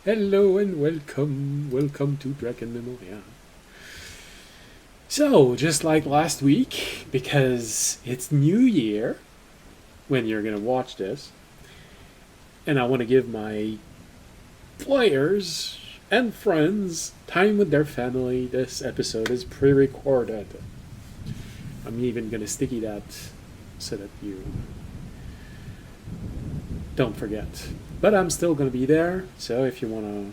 Hello and welcome to Dragon Memoria. So, just like last week, because it's New Year when you're gonna watch this, and I want to give my players and friends time with their family, this episode is pre-recorded. I'm even gonna sticky that so that you don't forget. But I'm still gonna be there, so if you wanna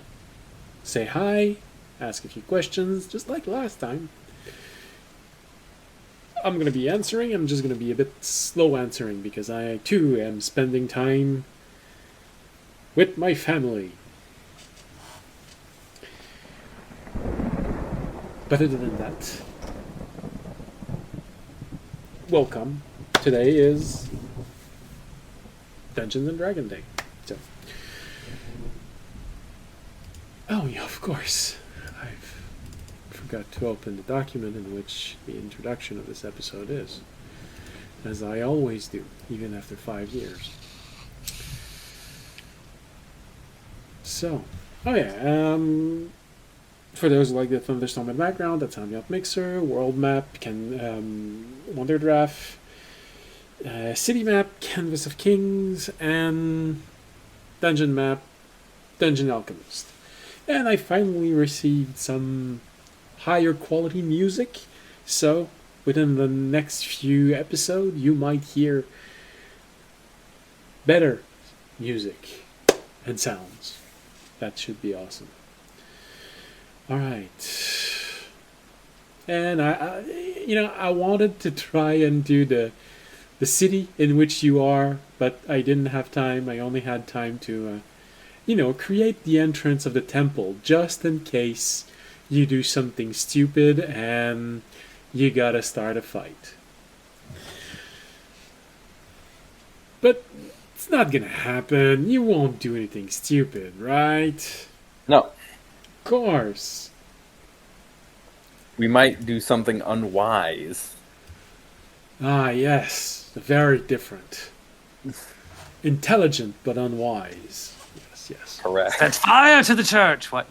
say hi, ask a few questions, just like last time, I'm going to be answering. I'm just going to be a bit slow answering because I too am spending time with my family. But other than that, welcome. Today is Dungeons and Dragon Day. So, oh yeah, of course, I forgot to open the document in which the introduction of this episode is, as I always do, even after 5 years. So, oh yeah, for those who like the Thunderstorm in the background, that's Ambient Mixer, World Map, Wonder Draft, City Map, Canvas of Kings, and Dungeon Map, Dungeon Alchemist. And I finally received some higher quality music, so within the next few episodes, you might hear better music and sounds. That should be awesome. All right. And I wanted to try and do the city in which you are, but I didn't have time. I only had time to, create the entrance of the temple just in case you do something stupid and you gotta start a fight. But it's not gonna happen. You won't do anything stupid, right? No, Of course. we might do something unwise. Ah, yes. Very different. Intelligent but unwise. Yes, yes. Correct. Set fire to the church. What?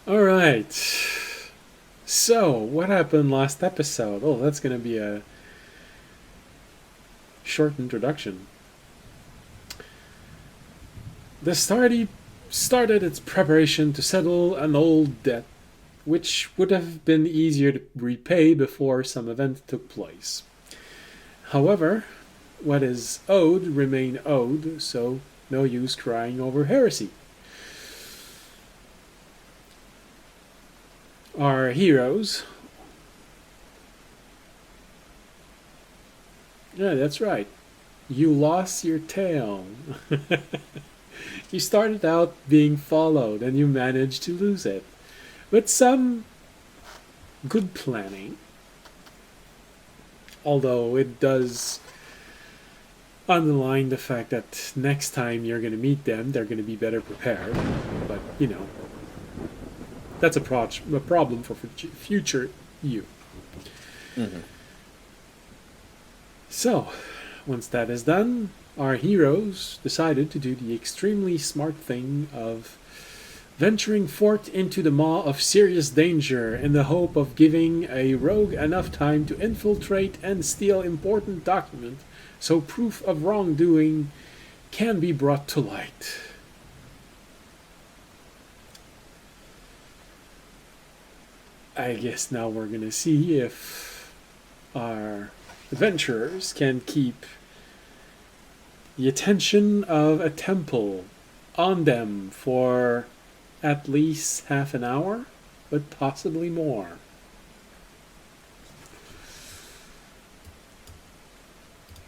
All right. So, what happened last episode? Oh, that's going to be a short introduction. The Stardy started its preparation to settle an old debt, which would have been easier to repay before some event took place. However, what is owed remain owed, so no use crying over heresy. Our heroes. Yeah, that's right. You lost your tail. You started out being followed and you managed to lose it. With some good planning, although it does underline the fact that next time you're going to meet them, they're going to be better prepared. But, that's a problem for future you. Mm-hmm. So, once that is done, our heroes decided to do the extremely smart thing of venturing forth into the maw of serious danger in the hope of giving a rogue enough time to infiltrate and steal important document so proof of wrongdoing can be brought to light. I guess now we're going to see if our adventurers can keep the attention of a temple on them for at least half an hour, but possibly more.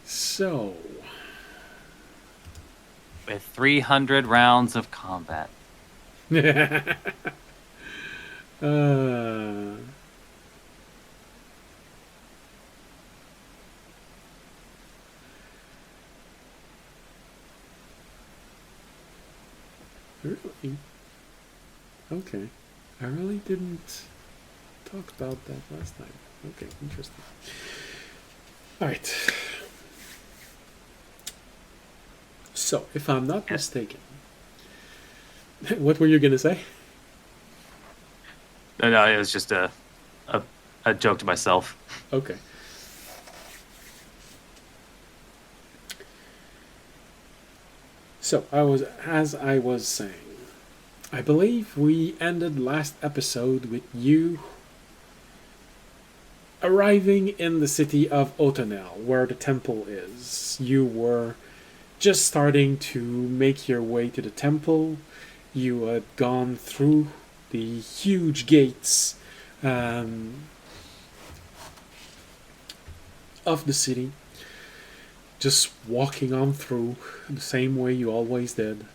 So, With 300 rounds of combat. uh, really? Okay. I really didn't talk about that last time. Okay, interesting. Alright. So, if I'm not Yeah. mistaken, what were you gonna say? No, it was just a joke to myself. Okay. So, as I was saying, I believe we ended last episode with you arriving in the city of Otonel, where the temple is. You were just starting to make your way to the temple. You had gone through the huge gates um, of the city, just walking on through the same way you always did.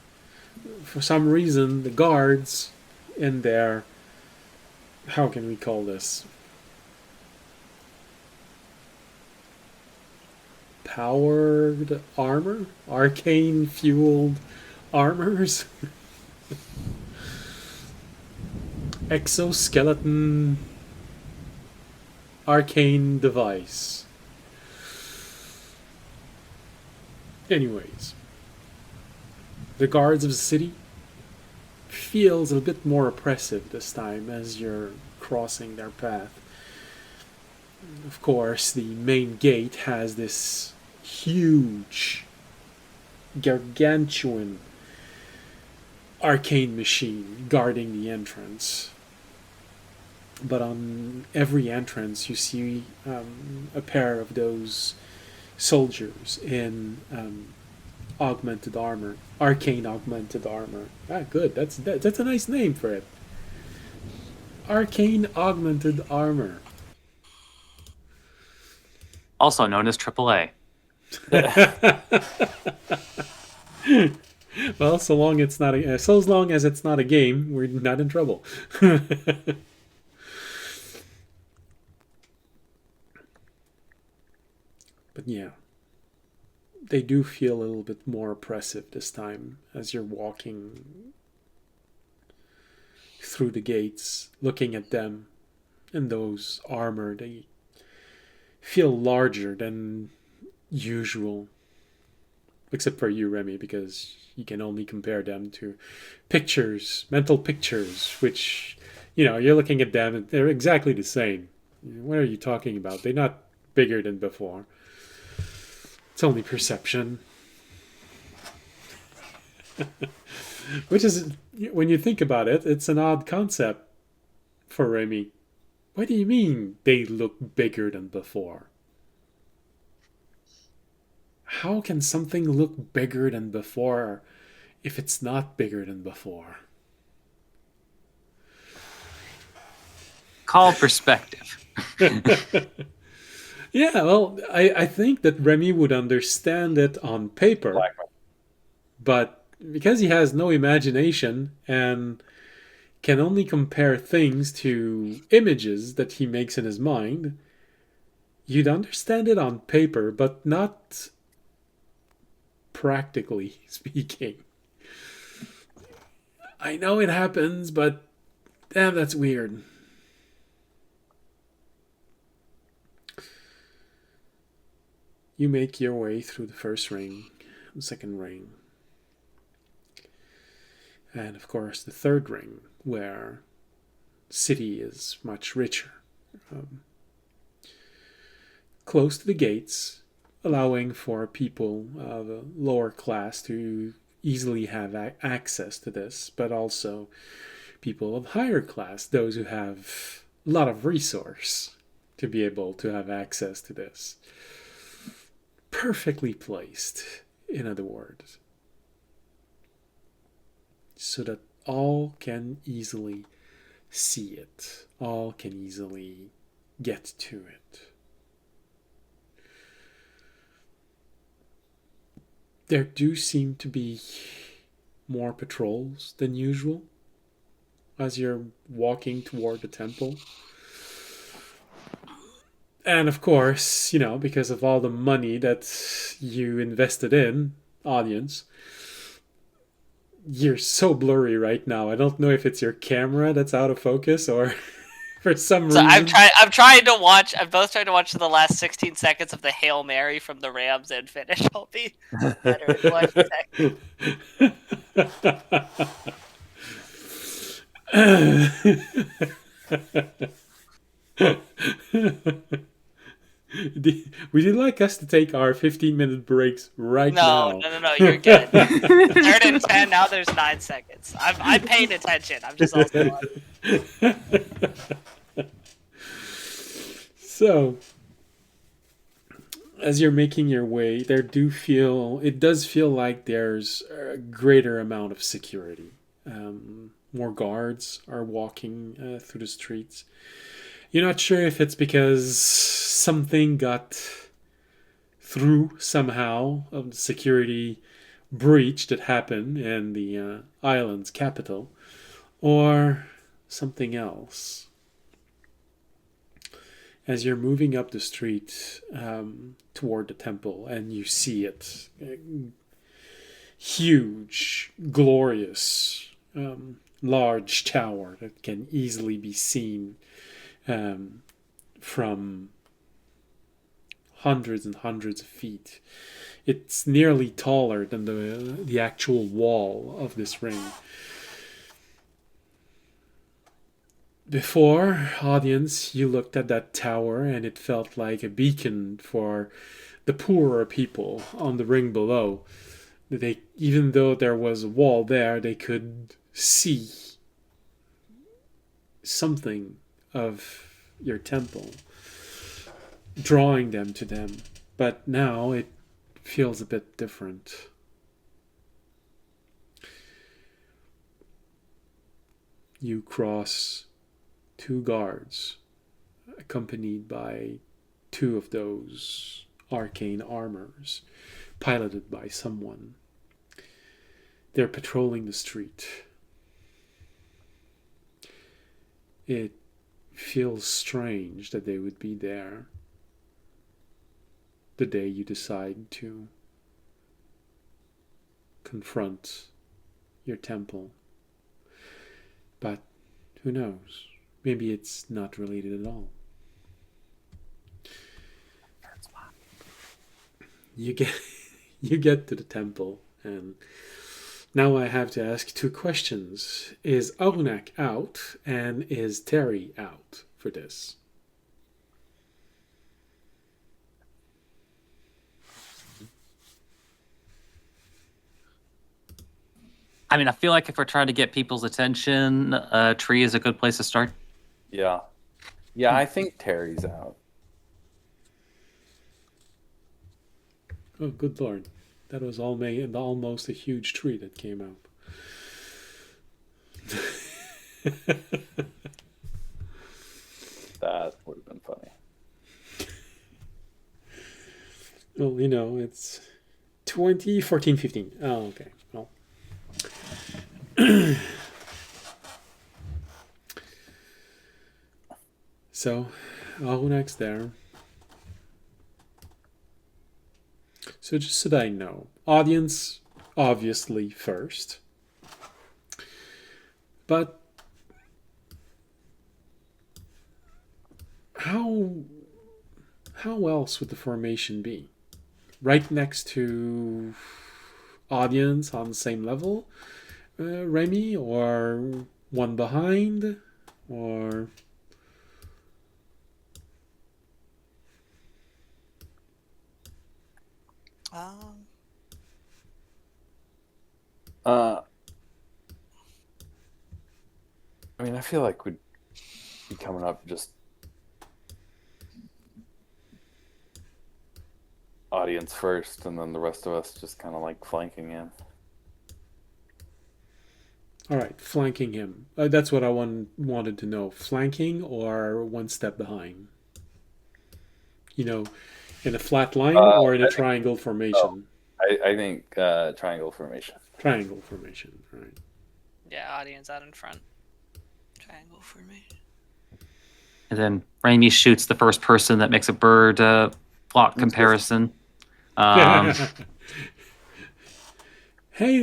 For some reason, the guards in their, how can we call this? Powered armor? Arcane fueled armors? Exoskeleton arcane device. Anyways, the guards of the city feels a bit more oppressive this time as you're crossing their path. Of course, the main gate has this huge, gargantuan arcane machine guarding the entrance. But on every entrance, you see a pair of those soldiers in augmented armor, arcane augmented armor. Ah, good. That's a nice name for it. Arcane augmented armor. Also known as AAA. Well, so long as it's not a game, we're not in trouble. But yeah, they do feel a little bit more oppressive this time as you're walking through the gates, looking at them in those armor. They feel larger than usual, except for you, Remy, because you can only compare them to pictures, mental pictures, which, you're looking at them and they're exactly the same. What are you talking about? They're not bigger than before. It's only perception. Which is, when you think about it, it's an odd concept for Remy. What do you mean they look bigger than before? How can something look bigger than before if it's not bigger than before? Call perspective. Yeah, well, I think that Remy would understand it on paper, Black. but because he has no imagination and can only compare things to images that he makes in his mind, you'd understand it on paper, but not practically speaking. I know it happens, but damn, that's weird. You make your way through the first ring, the second ring, and of course the third ring, where the city is much richer. Um, Close to the gates, allowing for people of a lower class to easily have access to this, but also people of higher class, those who have a lot of resource to be able to have access to this. Perfectly placed, in other words, so that all can easily see it, all can easily get to it. There do seem to be more patrols than usual as you're walking toward the temple. And of course, because of all the money that you invested in, audience, you're so blurry right now. I don't know if it's your camera that's out of focus or for some So reason. I'm trying to watch. I'm both trying to watch the last 16 seconds of the Hail Mary from the Rams and finish. I'll be better in 1 second. Would you like us to take our 15-minute breaks right No, now? no. You're good. Third and 10. Now there's 9 seconds. I'm paying attention. I'm just also. So, as you're making your way, it does feel like there's a greater amount of security. More guards are walking through the streets. You're not sure if it's because something got through somehow of the security breach that happened in the island's capital, or something else. As you're moving up the street toward the temple, and you see it, huge, glorious, large tower that can easily be seen from hundreds and hundreds of feet. It's nearly taller than the actual wall of this ring. Before, audience, you looked at that tower and it felt like a beacon for the poorer people on the ring below. Even though there was a wall there, they could see something of your temple, drawing them to them. But now it feels a bit different. You cross 2 guards, accompanied by 2 of those arcane armors, piloted by someone. They're patrolling the street. It feels strange that they would be there the day you decide to confront your temple. But who knows? Maybe it's not related at all. You get to the temple, and now I have to ask 2 questions. Is Arunak out, and is Terry out for this? I mean, I feel like if we're trying to get people's attention, a tree is a good place to start. Yeah. Yeah, I think Terry's out. Oh, good lord. That was almost a huge tree that came out. That would have been funny. Well, you know, it's 2014, 15. Oh, okay. Well. So, Arunak's there. So just so that I know, audience, obviously first. But how else would the formation be? Right next to audience on the same level, Remy, or one behind, or I mean, I feel like we'd be coming up just audience first, and then the rest of us just kind of like flanking in. all right, flanking him. That's what I wanted to know. Flanking or one step behind? You know, in a flat line or in a triangle formation? I think triangle formation. Triangle formation, right. Yeah, audience out in front. Triangle for me. And then Raimi shoots the first person that makes a bird flock comparison. Hey,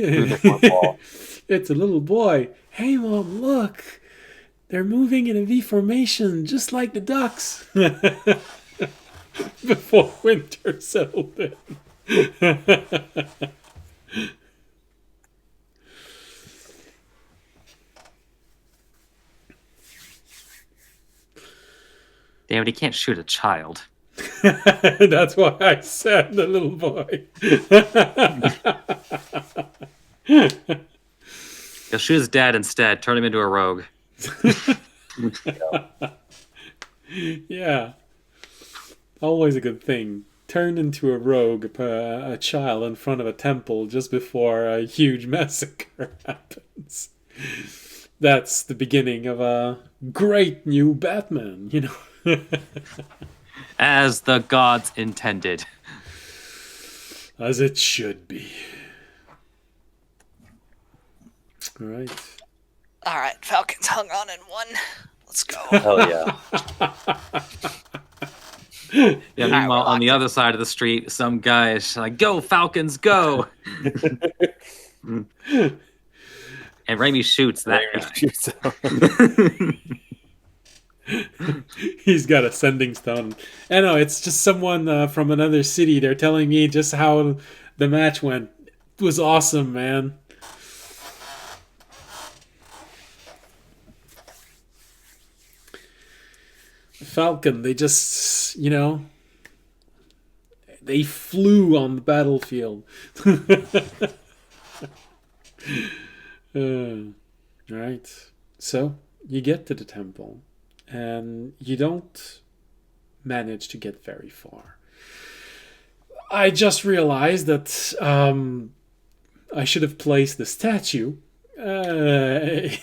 Through the football. it's a little boy. Hey, Mom, look. They're moving in a V formation, just like the ducks. Before winter settled in. Damn it, he can't shoot a child. That's why I said the little boy. He'll shoot his dad instead, turn him into a rogue. Yeah. Always a good thing. Turn into a rogue, a child in front of a temple just before a huge massacre happens. That's the beginning of a great new Batman, you know. As the gods intended. As it should be. All right. All right, Falcons hung on in one. Let's go. Hell yeah. Yeah, we're meanwhile, on the locked other side of the street, some guy is like, "Go Falcons, go!" And Raimi shoots that guy. He's got a sending stone. I know, it's just someone from another city. They're telling me just how the match went. It was awesome, man. Falcon, they just, they flew on the battlefield. Right. So, you get to the temple, and you don't manage to get very far. I just realized that I should have placed the statue in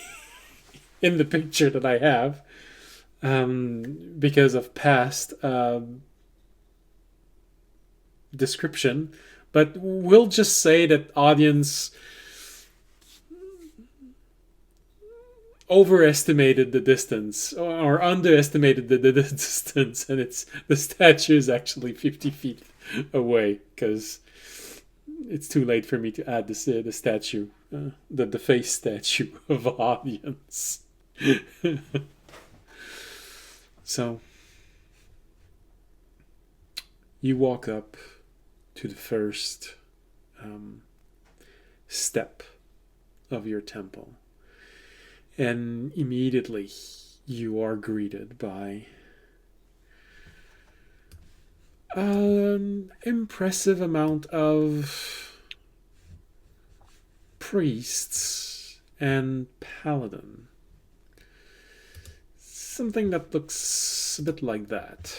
the picture that I have. Because of past description, but we'll just say that audience overestimated the distance or underestimated the distance, and the statue is actually 50 feet away because it's too late for me to add the statue, the face statue of audience. So, you walk up to the first step of your temple, and immediately you are greeted by an impressive amount of priests and paladin. Something that looks a bit like that.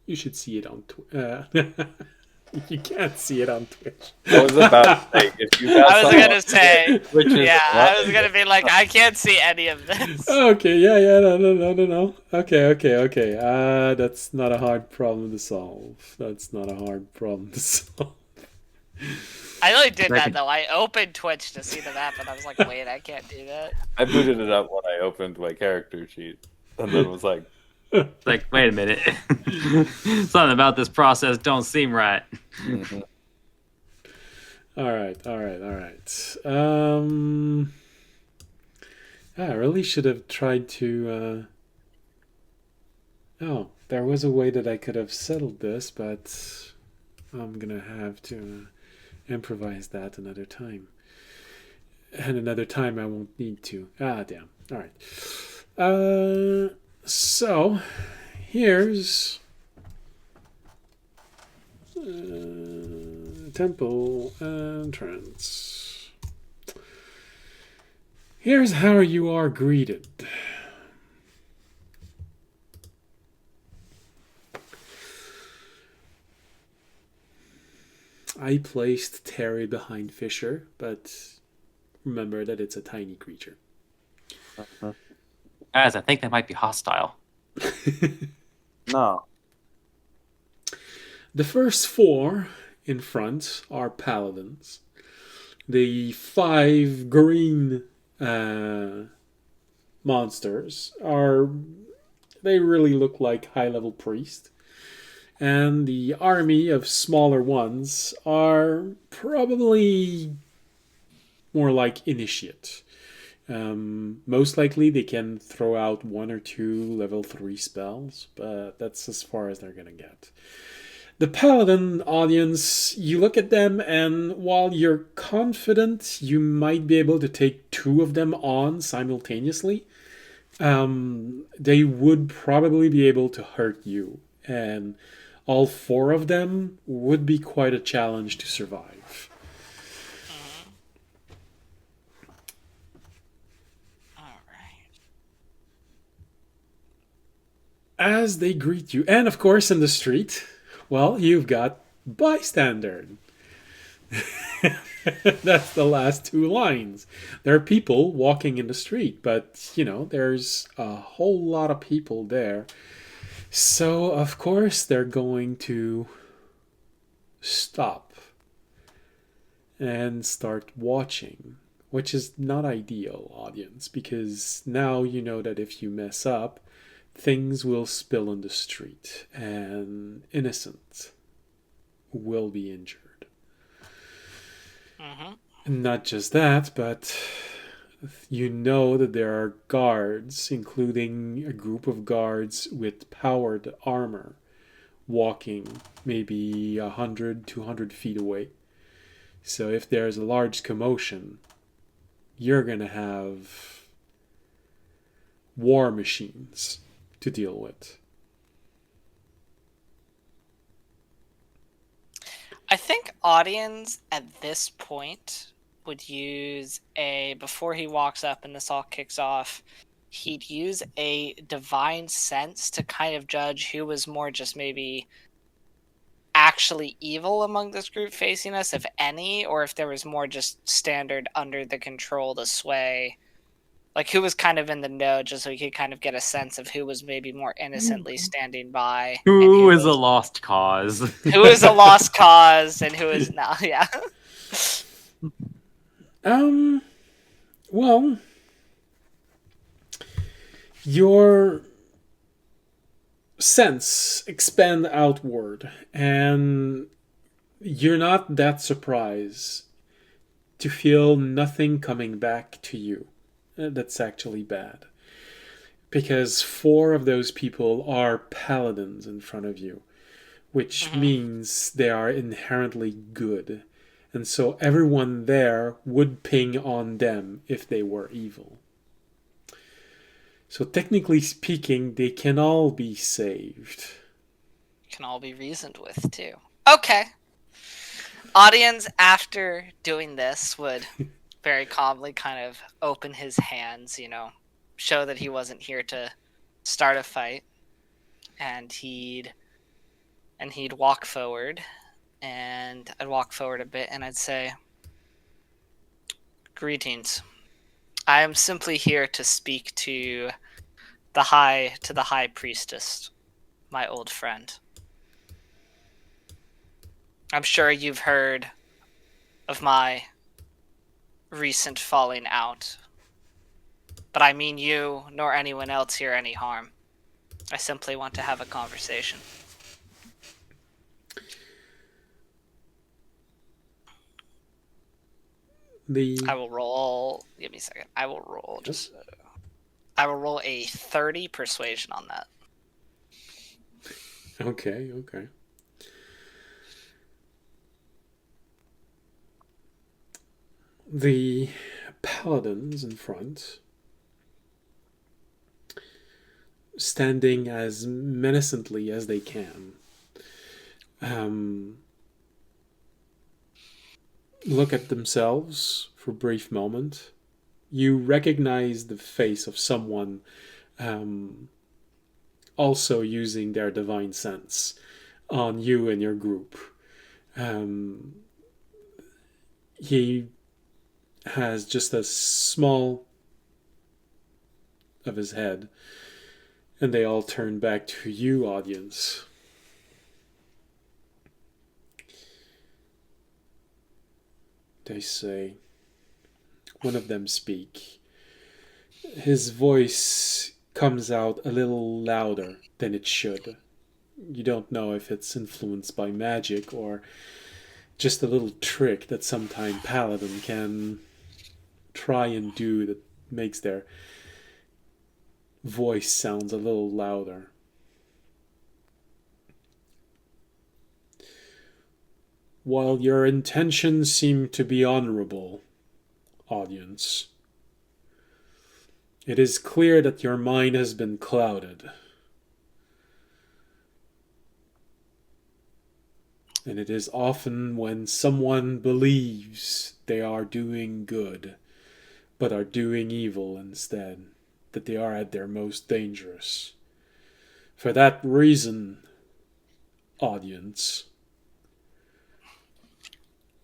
You should see it on Twitch. You can't see it on Twitch. I was about to say, if you got I was someone- gonna say, Which is yeah, what? I was gonna be like, I can't see any of this. Okay, yeah, no. Okay. That's not a hard problem to solve. I really did that though. I opened Twitch to see the map, and I was like, wait, I can't do that. I booted it up when I opened my character sheet, and then was like, Like, wait a minute. Something about this process don't seem right. mhm. All right. I really should have tried to. Oh, there was a way that I could have settled this, but I'm gonna have to improvise that another time. And another time I won't need to. Ah, damn. All right. So here's temple entrance. Here's how you are greeted. I placed Terry behind Fisher, but remember that it's a tiny creature. As I think they might be hostile. No. The first four in front are paladins. The 5 green monsters they really look like high-level priests. and the army of smaller ones are probably more like initiate. Most likely they can throw out 1 or 2 level 3 spells, but that's as far as they're gonna get. The paladin audience, you look at them, and while you're confident you might be able to take 2 of them on simultaneously, they would probably be able to hurt you, and all 4 of them would be quite a challenge to survive. All right. As they greet you, and of course in the street, well, you've got bystander. That's the last 2 lines. There are people walking in the street, but there's a whole lot of people there. So, of course, they're going to stop and start watching, which is not ideal, audience, because now you know that if you mess up, things will spill in the street and innocent will be injured. Not just that, but you know that there are guards, including a group of guards with powered armor, walking maybe 100, 200 feet away. So if there's a large commotion, you're going to have war machines to deal with. I think audience at this point would use before he walks up and this all kicks off, he'd use a divine sense to kind of judge who was more just maybe actually evil among this group facing us, if any, or if there was more just standard under the control to sway. Like who was kind of in the know, just so we could kind of get a sense of who was maybe more innocently standing by. Who is a lost cause? Who is a lost cause and who is not, yeah. Well, your sense expand outward, and you're not that surprised to feel nothing coming back to you. That's actually bad. Because 4 of those people are paladins in front of you, which means they are inherently good. And so everyone there would ping on them if they were evil. So technically speaking, they can all be saved. Can all be reasoned with, too. Okay. Audience, after doing this, would very calmly kind of open his hands, show that he wasn't here to start a fight. And he'd walk forward. And I'd walk forward a bit and I'd say, "Greetings. I am simply here to speak to the high priestess, my old friend. I'm sure you've heard of my recent falling out, but I mean you nor anyone else here any harm. I simply want to have a conversation." I will roll. Give me a second. I will roll I will roll a 30 persuasion on that. Okay. The paladins in front, standing as menacingly as they can, look at themselves for a brief moment. You recognize the face of someone also using their divine sense on you and your group. He has just a small of his head, and they all turn back to you, audience. They say, one of them speak. His voice comes out a little louder than it should. You don't know if it's influenced by magic or just a little trick that sometime paladin can try and do that makes their voice sounds a little louder. While your intentions seem to be honorable, audience, it is clear that your mind has been clouded. And it is often when someone believes they are doing good, but are doing evil instead, that they are at their most dangerous. For that reason, audience,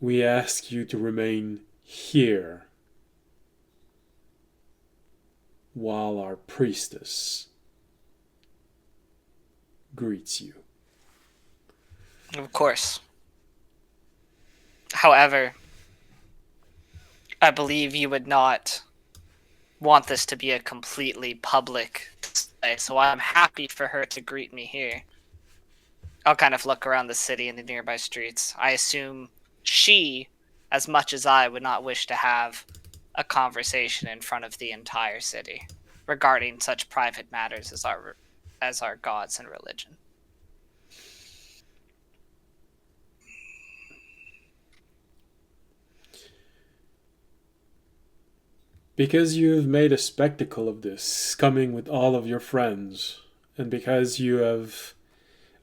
we ask you to remain here while our priestess greets you. Of course. However, I believe you would not want this to be a completely public display, so I'm happy for her to greet me here. I'll kind of look around the city and the nearby streets. I assume she, as much as I, would not wish to have a conversation in front of the entire city regarding such private matters as our gods and religion. Because you have made a spectacle of this, coming with all of your friends, and because you have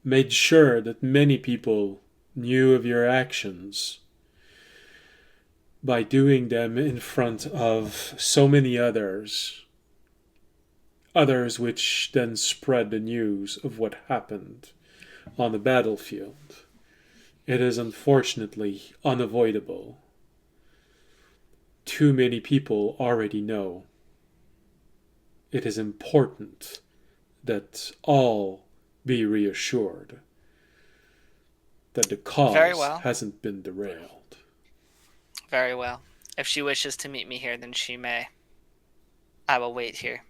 made sure that many people knew of your actions by doing them in front of so many others which then spread the news of what happened on the battlefield. It is unfortunately unavoidable. Too many people already know. It is important that all be reassured that the cause hasn't been derailed. Very well. If she wishes to meet me here, then she may. I will wait here.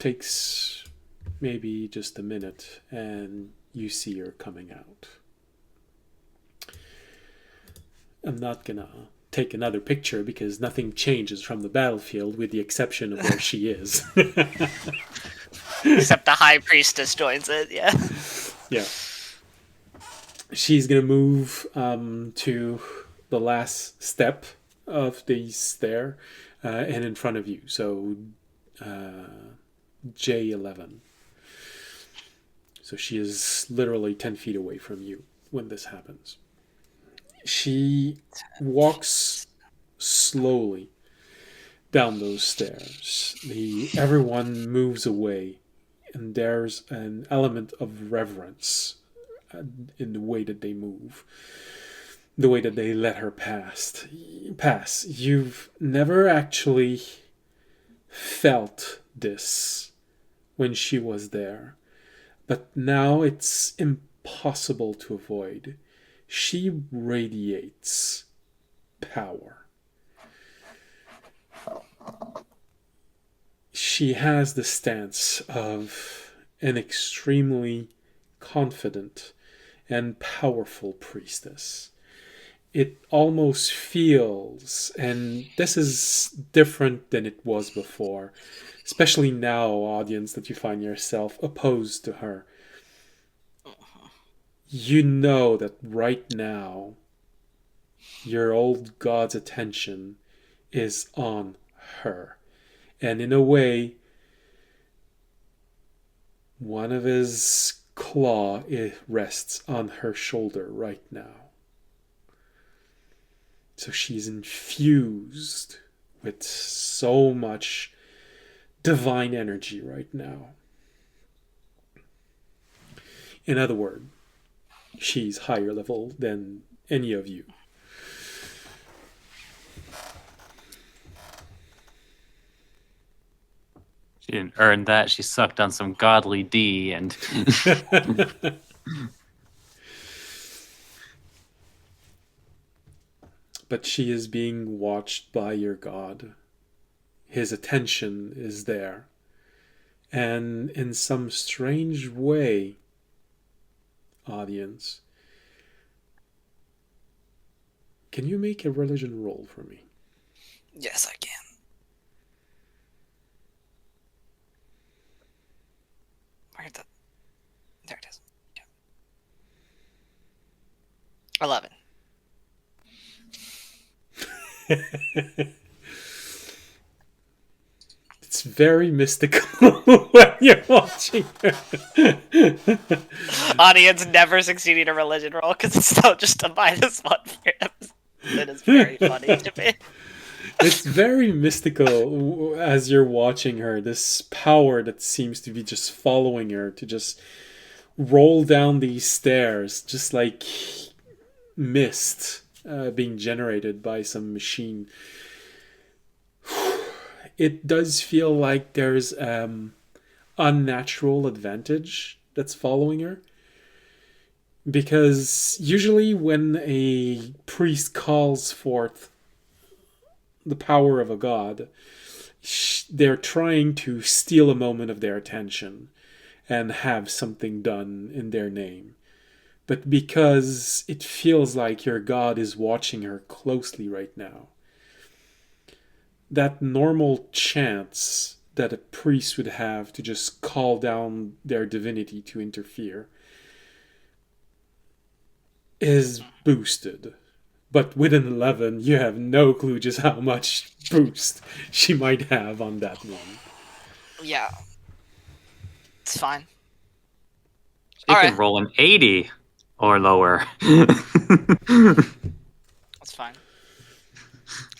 Takes maybe just a minute, and you see her coming out. I'm not gonna take another picture because nothing changes from the battlefield with the exception of where she is. Except the High Priestess joins it, yeah. Yeah. She's gonna move to the last step of the stair and in front of you. So J11. So she is literally 10 feet away from you when this happens. She walks slowly down those stairs. Everyone moves away, and there's an element of reverence in the way that they move, the way that they let her pass. You've never actually felt this when she was there, but now it's impossible to avoid. She radiates power. She has the stance of an extremely confident and powerful priestess. It almost feels, and this is different than it was before, especially now, audience, that you find yourself opposed to her. You know that right now your old god's attention is on her. And in a way, one of his claw rests on her shoulder right now. So she's infused with so much divine energy right now. In other words, she's higher level than any of you. She didn't earn that. She sucked on some godly D and But she is being watched by your god. his attention is there. And in some strange way, audience, can you make a religion roll for me? Yes, I can. Where'd the... There it is. Yeah. 11. It's very mystical when you're watching her. Audience never succeeding a religion roll because it's still just a -1 for him. It is very funny to me. It's very mystical as you're watching her. This power that seems to be just following her to just roll down these stairs, just like mist being generated by some machine. It does feel like there's unnatural advantage that's following her. Because usually when a priest calls forth the power of a god, they're trying to steal a moment of their attention and have something done in their name. But because it feels like your god is watching her closely right now, that normal chance that a priest would have to just call down their divinity to interfere is boosted. But with an 11, you have no clue just how much boost she might have on that one. Yeah. It's fine. She can Alright. roll an 80 or lower. That's fine.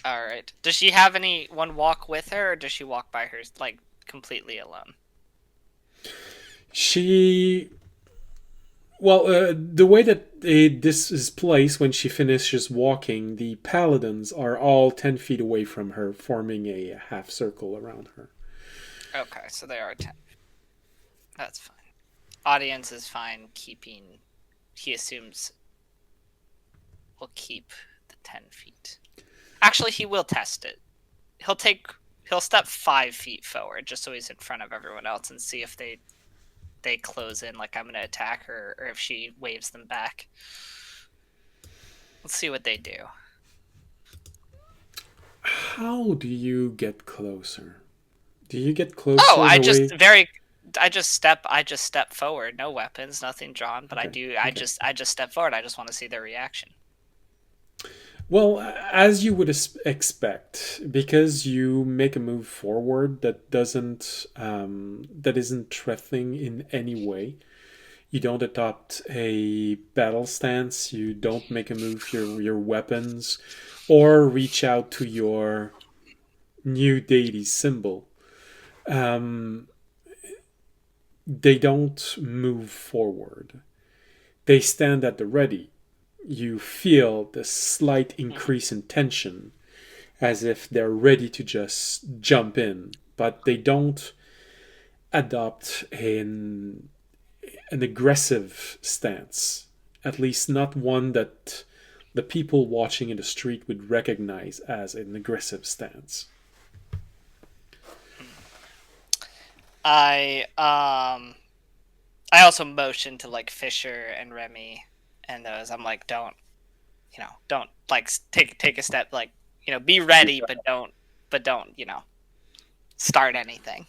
Alright. Does she have anyone walk with her, or does she walk by her, like, completely alone? She... Well, the way that this is placed when she finishes walking, the paladins are all 10 feet away from her, forming a half circle around her. Okay, so they are 10. That's fine. Audience is fine keeping... He assumes we'll keep the 10 feet. Actually, he will test it. He'll step 5 feet forward just so he's in front of everyone else and see if they close in like I'm gonna attack her, or if she waves them back. Let's see what they do. How do you get closer? Do you get closer? Oh, I just step forward. No weapons, nothing drawn, but Okay, I okay. just step forward. I just want to see their reaction. Well, as you would expect, because you make a move forward that isn't threatening in any way. You don't adopt a battle stance. You don't make a move for your weapons, or reach out to your new deity symbol. They don't move forward. They stand at the ready. You feel the slight increase in tension, as if they're ready to just jump in, but they don't adopt an aggressive stance, at least not one that the people watching in the street would recognize as an aggressive stance. I also motion to like Fisher and Remy and those. I'm like, don't like take a step, like, be ready, but don't start anything.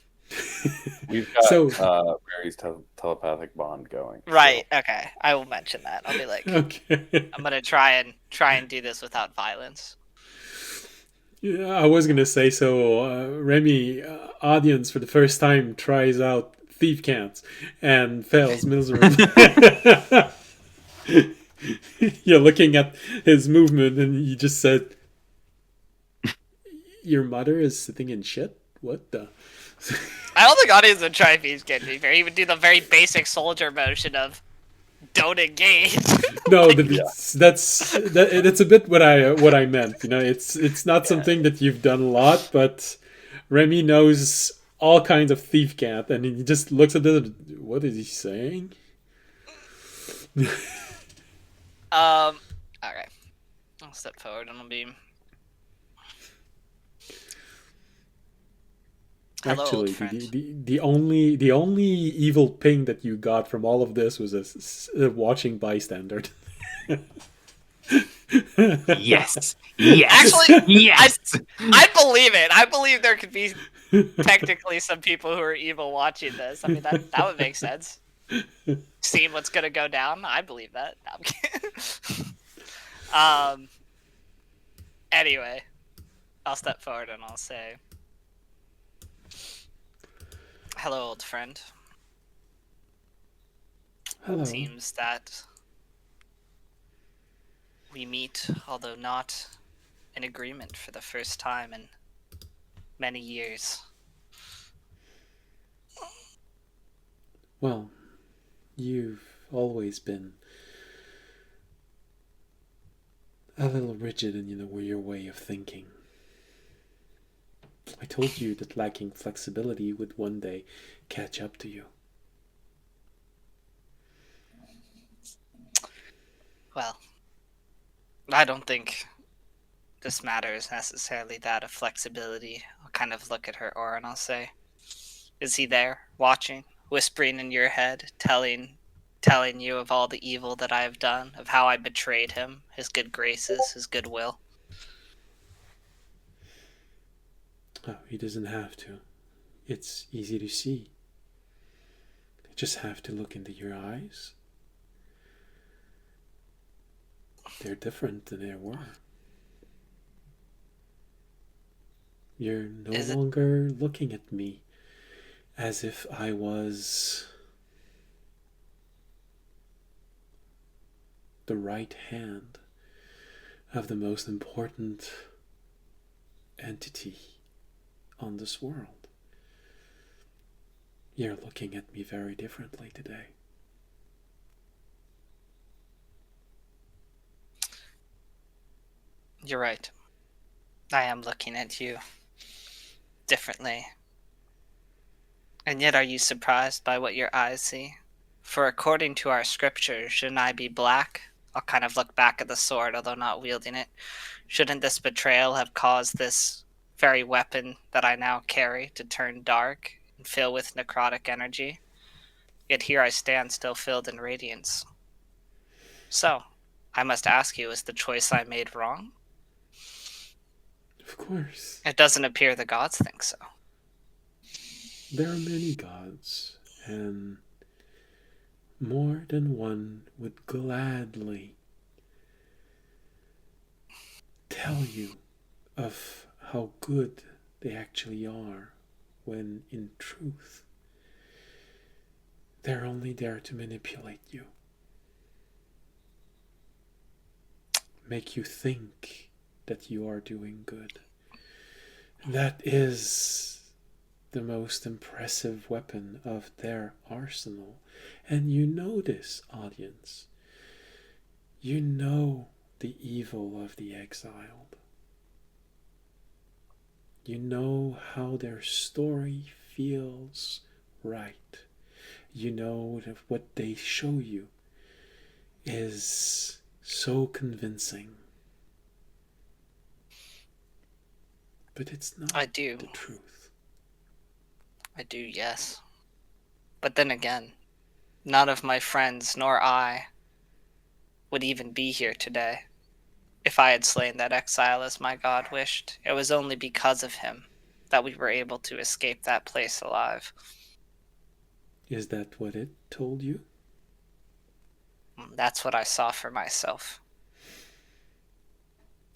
We've got So- Mary's telepathic bond going. Right. Okay. I will mention that. I'll be like, Okay. I'm gonna try and do this without violence. Yeah, I was gonna say so. Remy, audience for the first time tries out Thief Cants and fails miserably. You're looking at his movement and you just said, "Your mother is sitting in shit." What the? I don't think audience would try Thieves Can be fair. He would do the very basic soldier motion of don't engage. No, that's a bit what I meant. It's not something that you've done a lot, but Remy knows all kinds of thief cat, and he just looks at it. What is he saying? Okay. I'll step forward and I'll be... Hello, old Actually, friend. the only evil ping that you got from all of this was a watching bystander. Yes. Yes. Actually, Yes. I believe it. I believe there could be technically some people who are evil watching this. I mean, that would make sense. Seeing what's gonna go down, I believe that. No, I'm kidding. um. Anyway, I'll step forward and I'll say, "Hello, old friend. Hello. Seems that we meet, although not in agreement for the first time in many years." Well, you've always been a little rigid in your way of thinking. I told you that lacking flexibility would one day catch up to you. Well, I don't think this matter is necessarily that of flexibility. I'll kind of look at her aura and I'll say, "Is he there, watching, whispering in your head, telling you of all the evil that I have done, of how I betrayed him, his good graces, his goodwill?" Oh, he doesn't have to. It's easy to see. You just have to look into your eyes. They're different than they were. You're no Is it longer looking at me as if I was the right hand of the most important entity on this world. You're looking at me very differently today. You're right. I am looking at you differently. And yet are you surprised by what your eyes see? For according to our scriptures, shouldn't I be black? I'll kind of look back at the sword, although not wielding it. Shouldn't this betrayal have caused this very weapon that I now carry to turn dark and fill with necrotic energy? Yet here I stand still filled in radiance. So, I must ask you, is the choice I made wrong? Of course, It doesn't appear the gods think so. there are many gods, and more than one would gladly tell you of how good they actually are, when in truth, they're only there to manipulate you, make you think that you are doing good. That is the most impressive weapon of their arsenal. And you know this, audience. You know the evil of the exiled. You know how their story feels right. You know that what they show you is so convincing. But it's not I do. the truth. I do, yes. But then again, none of my friends nor I would even be here today if I had slain that exile as my god wished. It was only because of him that we were able to escape that place alive. Is that what it told you? That's what I saw for myself.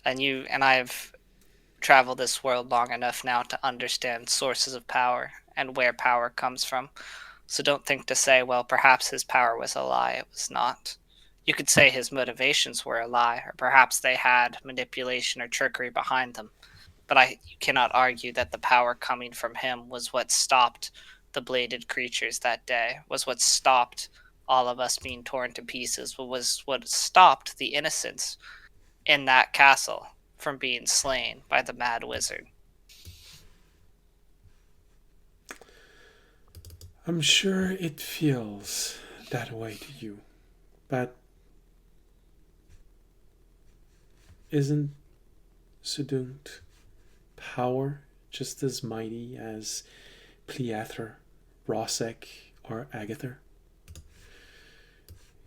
And I have traveled this world long enough now to understand sources of power and where power comes from. So don't think to say, well, perhaps his power was a lie. It was not. You could say his motivations were a lie, or perhaps they had manipulation or trickery behind them. But you cannot argue that the power coming from him was what stopped the bladed creatures that day, was what stopped all of us being torn to pieces, was what stopped the innocents in that castle from being slain by the mad wizard. I'm sure it feels that way to you, but isn't Sudun't power just as mighty as Pleather, Rosek, or Agather.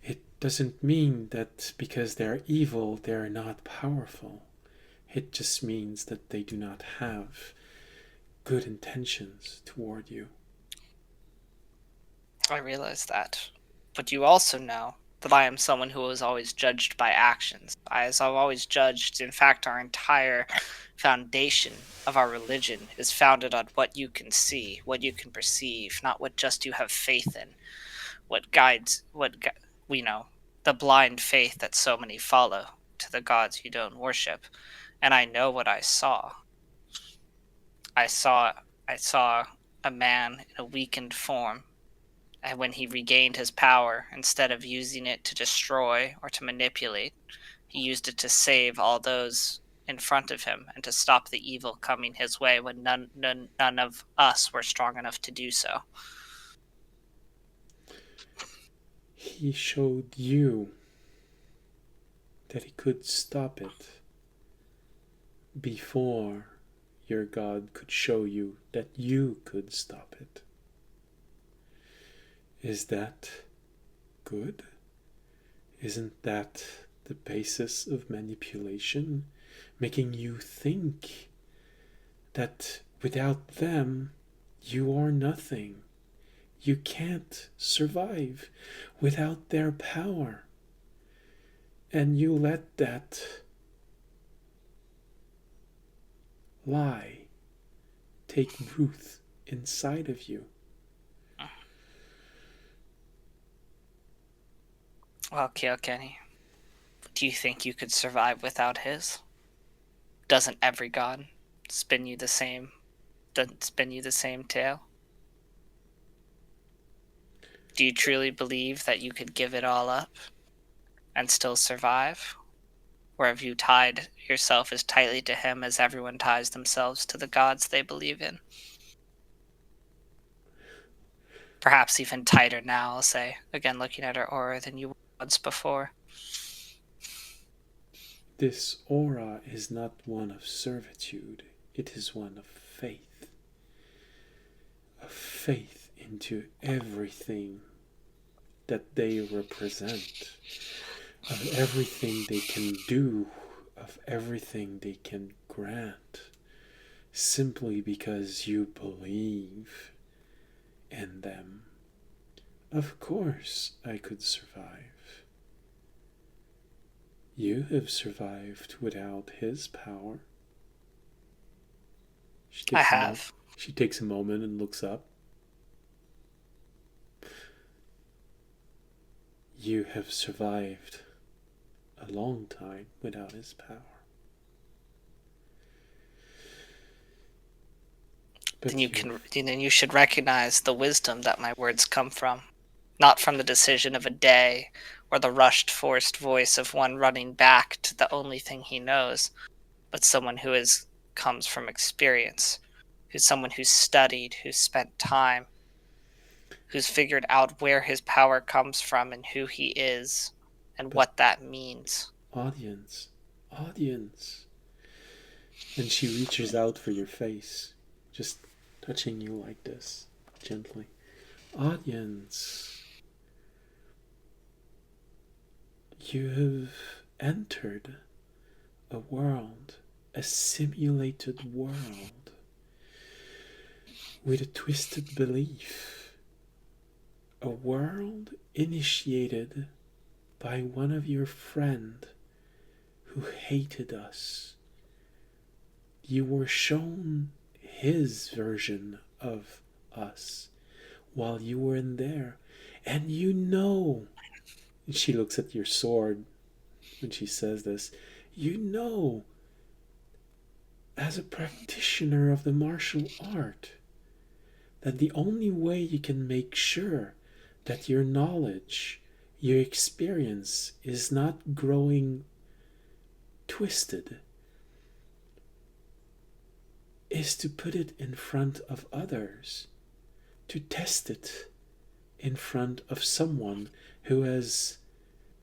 It doesn't mean that because they're evil, they're not powerful. It just means that they do not have good intentions toward you. I realize that. But you also know that I am someone who is always judged by actions. As I've always judged, in fact, our entire foundation of our religion is founded on what you can see, what you can perceive, not what just you have faith in. What guides, we know, the blind faith that so many follow to the gods you don't worship. And I know what I saw. I saw a man in a weakened form, and when he regained his power, instead of using it to destroy or to manipulate, he used it to save all those in front of him and to stop the evil coming his way when none of us were strong enough to do so. He showed you that he could stop it before your God could show you that you could stop it. Is that good? Isn't that the basis of manipulation? Making you think that without them, you are nothing. You can't survive without their power. And you let that lie take root inside of you. Well, Kilkenny, do you think you could survive without his? Doesn't every god spin you the same tale? Do you truly believe that you could give it all up and still survive? Or have you tied yourself as tightly to him as everyone ties themselves to the gods they believe in? Perhaps even tighter now, I'll say, again looking at her aura, than you were once before. This aura is not one of servitude, it is one of faith. Of faith into everything that they represent, of everything they can do, of everything they can grant, simply because you believe in them. Of course I could survive. You have survived without his power. I have. She takes a moment and looks up. You have survived a long time without his power. But then you should recognize the wisdom that my words come from, not from the decision of a day or the rushed, forced voice of one running back to the only thing he knows, but someone who comes from experience, who's someone who's studied, who's spent time, who's figured out where his power comes from and who he is and what that means. Audience. And she reaches out for your face, just touching you like this, gently. Audience. You have entered a world, a simulated world, with a twisted belief. A world initiated by one of your friend who hated us. You were shown his version of us while you were in there, and you know. And she looks at your sword when she says this. You know, as a practitioner of the martial art, that the only way you can make sure that your knowledge, your experience is not growing twisted is to put it in front of others, to test it in front of someone who has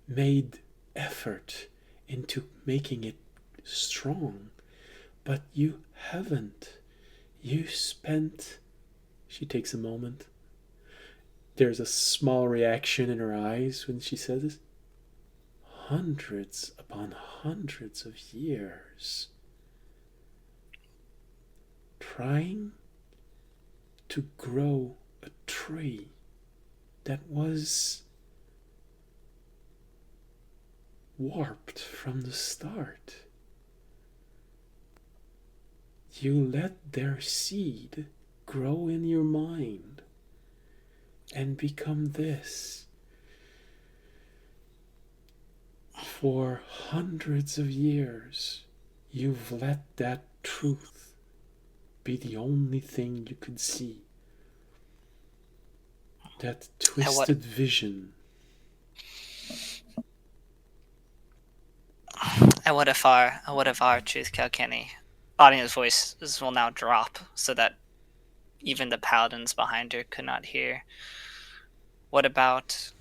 made effort into making it strong. But you haven't. You spent, She takes a moment. There's a small reaction in her eyes when she says this. Hundreds upon hundreds of years. Trying to grow a tree that was warped from the start. You let their seed grow in your mind and become this. For hundreds of years, you've let that truth be the only thing you could see. That twisted vision. And what if our Truth Kilkenny audience voices will now drop so that even the paladins behind her could not hear? What about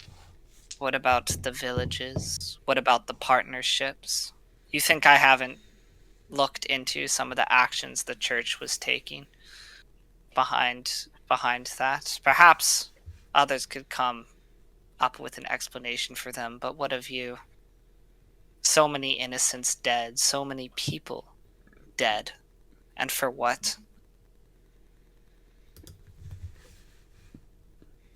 the villages? What about the partnerships? You think I haven't looked into some of the actions the church was taking behind that? Perhaps others could come up with an explanation for them, but what of you? So many innocents dead, so many people dead. And for what?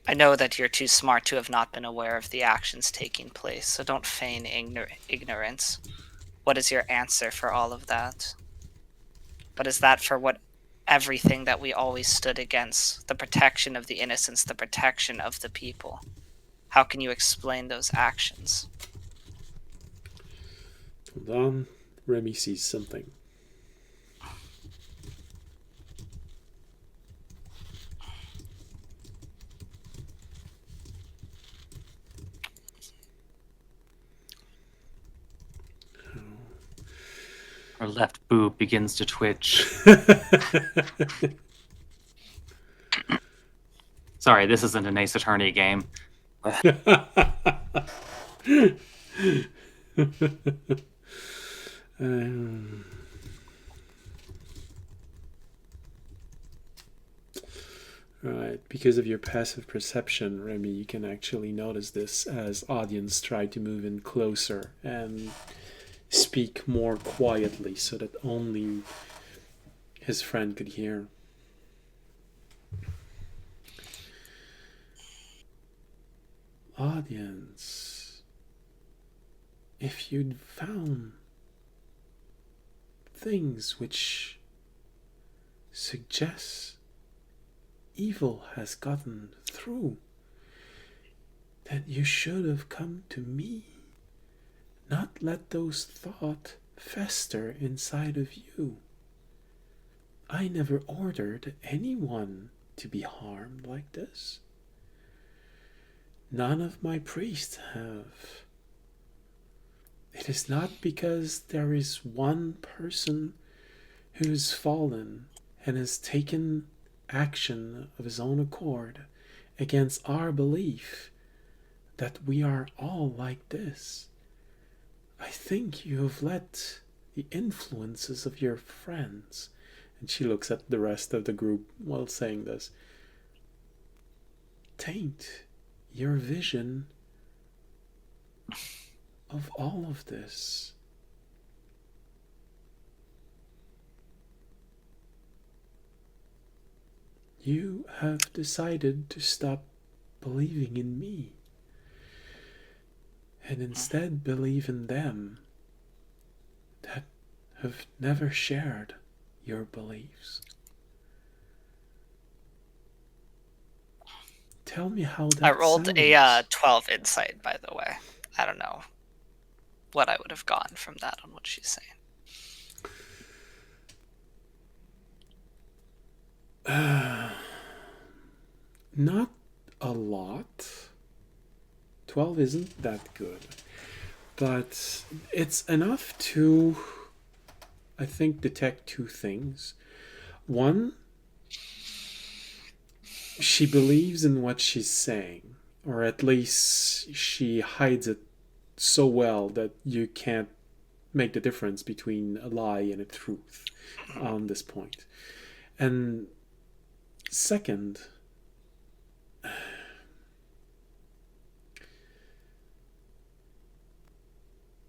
I know that you're too smart to have not been aware of the actions taking place, so don't feign ignorance. What is your answer for all of that? But is that for what everything that we always stood against? The protection of the innocents, the protection of the people. How can you explain those actions? Hold on. Remy sees something. Her left boob begins to twitch. Sorry, this isn't an Ace Attorney game. Right, because of your passive perception, Remy, you can actually notice this as audience try to move in closer and speak more quietly so that only his friend could hear. Audience, if you'd found things which suggest evil has gotten through, that you should have come to me, not let those thoughts fester inside of you. I never ordered anyone to be harmed like this. None of my priests have. It is not because there is one person who has fallen and has taken action of his own accord against our belief that we are all like this. I think you have let the influences of your friends, and she looks at the rest of the group while saying this, taint your vision of all of this. You have decided to stop believing in me and instead believe in them that have never shared your beliefs. Tell me how that I rolled sounds. a 12 insight, by the way. I don't know what I would have gotten from that on what she's saying. Not a lot. 12 isn't that good. But it's enough to, I think, detect two things. One, she believes in what she's saying, or at least she hides it so well that you can't make the difference between a lie and a truth on this point. And Second,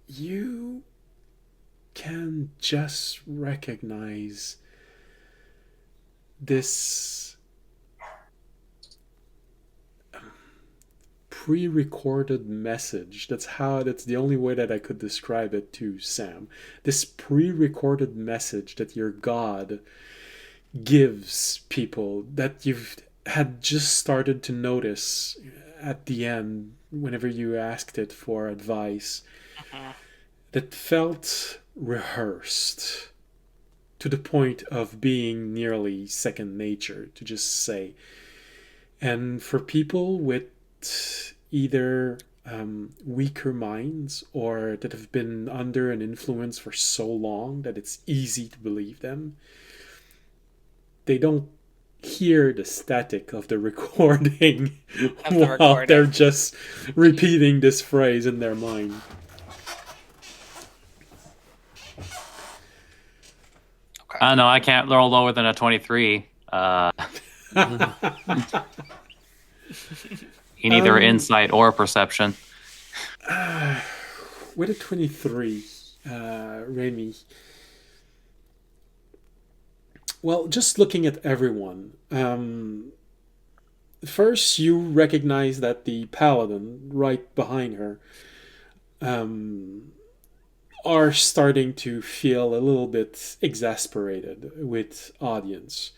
you can just recognize this pre-recorded message. That's the only way that I could describe it to Sam. This pre-recorded message that your God gives people, that you've had just started to notice at the end whenever you asked it for advice, that felt rehearsed to the point of being nearly second nature to just say. And for people with either weaker minds or that have been under an influence for so long that it's easy to believe them, they don't hear the static of the recording while they're just repeating this phrase in their mind. Okay. No, I can't roll lower than a 23. In either insight or perception. With a 23, Remy. Well, just looking at everyone, first you recognize that the paladin right behind her are starting to feel a little bit exasperated with audience.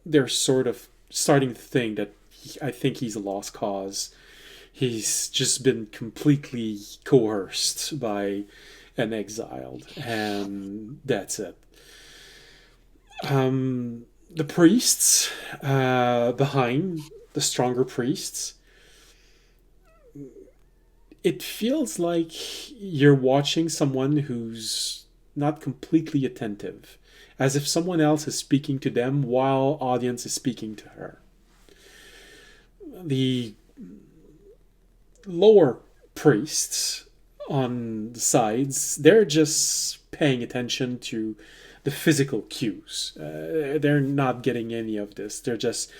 They're sort of starting to think that I think he's a lost cause. He's just been completely coerced by an exiled, and that's it. The priests behind, the stronger priests, it feels like you're watching someone who's not completely attentive, as if someone else is speaking to them while audience is speaking to her. The lower priests on the sides, they're just paying attention to the physical cues. They're not getting any of this. They're just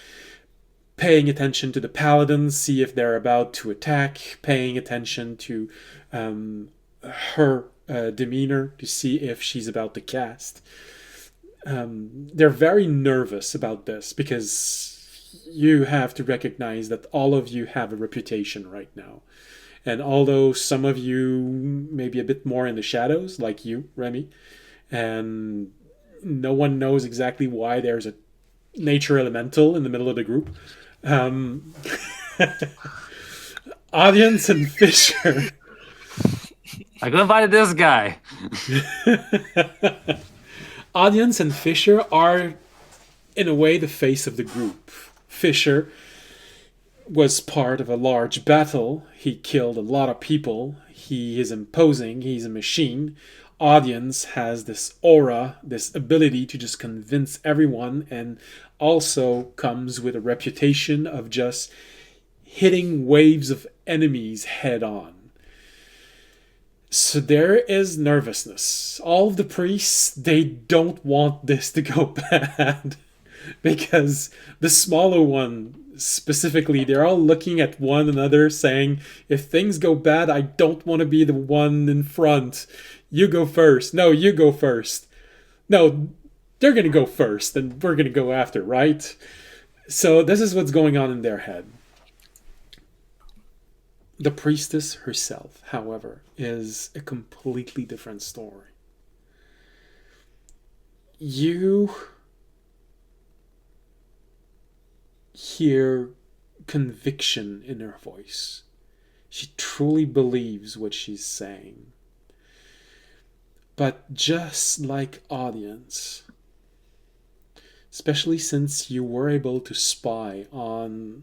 paying attention to the paladins, see if they're about to attack, paying attention to her demeanor to see if she's about to cast. They're very nervous about this because you have to recognize that all of you have a reputation right now. And although some of you may be a bit more in the shadows, like you, Remy, and no one knows exactly why there's a nature elemental in the middle of the group, Audience and Fisher. I could have invited this guy. Audience and Fisher are, in a way, the face of the group. Fisher was part of a large battle. He killed a lot of people. He is imposing. He's a machine. Audience has this aura, this ability to just convince everyone, and also comes with a reputation of just hitting waves of enemies head on. So there is nervousness. All of the priests, they don't want this to go bad. Because the smaller one, specifically, they're all looking at one another saying, if things go bad, I don't want to be the one in front. You go first. No, you go first. No, they're going to go first, and we're going to go after, right? So this is what's going on in their head. The priestess herself, however, is a completely different story. You hear conviction in her voice. She truly believes what she's saying. But just like Audience, especially since you were able to spy on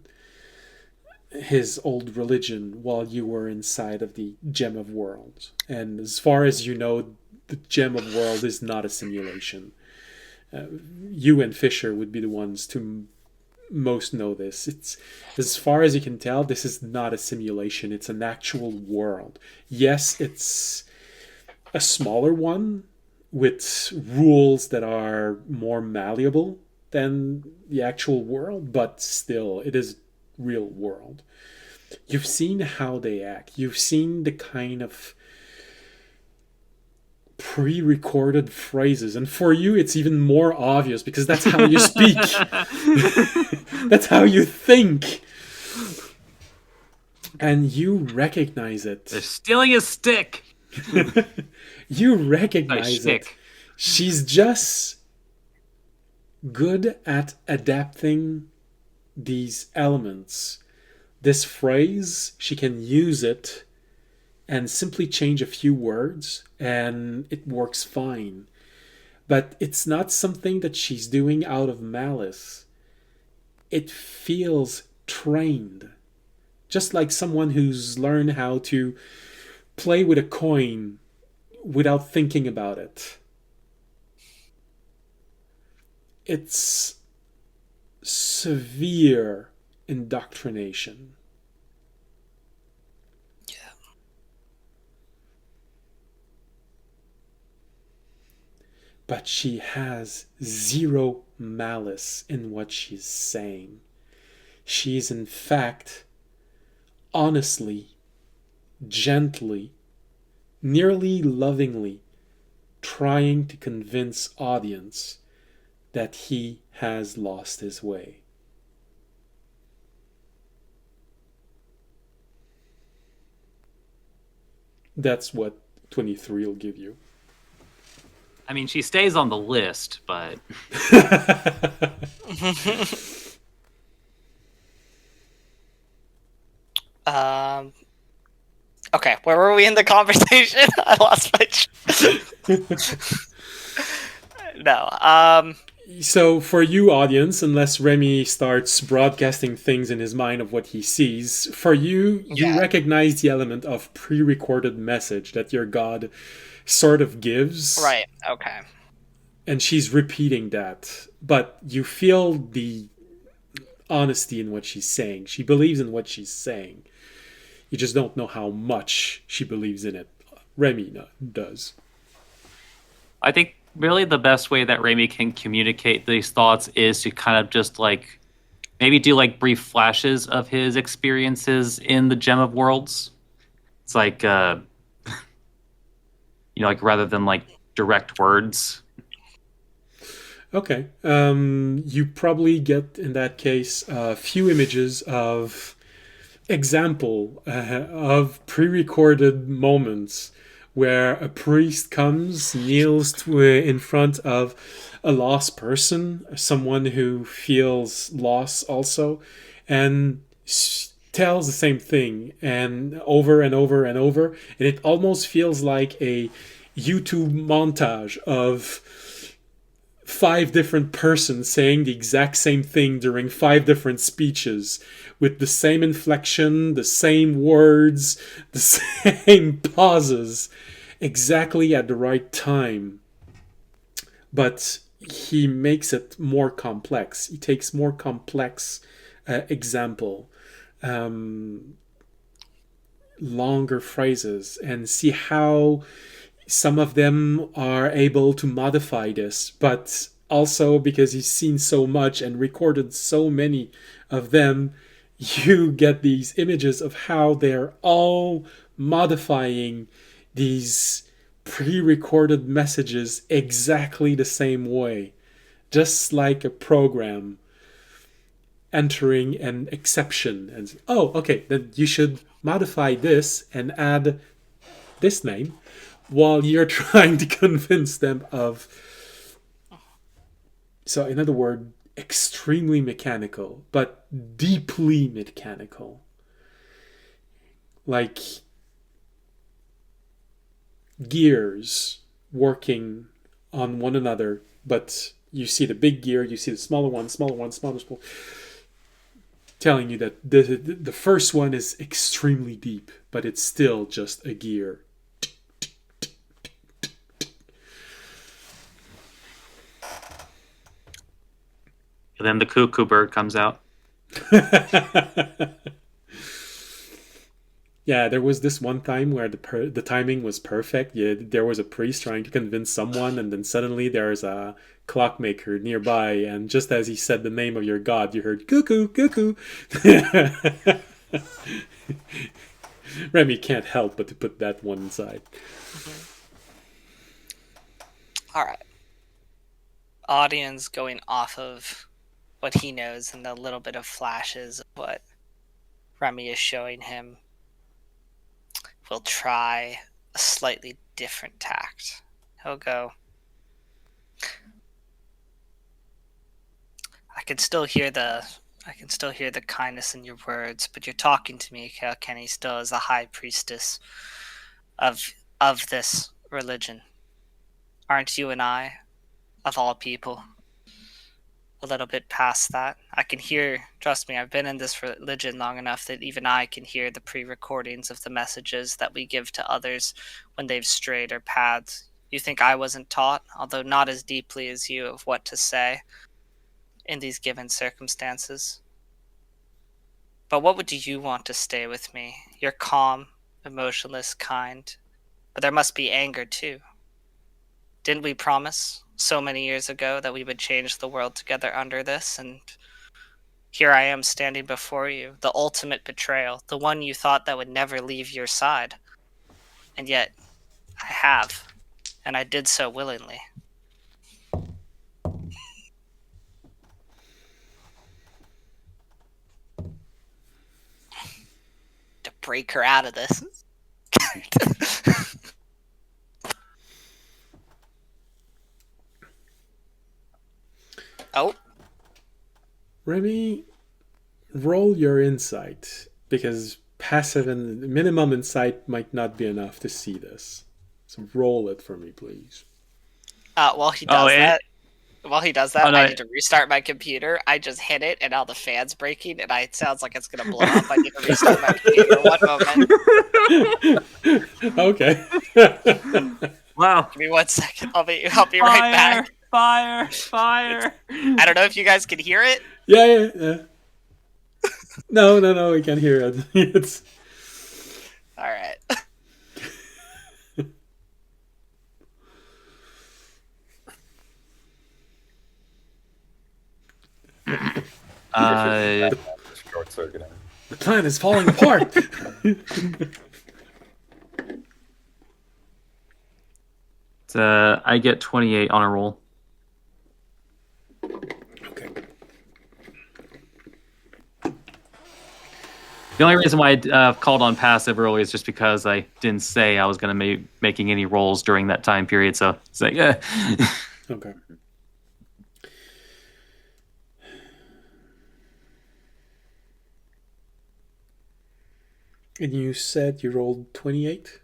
his old religion while you were inside of the Gem of Worlds, and as far as you know, the Gem of World is not a simulation. You and Fisher would be the ones to most know this. It's, as far as you can tell, this is not a simulation. It's an actual world. Yes, it's a smaller one with rules that are more malleable than the actual world, but still, it is real world. You've seen how they act. You've seen the kind of pre-recorded phrases, and for you it's even more obvious because that's how you speak. That's how you think, and you recognize it. They're stealing his stick. You recognize it. Stick. She's just good at adapting these elements. This phrase, she can use it and simply change a few words and it works fine. But it's not something that she's doing out of malice. It feels trained. Just like someone who's learned how to play with a coin without thinking about it. It's severe indoctrination. But she has zero malice in what she's saying. She's in fact, honestly, gently, nearly lovingly trying to convince audience that he has lost his way. That's what 23 will give you. I mean, she stays on the list, but Okay, where were we in the conversation? I lost my. No. So for you, audience, unless Remy starts broadcasting things in his mind of what he sees, for you, you Yeah. recognize the element of pre-recorded message that your god sort of gives. Right. Okay. And she's repeating that. But you feel the honesty in what she's saying. She believes in what she's saying. You just don't know how much she believes in it. Remy does. I think really the best way that Raimi can communicate these thoughts is to kind of just like maybe do like brief flashes of his experiences in the Gem of Worlds. It's like like rather than like direct words. Okay. You probably get in that case a few images of example of pre-recorded moments where a priest comes, kneels in front of a lost person, someone who feels loss also, and tells the same thing and over and over and over. And it almost feels like a YouTube montage of 5 different persons saying the exact same thing during 5 different speeches with the same inflection, the same words, the same pauses, exactly at the right time. But he makes it more complex. He takes more complex example, longer phrases, and see how some of them are able to modify this, but also because he's seen so much and recorded so many of them, you get these images of how they're all modifying these pre-recorded messages exactly the same way, just like a program entering an exception and okay, then you should modify this and add this name while you're trying to convince them of. So in other words, extremely mechanical, but deeply mechanical. Like gears working on one another, but you see the big gear, you see the smaller one, telling you that the first one is extremely deep, but it's still just a gear. And then the cuckoo bird comes out. Yeah, there was this one time where the timing was perfect. Yeah, there was a priest trying to convince someone, and then suddenly there's a clockmaker nearby, and just as he said the name of your god, you heard cuckoo, cuckoo. Remy can't help but to put that one inside. All right. Audience going off of what he knows and the little bit of flashes of what Remy is showing him will try a slightly different tact. He'll go, I can still hear the kindness in your words, but you're talking to me, Kenny, still as a high priestess of this religion. Aren't you and I, of all people, a little bit past that? I can hear, trust me, I've been in this religion long enough that even I can hear the pre-recordings of the messages that we give to others when they've strayed our paths. You think I wasn't taught, although not as deeply as you, of what to say in these given circumstances? But what would you want to stay with me? You're calm, emotionless, kind, but there must be anger too. Didn't we promise so many years ago that we would change the world together under this? And here I am standing before you, the ultimate betrayal, the one you thought that would never leave your side. And yet, I have, and I did so willingly. To break her out of this. Oh. Remy, roll your insight, because passive and minimum insight might not be enough to see this. So roll it for me, please. While he does that, I need to restart my computer. I just hit it, and now the fan's breaking, and it sounds like it's gonna blow up. I need to restart my computer. One moment. Okay. Wow. Give me 1 second. I'll be right back. Fire! I don't know if you guys can hear it. Yeah. No, we can't hear it. It's... All right. Short circuiting. The plan is falling apart. I get 28 on a roll. Okay. The only reason why I called on passive early is just because I didn't say I was going to be making any rolls during that time period. So it's like, yeah. Okay. And you said you rolled 28?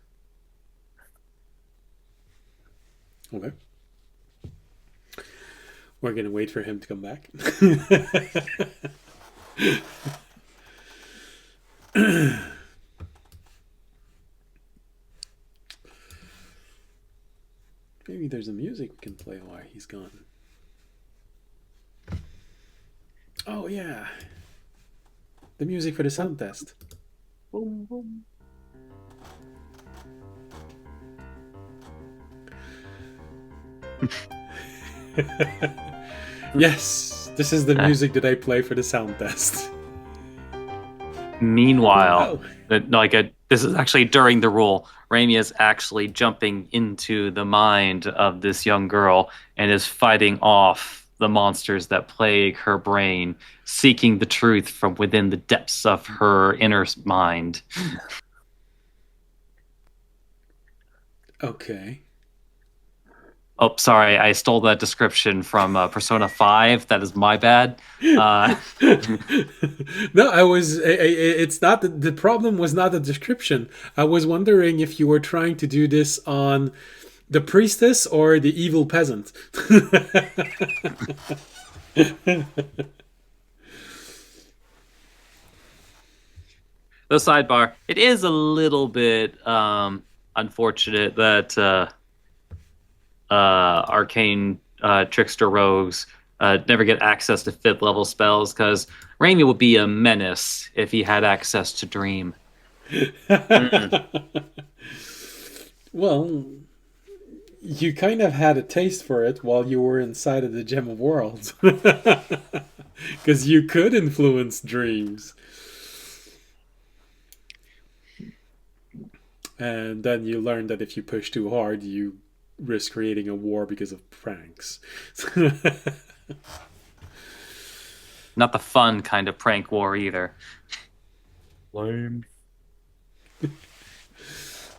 Okay. We're going to wait for him to come back. Maybe there's a music we can play while he's gone. Oh, yeah. The music for the sound test. Boom, boom. Yes, this is the music that I play for the sound test. Meanwhile, this is actually during the roll. Raimi is actually jumping into the mind of this young girl and is fighting off the monsters that plague her brain, seeking the truth from within the depths of her inner mind. Okay. Oh, sorry, I stole that description from Persona 5. That is my bad. No, it's not the problem was not the description. I was wondering if you were trying to do this on the priestess or the evil peasant. The sidebar. It is a little bit unfortunate that arcane trickster rogues never get access to 5th level spells, because Raimi would be a menace if he had access to Dream. Well, you kind of had a taste for it while you were inside of the Gem of Worlds. Because you could influence dreams. And then you learned that if you push too hard, you risk creating a war because of pranks. Not the fun kind of prank war either. Lame.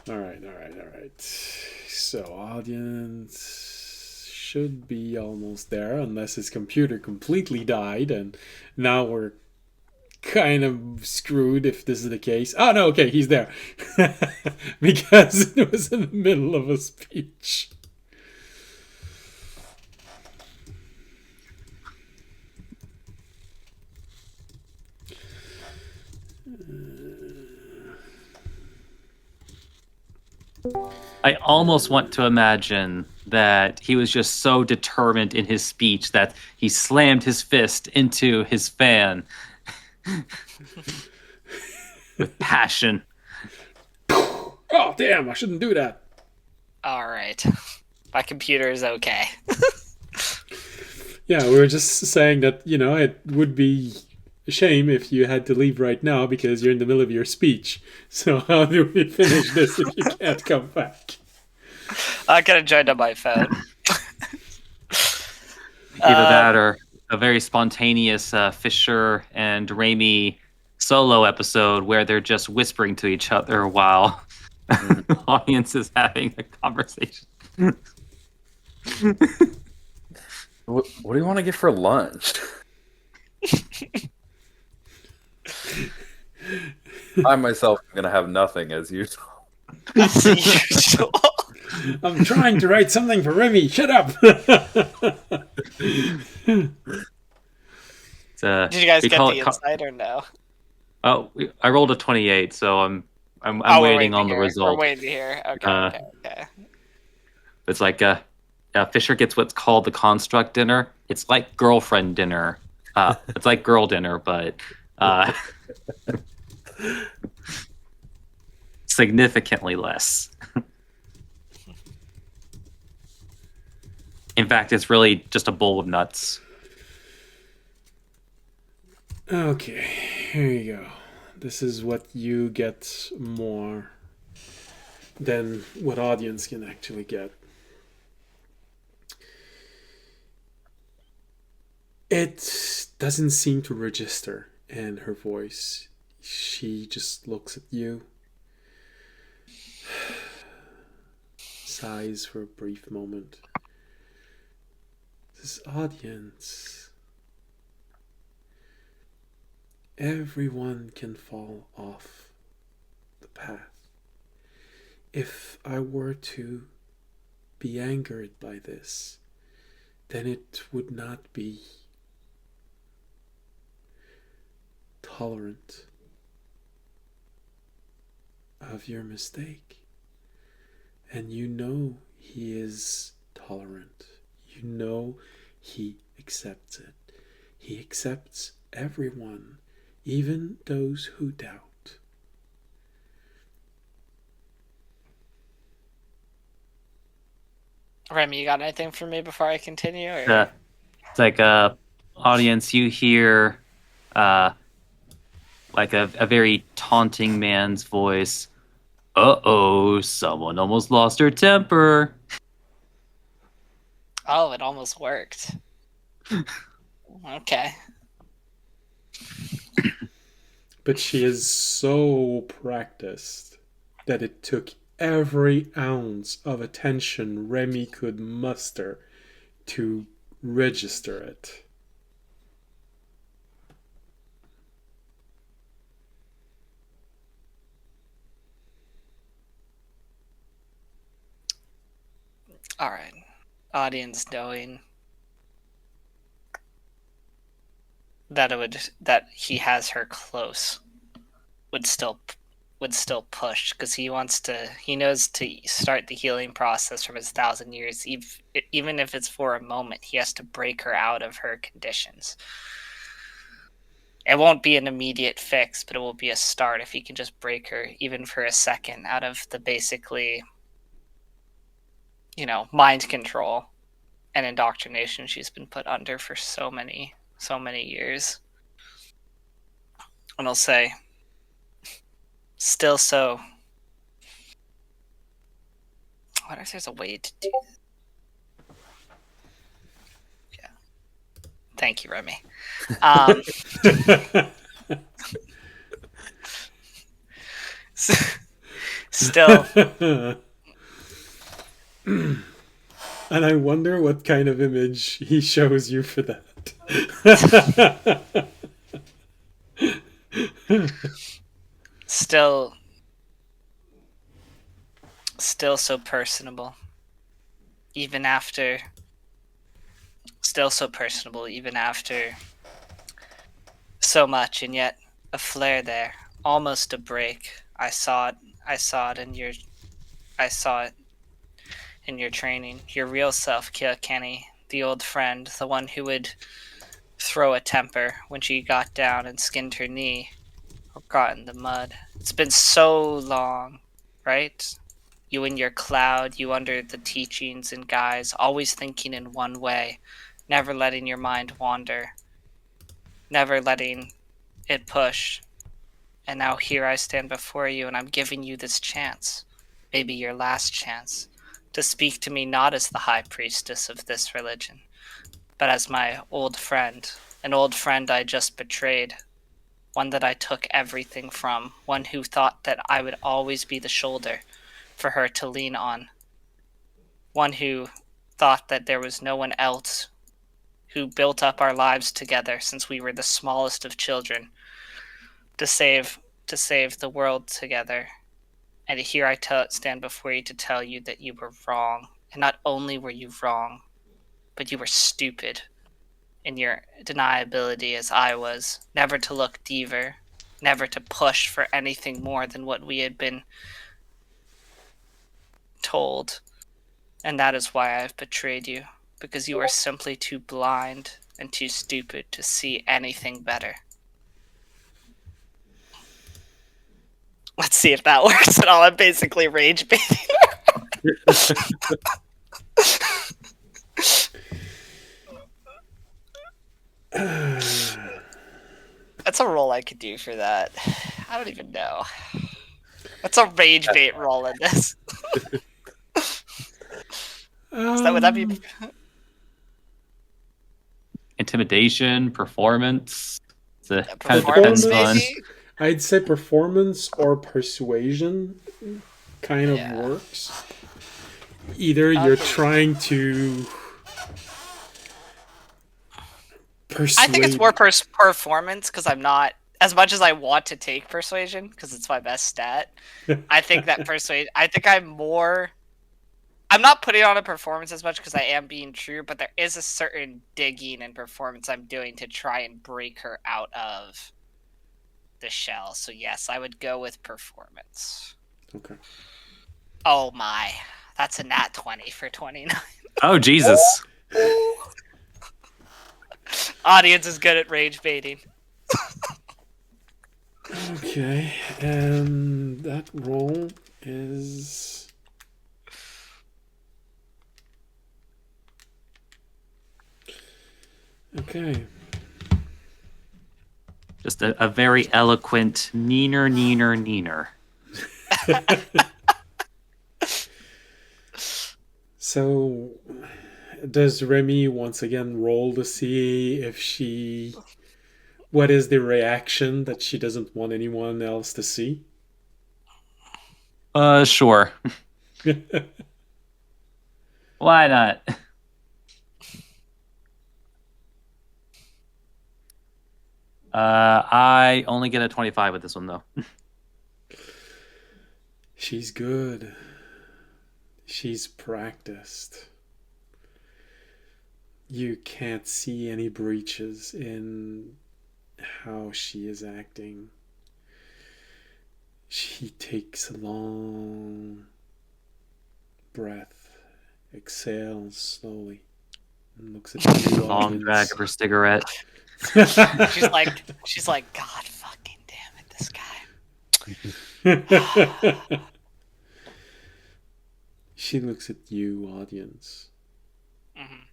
All right. So, audience should be almost there, unless his computer completely died, and now we're kind of screwed if this is the case. Oh, no, okay, he's there. Because it was in the middle of a speech. I almost want to imagine that he was just so determined in his speech that he slammed his fist into his fan with passion. Oh, damn, I shouldn't do that. All right. My computer is okay. Yeah, we were just saying that, it would be a shame if you had to leave right now because you're in the middle of your speech. So how do we finish this if you can't come back? I could have joined on my phone. Either that or a very spontaneous Fisher and Raimi solo episode where they're just whispering to each other while the audience is having a conversation. What do you want to get for lunch? I myself am going to have nothing as usual. As usual. I'm trying to write something for Remy. Shut up. Did you guys get the insight or no? Oh, I rolled a 28, so I'm waiting on the result. We're waiting to hear. Okay. It's like Fisher gets what's called the construct dinner. It's like girlfriend dinner. It's like girl dinner, but significantly less. In fact, it's really just a bowl of nuts. Okay, here you go. This is what you get more than what audience can actually get. It doesn't seem to register in her voice. She just looks at you, sighs for a brief moment. This audience, everyone can fall off the path. If I were to be angered by this, then it would not be tolerant of your mistake. And you know he is tolerant. You know he accepts it. He accepts everyone, even those who doubt. Remy, you got anything for me before I continue? Or? It's like audience, you hear like a very taunting man's voice. Uh-oh, someone almost lost her temper. Oh, it almost worked. Okay. But she is so practiced that it took every ounce of attention Remy could muster to register it. All right. Audience knowing that he has her close would still push because he knows to start the healing process from his 1,000 years, even if it's for a moment. He has to break her out of her conditions. It won't be an immediate fix, but it will be a start if you can just break her, even for a second, out of the basically, mind control and indoctrination she's been put under for so many years. And I'll say, still so. I wonder if there's a way to do this. Yeah. Thank you, Remy. Still. And I wonder what kind of image he shows you for that. Still so personable. Even after so much, and yet a flare there, almost a break. I saw it in your training. Your real self, Kilkenny, the old friend, the one who would throw a temper when she got down and skinned her knee or got in the mud. It's been so long, right? You in your cloud, you under the teachings and guise, always thinking in one way, never letting your mind wander, never letting it push. And now here I stand before you, and I'm giving you this chance, maybe your last chance, to speak to me not as the high priestess of this religion, but as my old friend, an old friend I just betrayed, one that I took everything from, one who thought that I would always be the shoulder for her to lean on, one who thought that there was no one else, who built up our lives together since we were the smallest of children, to save the world together. And here I stand before you to tell you that you were wrong. And not only were you wrong, but you were stupid in your deniability as I was, never to look deeper, never to push for anything more than what we had been told. And that is why I have betrayed you, because you are simply too blind and too stupid to see anything better. Let's see if that works at all. I'm basically rage baiting. That's a roll I could do for that. I don't even know. What's a rage bait roll in this? Would that be Intimidation, performance. It kind of performance? depends on. Maybe. I'd say performance or persuasion kind of Yeah. works. Either you're trying to persuade. I think it's more performance, because I'm not, as much as I want to take persuasion because it's my best stat. I think that I'm not putting on a performance as much because I am being true, but there is a certain digging and performance I'm doing to try and break her out of the shell. So yes, I would go with performance. Okay. Oh my, that's a nat 20 for 29. Oh Jesus! Audience is good at rage baiting. Okay, and that roll is okay. Just a very eloquent neener, neener, neener. So, does Remy once again roll to see if what is the reaction that she doesn't want anyone else to see? Sure. Why not? I only get a 25 with this one though. She's good. She's practiced. You can't see any breaches in how she is acting. She takes a long breath, exhales slowly. And looks at you, Long drag audience. of her cigarette. She's like, God fucking damn it, this guy. She looks at you, audience. Mhm.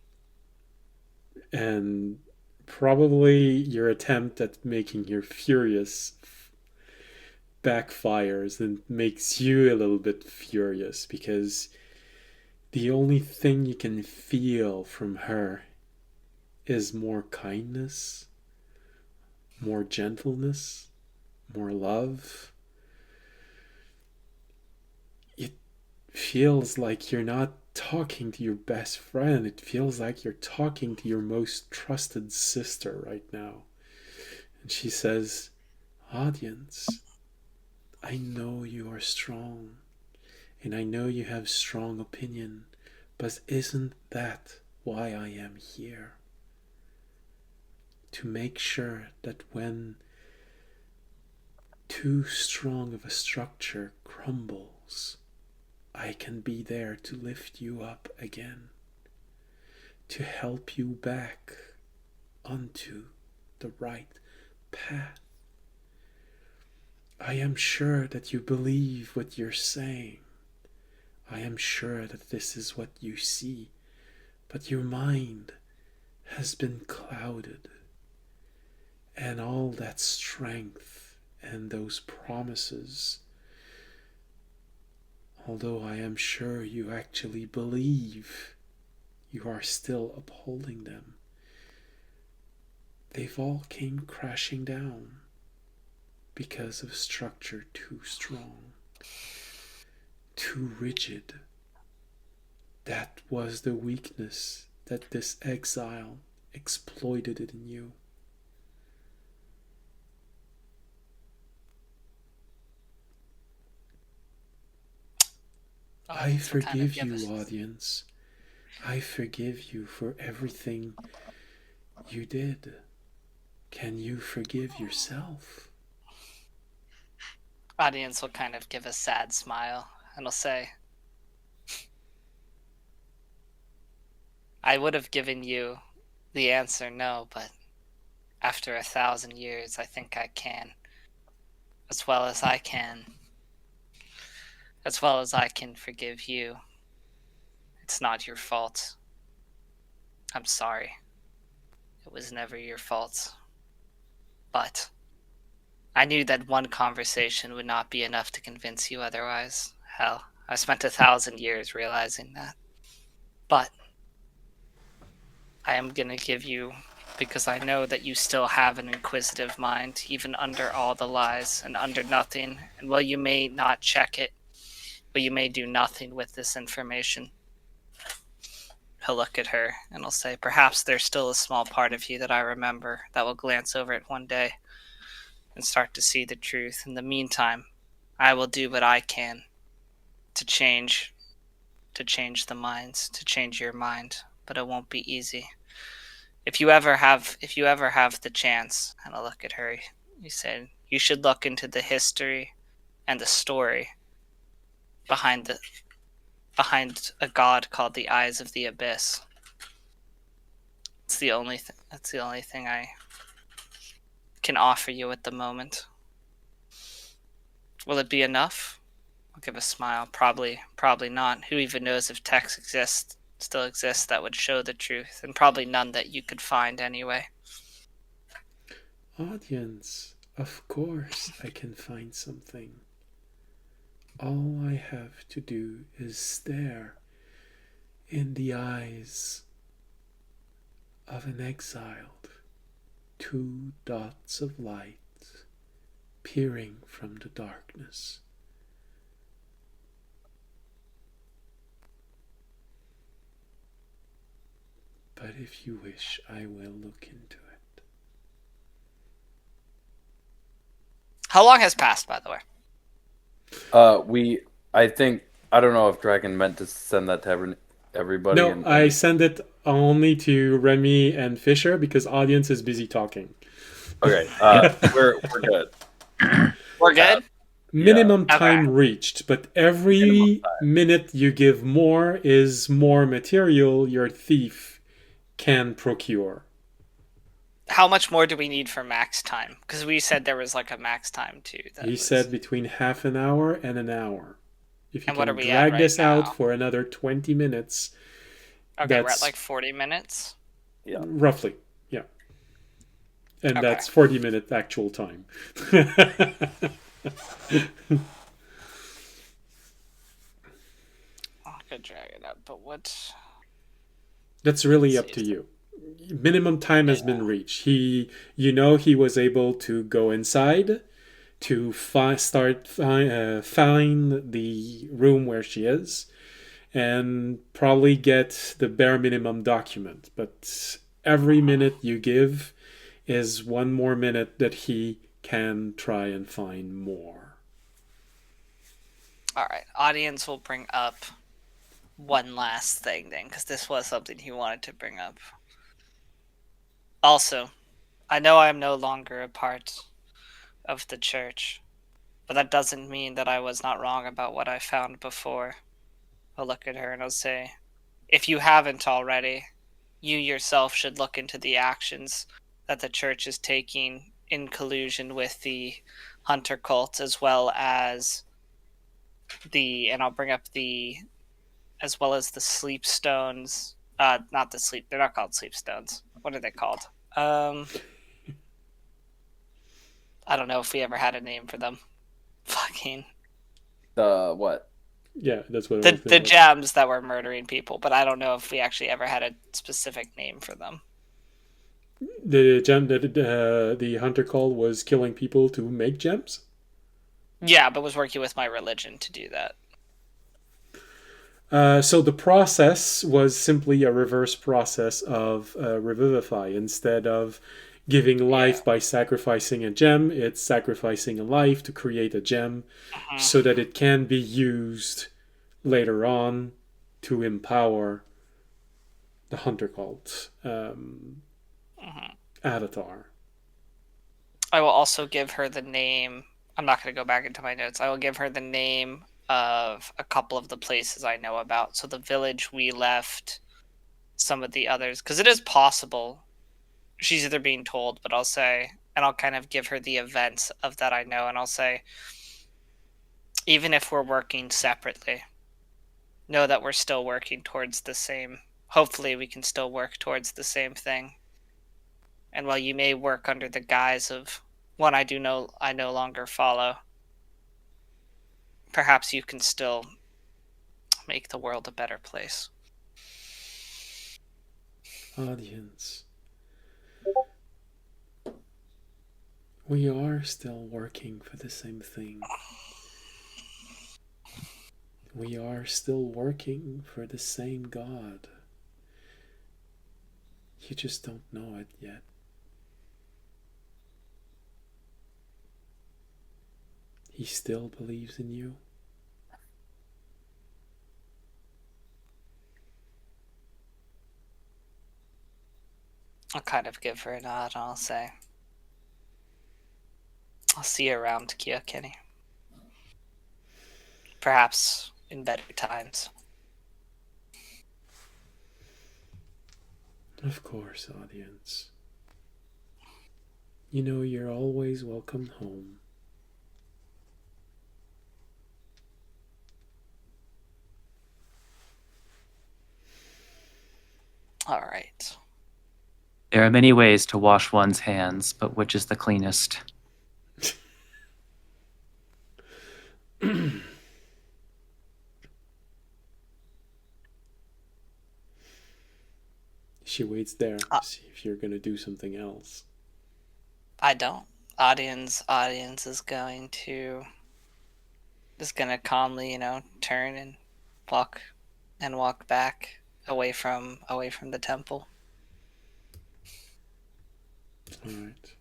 And probably your attempt at making her furious backfires and makes you a little bit furious because the only thing you can feel from her is more kindness, more gentleness, more love. It feels like you're not talking to your best friend. It feels like you're talking to your most trusted sister right now. And she says, audience, I know you are strong, and I know you have strong opinion, but isn't that why I am here? To make sure that when too strong of a structure crumbles, I can be there to lift you up again, to help you back onto the right path. I am sure that you believe what you're saying. I am sure that this is what you see, but your mind has been clouded, and all that strength and those promises, although I am sure you actually believe you are still upholding them, they've all came crashing down because of structure too strong, too rigid. That was the weakness that this exile exploited in you. I forgive you, audience. I forgive you for everything you did. Can you forgive yourself? Audience will kind of give a sad smile and will say, I would have given you the answer no, but after 1,000 years, I think I can. As well as I can. As well as I can forgive you. It's not your fault. I'm sorry. It was never your fault. But I knew that one conversation would not be enough to convince you otherwise. Hell, I spent 1,000 years realizing that. But I am gonna give you, because I know that you still have an inquisitive mind, even under all the lies and under nothing. And while you may not check it, but you may do nothing with this information. He'll look at her and he'll say, perhaps there's still a small part of you that I remember that will glance over it one day and start to see the truth. In the meantime, I will do what I can to change the minds, to change your mind, but it won't be easy. If you ever have the chance, and I'll look at her, he said, you should look into the history and the story behind a god called the Eyes of the Abyss. That's the only thing I can offer you at the moment. Will it be enough? I'll give a smile. Probably not. Who even knows if texts still exists that would show the truth, and probably none that you could find anyway. Audience, of course I can find something. All I have to do is stare in the eyes of an exiled, 2 dots of light peering from the darkness. But if you wish, I will look into it. How long has passed, by the way? I don't know if Dragon meant to send that to everybody. No, I send it only to Remy and Fisher because audience is busy talking. Okay, we're good. We're good? Minimum Yeah. time reached, but every minute you give more is more material your thief can procure. How much more do we need for max time? Because we said there was like a max time too. He said between half an hour and an hour. If you And what are can we at drag right this out now? for another 20 minutes, Okay, we're at that's like 40 minutes. Yeah. roughly, yeah. And Okay. that's 40-minute actual time. I could drag it up, but what? That's really Let's up see. to you. Minimum time has been reached. He was able to go inside to find the room where she is, and probably get the bare minimum document. But every minute you give is one more minute that he can try and find more. All right, audience will bring up one last thing then, because this was something he wanted to bring up. Also, I know I am no longer a part of the church, but that doesn't mean that I was not wrong about what I found before. I'll look at her and I'll say, if you haven't already, you yourself should look into the actions that the church is taking in collusion with the hunter cult, as well as and I'll bring up as well as the sleep stones. Not the sleep. They're not called sleep stones. What are they called? I don't know if we ever had a name for them. Fucking The what? Yeah, that's what I was the thinking. gems that were murdering people, but I don't know if we actually ever had a specific name for them. The gem that the hunter called was killing people to make gems. Yeah, but was working with my religion to do that. So the process was simply a reverse process of revivify. Instead of giving life by sacrificing a gem, it's sacrificing a life to create a gem so that it can be used later on to empower the hunter cult avatar. I will also give her the name. I'm not going to go back into my notes. I will give her the name of a couple of the places I know about. So the village we left, some of the others, because it is possible she's either being told, but I'll say, and I'll kind of give her the events of that I know, and I'll say, even if we're working separately, know that we're still working towards the same. Hopefully, we can still work towards the same thing. And while you may work under the guise of one I no longer follow, perhaps you can still make the world a better place. Audience. We are still working for the same thing. We are still working for the same God. You just don't know it yet. He still believes in you. I'll kind of give her a nod and I'll say, I'll see you around, Kia Kenny. Perhaps in better times. Of course, audience. You know you're always welcome home. All right. There are many ways to wash one's hands, but which is the cleanest? She waits there to see if you're going to do something else. I don't. Audience is going to calmly, turn and walk back away from the temple. All right.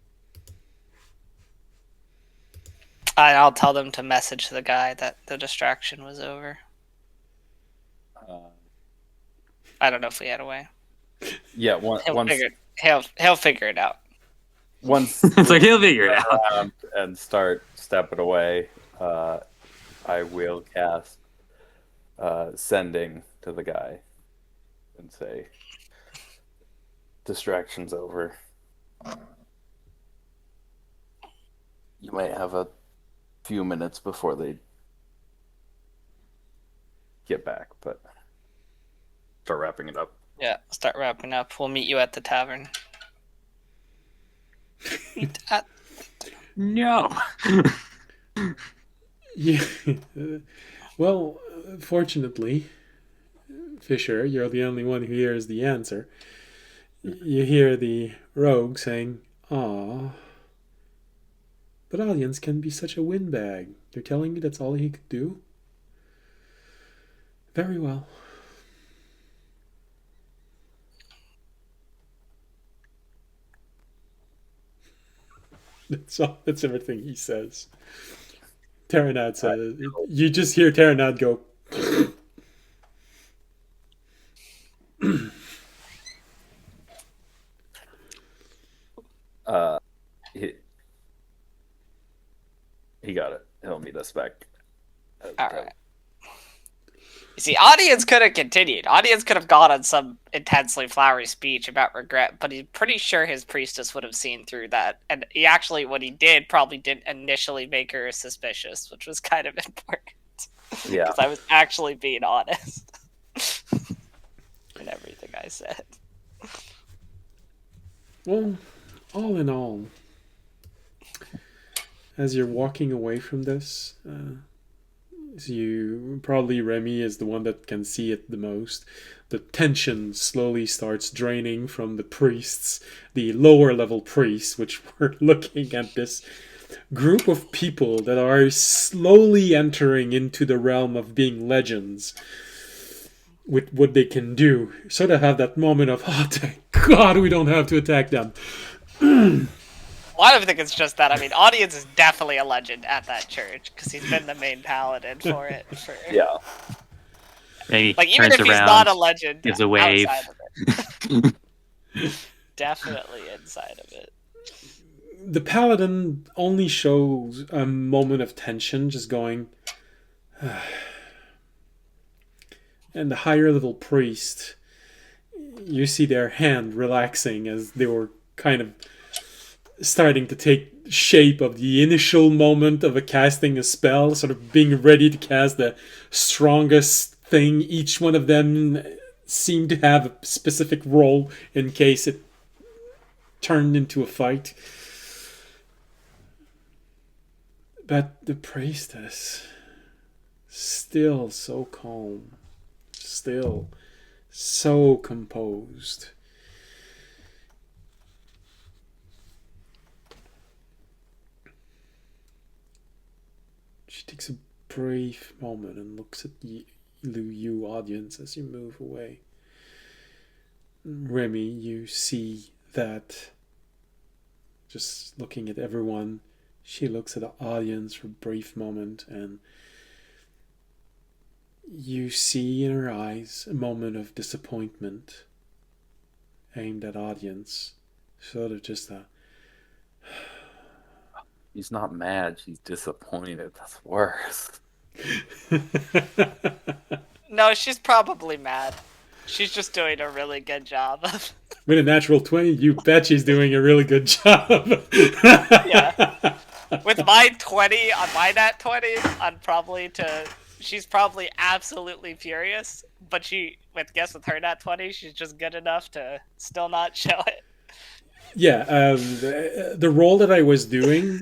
I'll tell them to message the guy that the distraction was over. I don't know if we had a way. Yeah, He'll figure it out. Once It's like he'll figure it out. around and start stepping away, I will cast sending to the guy and say, distraction's over, you might have a few minutes before they get back, but start wrapping it up. Yeah, start wrapping up. We'll meet you at the tavern. Meet at No. Yeah. Well, fortunately, Fisher, you're the only one who hears the answer. You hear the rogue saying, "Aw, but audience can be such a windbag. You're telling me that's all he could do? Very well." That's all. That's everything he says. Terranad says, you just hear Terranad go, He got it. He'll meet us back. All right. You see, audience could have continued. Audience could have gone on some intensely flowery speech about regret, but he's pretty sure his priestess would have seen through that. And he actually, what he did, probably didn't initially make her suspicious, which was kind of important. Yeah. Because I was actually being honest in everything I said. well, all in all, as you're walking away from this, you probably Remy is the one that can see it the most. The tension slowly starts draining from the priests, the lower level priests, which were looking at this group of people that are slowly entering into the realm of being legends with what they can do. Sort of have that moment of, oh, thank God we don't have to attack them. Well, I don't think it's just that. I mean, audience is definitely a legend at that church because he's been the main paladin for it. Yeah. Maybe Like, even turns if he's around, not a legend, gives a wave. outside of it. Definitely inside of it. The paladin only shows a moment of tension, just going. And the higher level priest, you see their hand relaxing as they were kind of starting to take shape of the initial moment of casting a spell, sort of being ready to cast the strongest thing. Each one of them seemed to have a specific role in case it turned into a fight. But the priestess, still so calm, still so composed. She takes a brief moment and looks at you audience as you move away. Remy, you see that just looking at everyone, she looks at the audience for a brief moment, and you see in her eyes a moment of disappointment aimed at audience. Sort of just a... She's not mad. She's disappointed. That's worse. No, she's probably mad. She's just doing a really good job. With a natural 20, you bet she's doing a really good job. Yeah. With my 20 on my nat 20, she's probably absolutely furious, but with her nat 20, she's just good enough to still not show it. Yeah, the role that I was doing,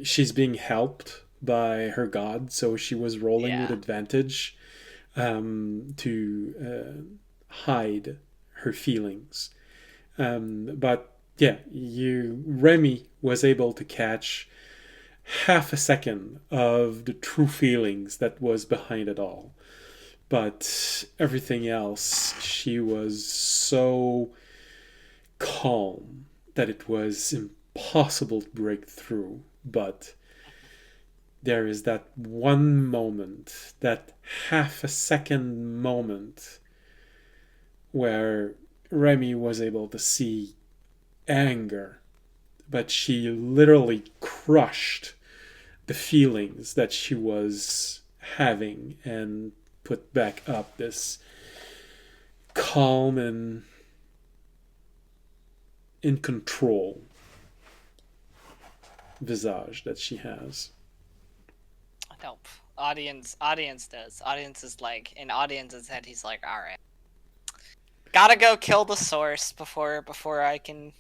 she's being helped by her god, so she was rolling with advantage to hide her feelings. But yeah, Remy was able to catch half a second of the true feelings that was behind it all. But everything else, she was so calm that it was impossible to break through. But there is that one moment, that half a second moment, where Remy was able to see anger, but she literally crushed the feelings that she was having and put back up this calm and in control visage that she has. Nope. Audience does. Audience is like, in Audience's head, he's like, all right, gotta go kill the source before I can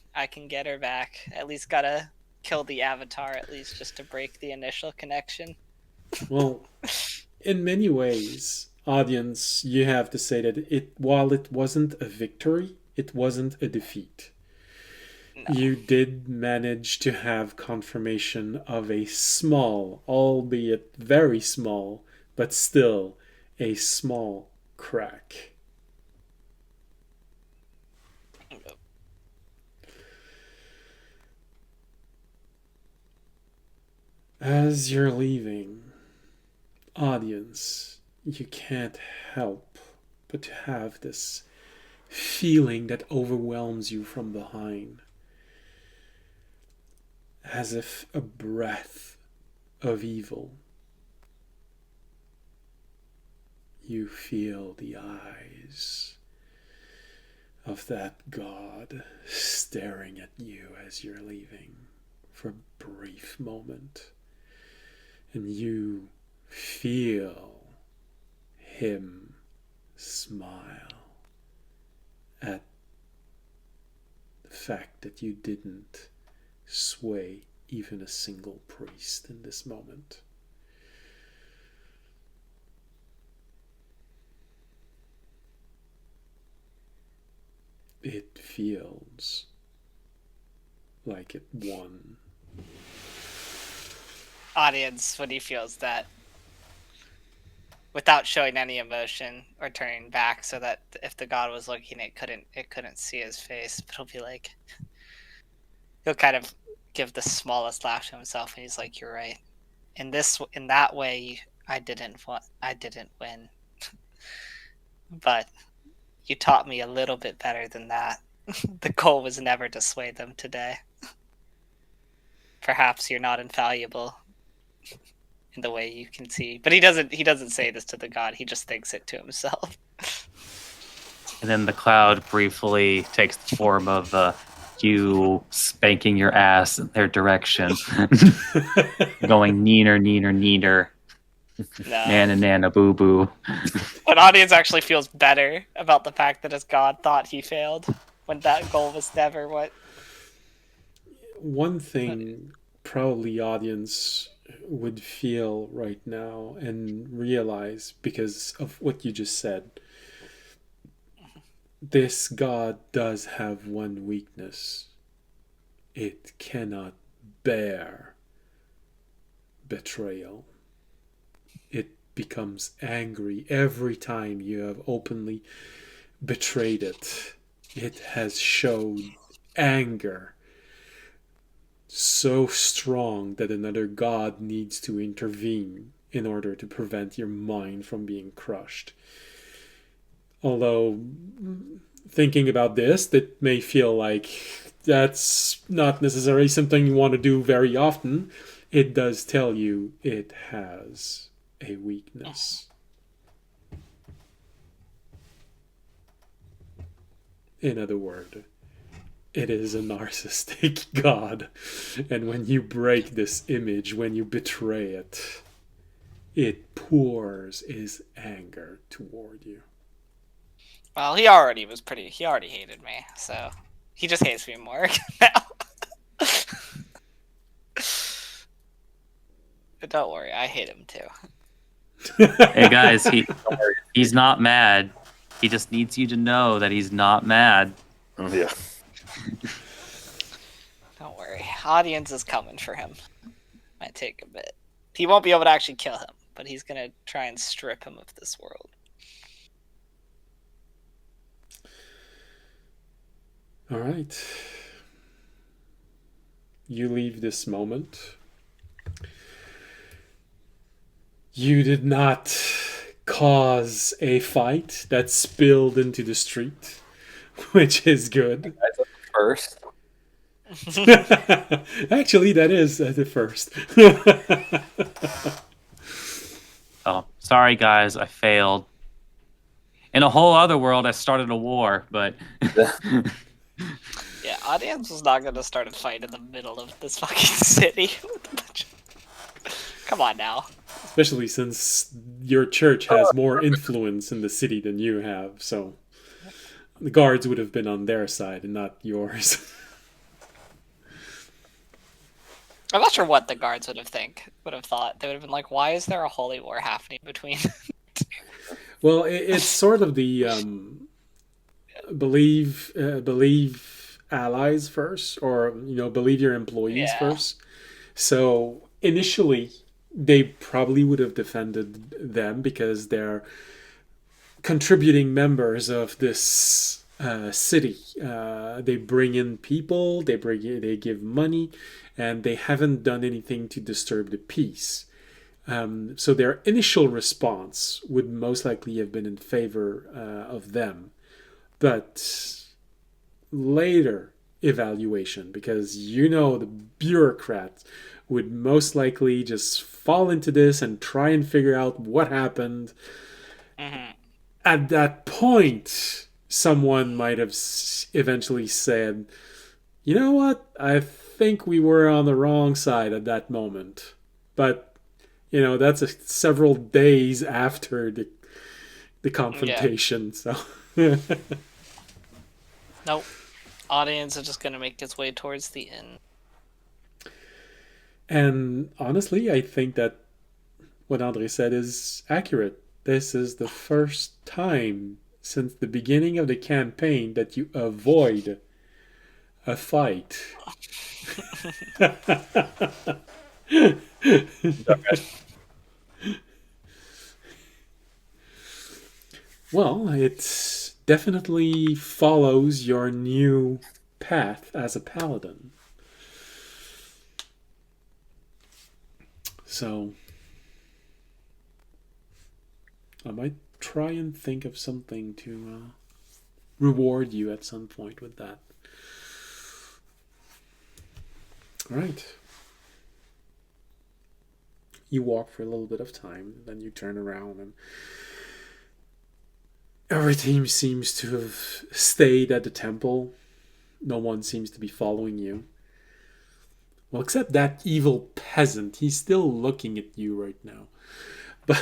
get her back. At least gotta kill the avatar, at least, just to break the initial connection. Well, in many ways, Audience, you have to say that while it wasn't a victory, it wasn't a defeat. No. You did manage to have confirmation of a small, albeit very small, but still a small crack. As you're leaving, Audience, you can't help but to have this feeling that overwhelms you from behind. As if a breath of evil. You feel the eyes of that God staring at you as you're leaving for a brief moment. And you feel him smile at the fact that you didn't sway even a single priest in this moment. It feels like it won. Audience, when he feels that, without showing any emotion or turning back, so that if the god was looking, it couldn't see his face, but he'll be like, he'll kind of give the smallest laugh to himself, and he's like, "You're right. In that way, I didn't win, but you taught me a little bit better than that. The goal was never to sway them today. Perhaps you're not infallible in the way you can see." But he doesn't say this to the god. He just thinks it to himself. And then the cloud briefly takes the form of you spanking your ass in their direction, going neener, neener, neener, No. nana, nana, boo, boo. But Audience actually feels better about the fact that his god thought he failed when that goal was never what. One thing probably Audience would feel right now and realize because of what you just said. This god does have one weakness. It cannot bear betrayal. It becomes angry every time you have openly betrayed it. It has showed anger so strong that another god needs to intervene in order to prevent your mind from being crushed. Although, thinking about this, that may feel like that's not necessarily something you want to do very often. It does tell you it has a weakness. In other words, it is a narcissistic god. And when you break this image, when you betray it, it pours his anger toward you. Well, he already hated me, so he just hates me more now. But don't worry, I hate him too. Hey guys, he's not mad. He just needs you to know that he's not mad. Yeah. Don't worry, Audience is coming for him. Might take a bit. He won't be able to actually kill him, but he's gonna try and strip him of this world. All right. You leave this moment. You did not cause a fight that spilled into the street, which is good. That's the first. Actually, that is the first. Oh, sorry guys, I failed. In a whole other world, I started a war, but Yeah, Audience was not gonna start a fight in the middle of this fucking city. Come on now. Especially since your church has more influence in the city than you have, so the guards would have been on their side and not yours. I'm not sure what the guards would have thought. They would have been like, "Why is there a holy war happening between?" Well, it's sort of the believe allies first, or believe your employees Yeah. first. So initially, they probably would have defended them because they're contributing members of this city. They bring in people, they give money, and they haven't done anything to disturb the peace. So their initial response would most likely have been in favor of them. But later evaluation, because the bureaucrats would most likely just fall into this and try and figure out what happened. Mm-hmm. At that point, someone might have eventually said, you know what, I think we were on the wrong side at that moment. But that's several days after the confrontation. So Nope. Audience is just gonna make its way towards the inn. and honestly, I think that what Andre said is accurate. This is the first time since the beginning of the campaign that you avoid a fight. Well, it definitely follows your new path as a paladin. So, I might try and think of something to reward you at some point with that. All right. You walk for a little bit of time, then you turn around, and everything seems to have stayed at the temple. No one seems to be following you. Well, except that evil peasant. He's still looking at you right now. But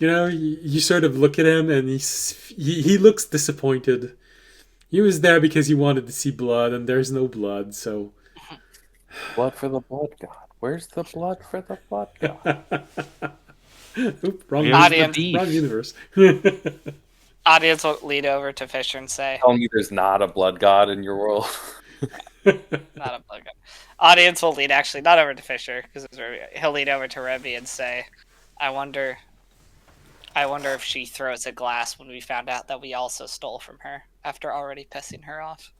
you sort of look at him, and he looks disappointed. He was there because he wanted to see blood, and there's no blood, so... Blood for the blood god. Where's the blood for the blood god? Oop, wrong universe. Audience will lead over to Fisher and say, Tell me there's not a blood god in your world. not a blood god. Audience will lead, actually, not over to Fisher, because he'll lead over to Rebby and say, I wonder if she throws a glass when we found out that we also stole from her, after already pissing her off.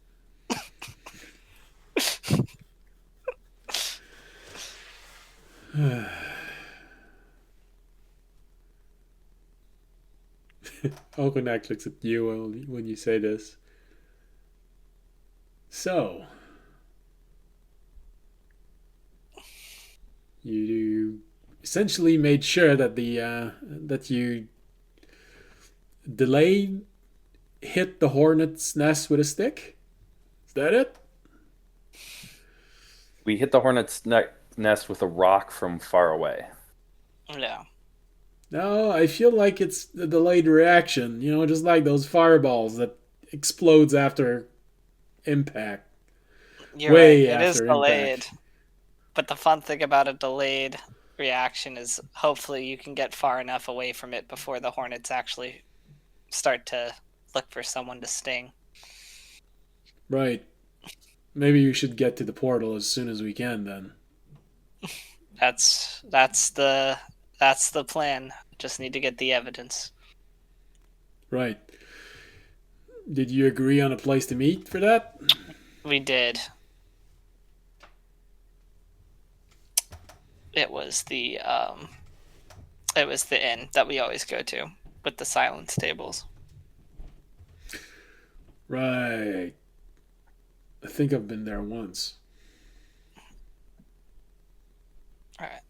Algonac looks at you when you say this. So, you essentially made sure that that you delayed hit the hornet's nest with a stick? Is that it? We hit the hornet's nest with a rock from far away. Yeah. No, I feel like it's the delayed reaction. Just like those fireballs that explodes after impact. You're Way right. It is after delayed. impact. But the fun thing about a delayed reaction is hopefully you can get far enough away from it before the hornets actually start to look for someone to sting. Right. Maybe you should get to the portal as soon as we can then. That's the plan. Just need to get the evidence. Right. Did you agree on a place to meet for that? We did. It was the inn that we always go to with the silence tables. Right. I think I've been there once. All right.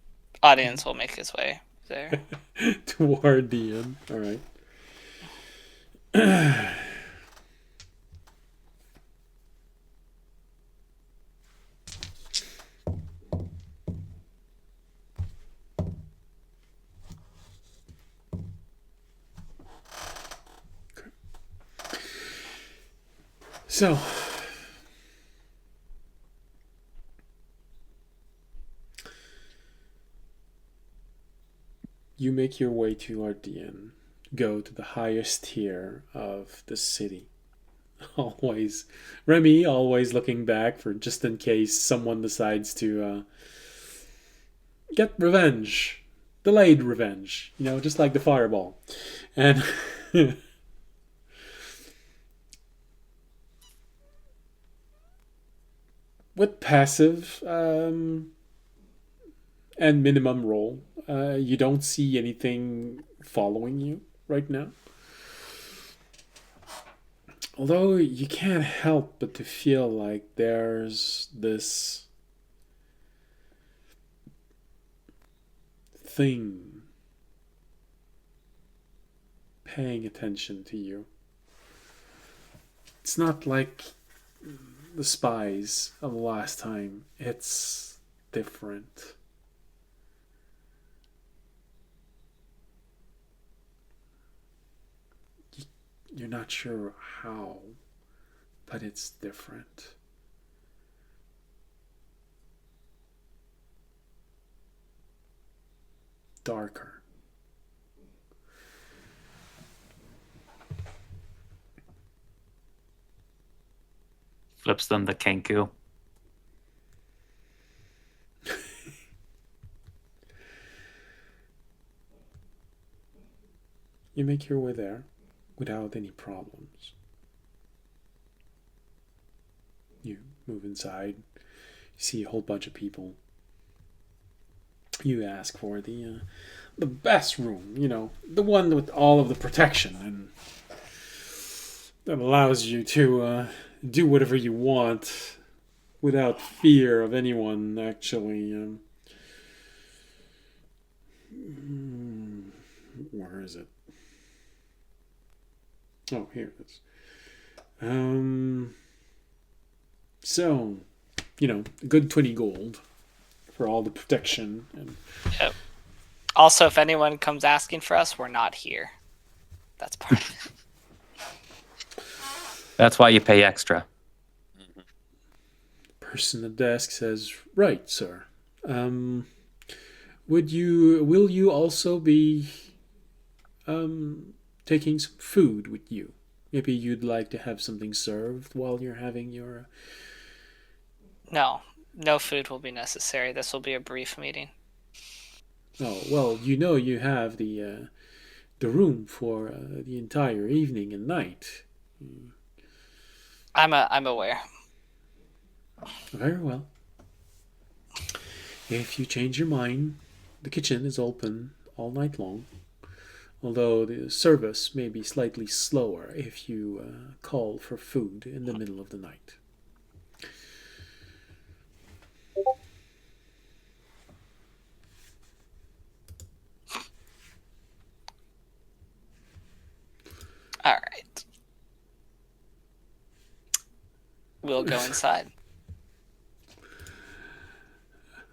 Audience will make his way there. Toward the end. All right. So, you make your way to Ardian, go to the highest tier of the city. Always, Remy always looking back for just in case someone decides to get revenge, delayed revenge, just like the fireball. And with passive and minimum roll, you don't see anything following you right now. Although you can't help but to feel like there's this thing paying attention to you. It's not like the spies of the last time. It's different. You're not sure how, but it's different. Darker. Flips them the Kenku. You make your way there without any problems. You move inside, you see a whole bunch of people. You ask for the best room, the one with all of the protection and that allows you to do whatever you want without fear of anyone actually. Where is it? Oh, here it is. So, a good 20 gold for all the protection. And Yep. Also, if anyone comes asking for us, we're not here. That's part of it. That's why you pay extra. Person at the desk says, "Right, sir. Will you also be taking some food with you? Maybe you'd like to have something served while you're having your..." No food will be necessary. This will be a brief meeting. Oh, well, you have the room for the entire evening and night. I'm aware. Very well. If you change your mind, the kitchen is open all night long. Although the service may be slightly slower if you call for food in the middle of the night. All right. We'll go inside.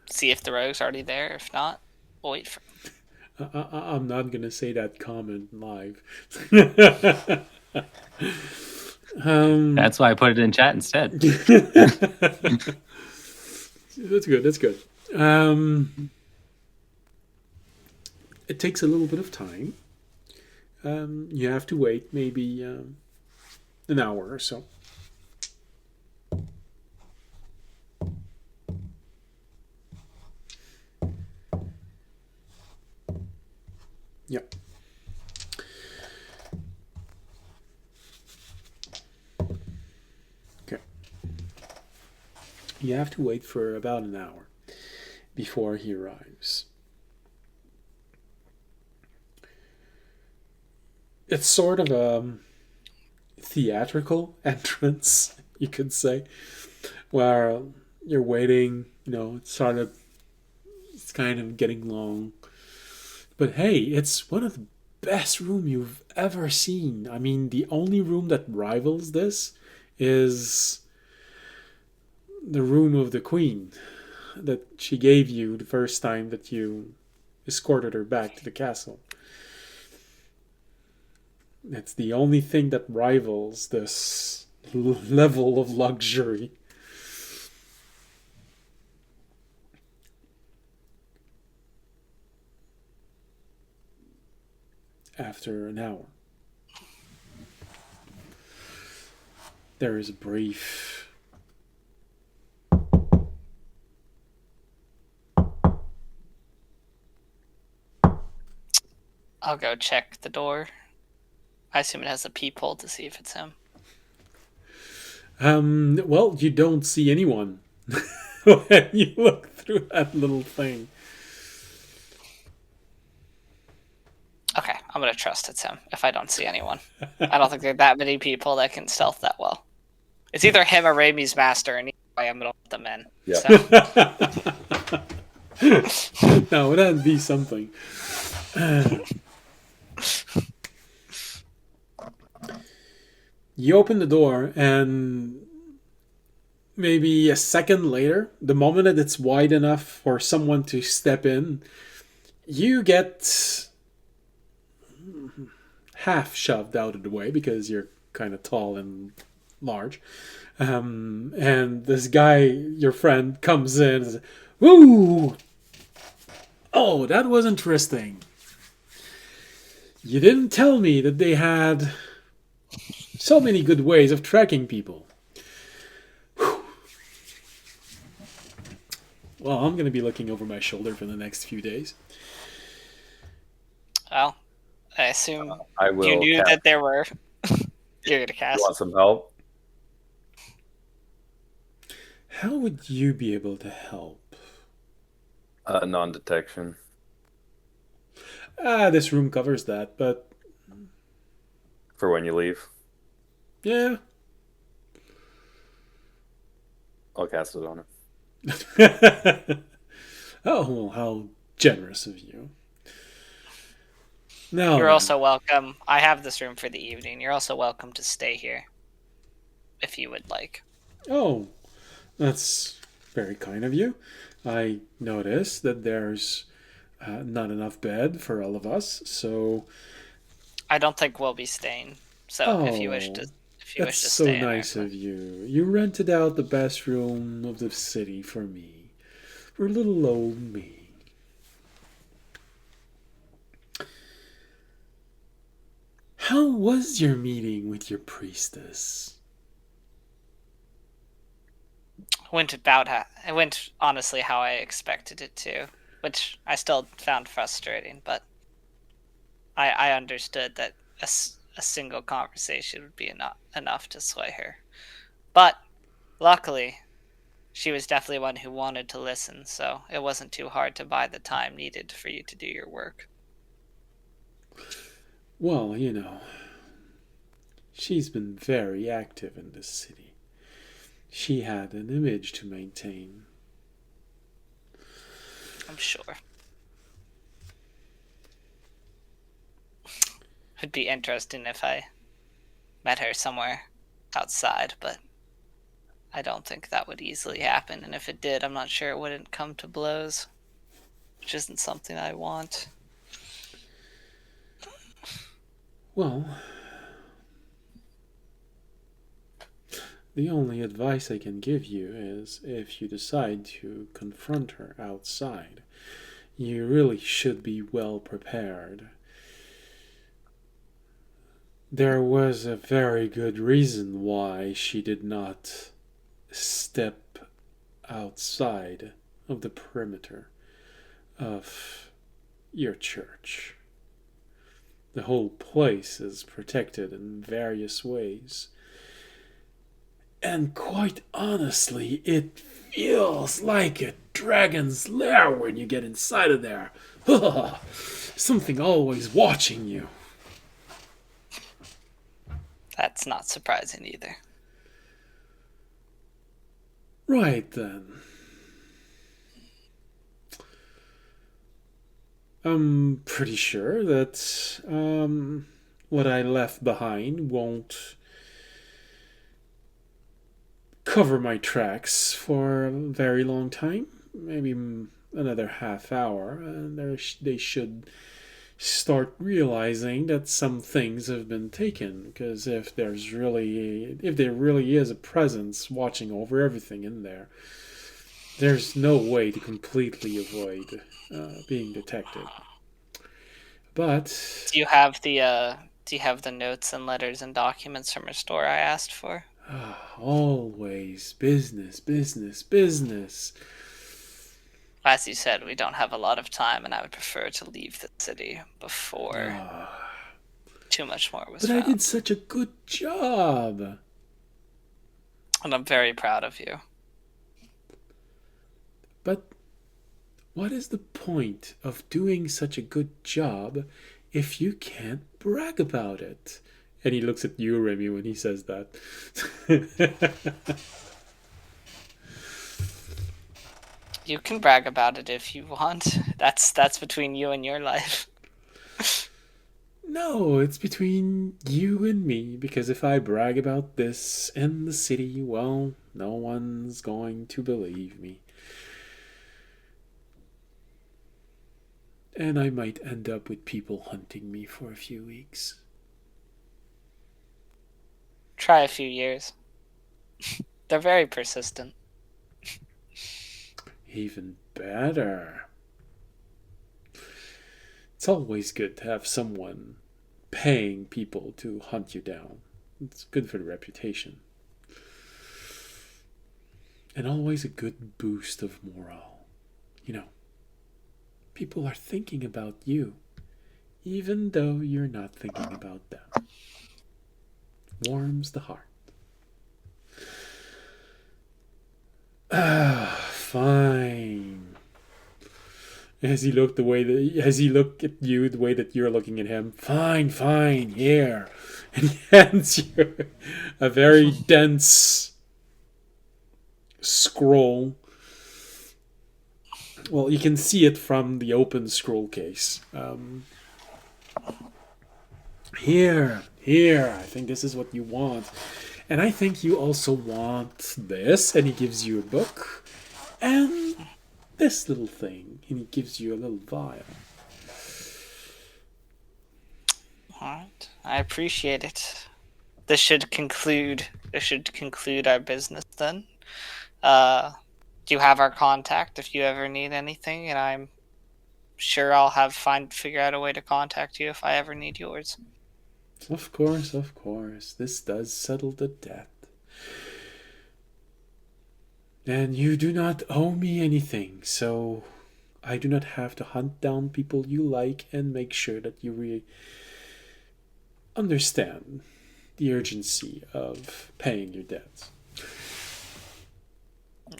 See if the rogue's already there. If not, we'll wait for him. I'm not going to say that comment live. That's why I put it in chat instead. That's good. It takes a little bit of time. You have to wait maybe an hour or so. Yep. Okay. You have to wait for about an hour before he arrives. It's sort of a theatrical entrance, you could say, where you're waiting, it's kind of getting long. But hey, it's one of the best room you've ever seen. I mean, the only room that rivals this is the room of the queen that she gave you the first time that you escorted her back to the castle. It's the only thing that rivals this level of luxury. After an hour, there is a brief I'll go check the door. I assume it has a peephole to see if it's him. well, you don't see anyone when you look through that little thing. Okay, I'm gonna trust it's him if I don't see anyone. I don't think there are that many people that can stealth that well. It's either him or Raimi's master, and either way, I'm gonna let them in. Yeah. So No, that'd be something. You open the door, and maybe a second later, the moment that it's wide enough for someone to step in, you get half shoved out of the way because you're kind of tall and large. And this guy, your friend, comes in and says, "Woo! Oh, that was interesting. You didn't tell me that they had so many good ways of tracking people." Whew. Well, I'm going to be looking over my shoulder for the next few days. well, I assume I will. you knew cast. that there were. You're gonna You cast. want some help? How would you be able to help? Non-detection. This room covers that, but For when you leave. yeah. I'll cast it on it. Oh, well, how generous of you. No, You're also welcome. I have this room for the evening. You're also welcome to stay here, if you would like. Oh, that's very kind of you. I notice that there's not enough bed for all of us, so I don't think we'll be staying. So if you wish to, that's so stay nice in there. of you. You rented out the best room of the city for me, for little old me. How was your meeting with your priestess? It went honestly how I expected it to, which I still found frustrating. But I understood that a single conversation would be enough to sway her. But luckily, she was definitely one who wanted to listen, so it wasn't too hard to buy the time needed for you to do your work. Well, you know, she's been very active in this city. She had an image to maintain. I'm sure. It'd be interesting if I met her somewhere outside, but I don't think that would easily happen. And if it did, I'm not sure it wouldn't come to blows, which isn't something I want. Well, the only advice I can give you is if you decide to confront her outside, you really should be well prepared. There was a very good reason why she did not step outside of the perimeter of your church. The whole place is protected in various ways. And quite honestly, it feels like a dragon's lair when you get inside of there. Something always watching you. That's not surprising either. Right then. I'm pretty sure that what I left behind won't cover my tracks for a very long time. Maybe another half hour, and they should start realizing that some things have been taken. Because if there really is a presence watching over everything in there, there's no way to completely avoid being detected. But do you have the notes and letters and documents from Restore I asked for? always business, business, business. As you said, we don't have a lot of time, and I would prefer to leave the city before too much more was But I did found. such a good job. And I'm very proud of you. But what is the point of doing such a good job if you can't brag about it? And he looks at you, Remy, when he says that. You can brag about it if you want. That's between you and your life. No, it's between you and me, because if I brag about this in the city, well, no one's going to believe me. And I might end up with people hunting me for a few weeks. Try a few years. They're very persistent. Even better. It's always good to have someone paying people to hunt you down. It's good for the reputation. And always a good boost of morale. You know, people are thinking about you, even though you're not thinking about them. Warms the heart. Fine. As he looked at you the way that you're looking at him, fine, fine, here. And he hands you a very dense scroll. Well, you can see it from the open scroll case. Here, I think this is what you want. And I think you also want this. And he gives you a book. And this little thing. And he gives you a little vial. Alright. I appreciate it. This should conclude our business then. Do you have our contact if you ever need anything? And I'm sure I'll figure out a way to contact you if I ever need yours. Of course, of course. This does settle the debt. And you do not owe me anything, so I do not have to hunt down people you like and make sure that you understand the urgency of paying your debts.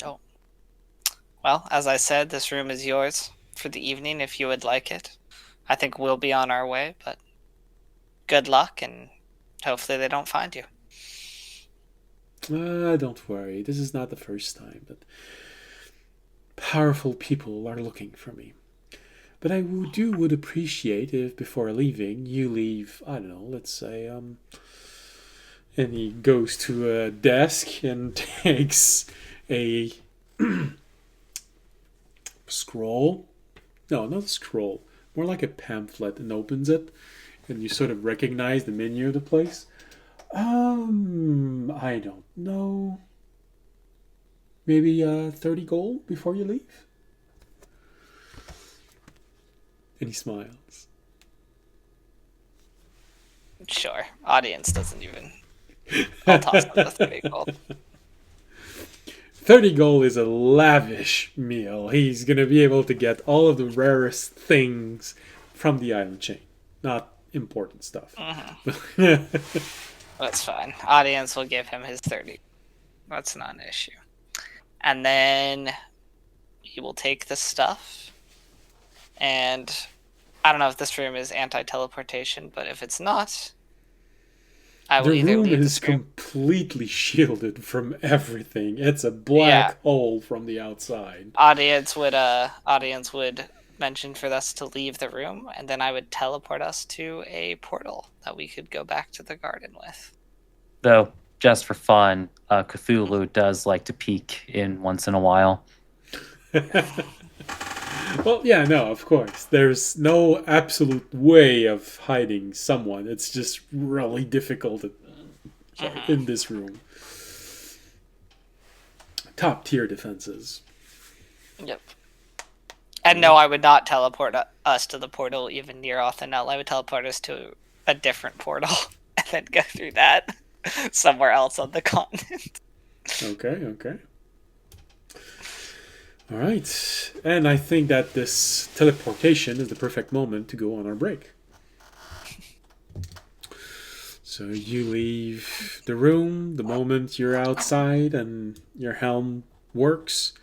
Oh. Well, as I said, this room is yours for the evening if you would like it. I think we'll be on our way, but good luck, and hopefully they don't find you. Don't worry. This is not the first time that powerful people are looking for me. But I would appreciate if before leaving you leave, I don't know, let's say, and he goes to a desk and takes a scroll. No, not a scroll. More like a pamphlet, and opens it, and you sort of recognize the menu of the place. I don't know. Maybe 30 gold before you leave? And he smiles. Sure. Audience doesn't even... I'll toss out the 30 gold. 30 gold is a lavish meal. He's going to be able to get all of the rarest things from the island chain. Not important stuff. That's fine. Audience will give him his 30. That's not an issue. And then he will take the stuff. And I don't know if this room is anti-teleportation, but if it's not, I will The either room leave is this room. completely shielded from everything. It's a black hole from the outside. Audience would mention for us to leave the room, and then I would teleport us to a portal that we could go back to the garden with. Though, just for fun, Cthulhu does like to peek in once in a while. Well, yeah, no, of course. There's no absolute way of hiding someone. It's just really difficult in this room. Top tier defenses. Yep. And no, I would not teleport us to the portal even near Othanel. I would teleport us to a different portal and then go through that somewhere else on the continent. Okay. All right. And I think that this teleportation is the perfect moment to go on our break. So you leave the room the moment you're outside and your helm works.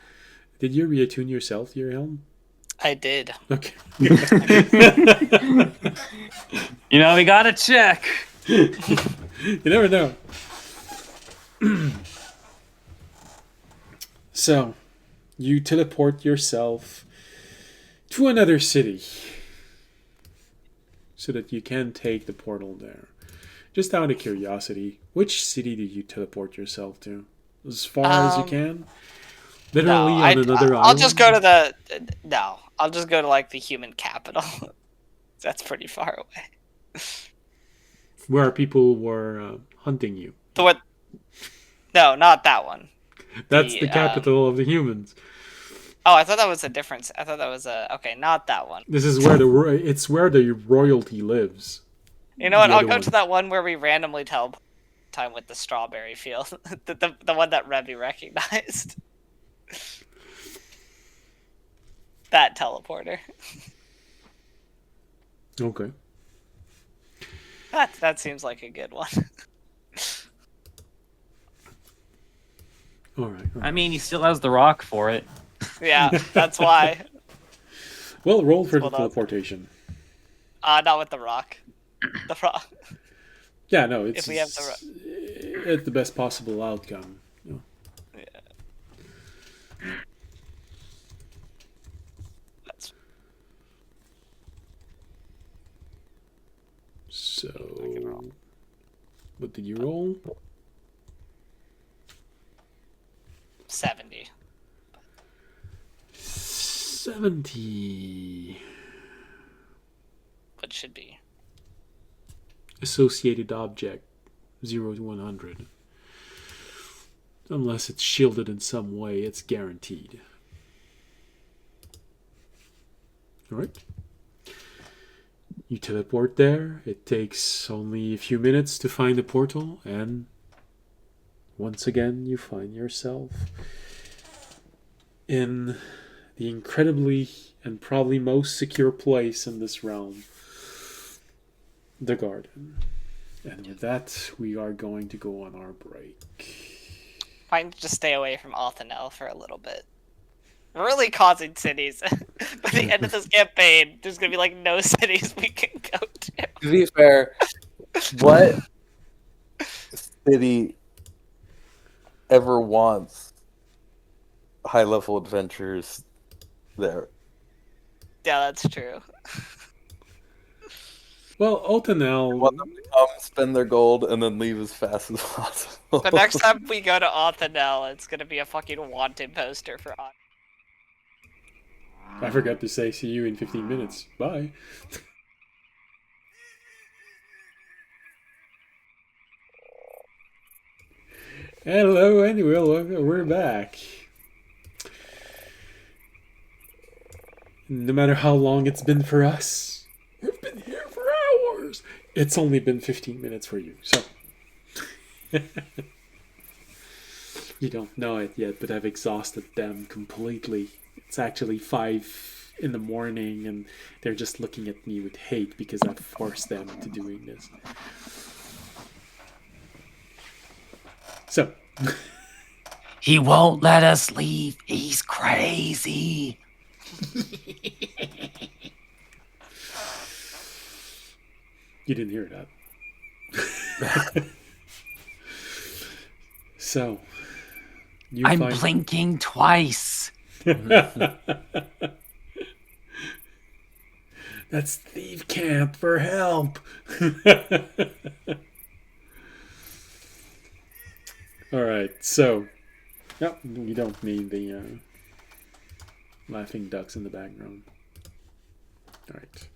Did you reattune yourself to your helm? I did. Okay. We gotta check. You never know. So, you teleport yourself to another city so that you can take the portal there. Just out of curiosity, which city did you teleport yourself to? As far as you can? Literally on another island? I'll just go to the... No, I'll just go to, like, the human capital. That's pretty far away. Where people were hunting you. No, not that one. That's the capital of the humans. Oh, I thought that was a difference. I thought that was okay, not that one. This is where it's where the royalty lives. You know what? The I'll other go one. to that one where we randomly teleport time with the strawberry field. the one that Rebby recognized. That teleporter. Okay. That seems like a good one. All right. I mean, he still has the rock for it. Yeah, that's why. Well, roll for the Hold on. teleportation. Not with the rock. The rock. Yeah, no, it's If we have it's the best possible outcome. No. Yeah. That's So, can roll. what did you roll? 70. 70. What should be. Associated object 0 to 100. Unless it's shielded in some way, it's guaranteed. Alright. You teleport there. It takes only a few minutes to find the portal, and once again you find yourself in the incredibly and probably most secure place in this realm, the garden. And with that, we are going to go on our break. Might just stay away from Othanel for a little bit. We're really causing cities. By the end of this campaign, there's gonna be like no cities we can go to. To be fair, what city ever wants high-level adventures there? Yeah, that's true. Well, Otanel... Want them to come, spend their gold, and then leave as fast as possible. The next time we go to Othanel, it's gonna be a fucking wanted poster for Othanel. I forgot to say see you in 15 minutes. Bye. Hello, anyway, we're back. No matter how long it's been for us, we've been here for hours. It's only been 15 minutes for you, so... You don't know it yet, but I've exhausted them completely. It's actually 5 in the morning, and they're just looking at me with hate because I've forced them into doing this. So... He won't let us leave. He's crazy. You didn't hear that. So, I'm blinking twice. That's Thief Camp for help. All right, so, no, we don't need the laughing ducks in the background. All right.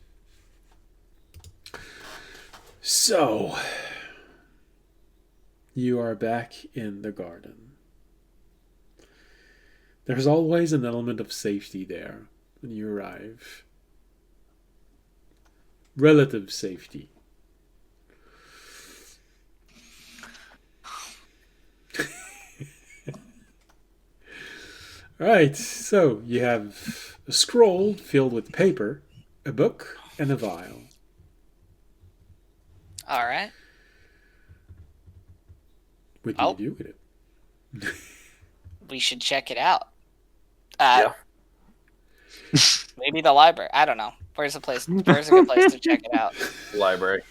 So, you are back in the garden. There's always an element of safety there when you arrive. Relative safety. Alright, so you have a scroll filled with paper, a book, and a vial. All right. What do Oh. you do with it? We should check it out. Yeah. Maybe the library. I don't know. Where's a good place to check it out? Library.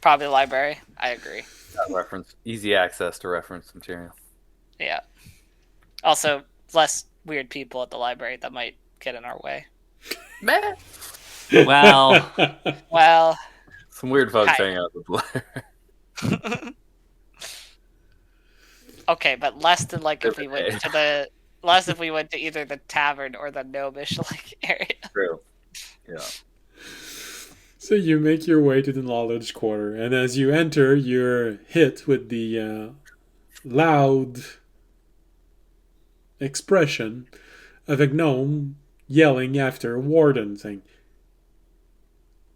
Probably the library. I agree. Reference. Easy access to reference material. Yeah. Also, less weird people at the library that might get in our way. Man. Well, Well, Some weird folks Hi. hanging out with the library. okay, but less than like if we went Repay. to the less if we went to either the tavern or the gnomish like area. True. Yeah. So you make your way to the knowledge quarter, and as you enter, you're hit with the loud expression of a gnome yelling after a warden, saying,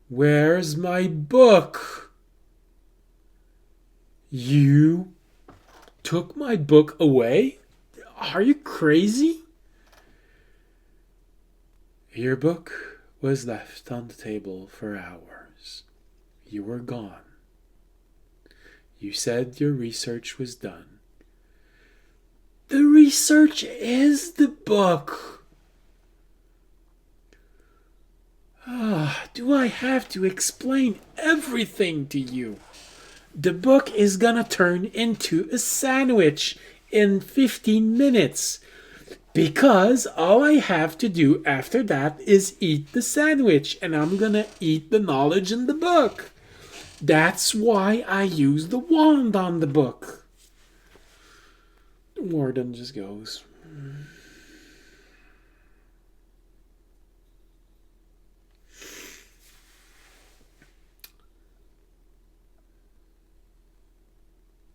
"Where's my book? You took my book away? Are you crazy?" "Your book was left on the table for hours. You were gone. You said your research was done." "The research is the book." Do I have to explain everything to you? The book is gonna turn into a sandwich in 15 minutes. Because all I have to do after that is eat the sandwich, and I'm gonna eat the knowledge in the book. That's why I use the wand on the book. The warden just goes,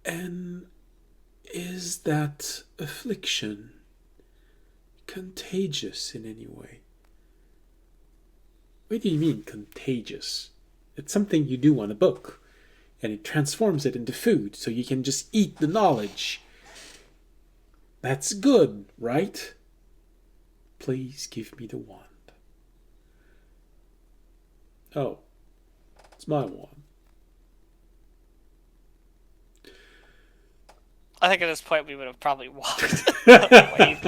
"And is that affliction contagious in any way?" "What do you mean contagious? It's something you do on a book, and it transforms it into food, so you can just eat the knowledge. That's good, right? Please give me the wand." "Oh, it's my wand." I think at this point we would have probably walked away.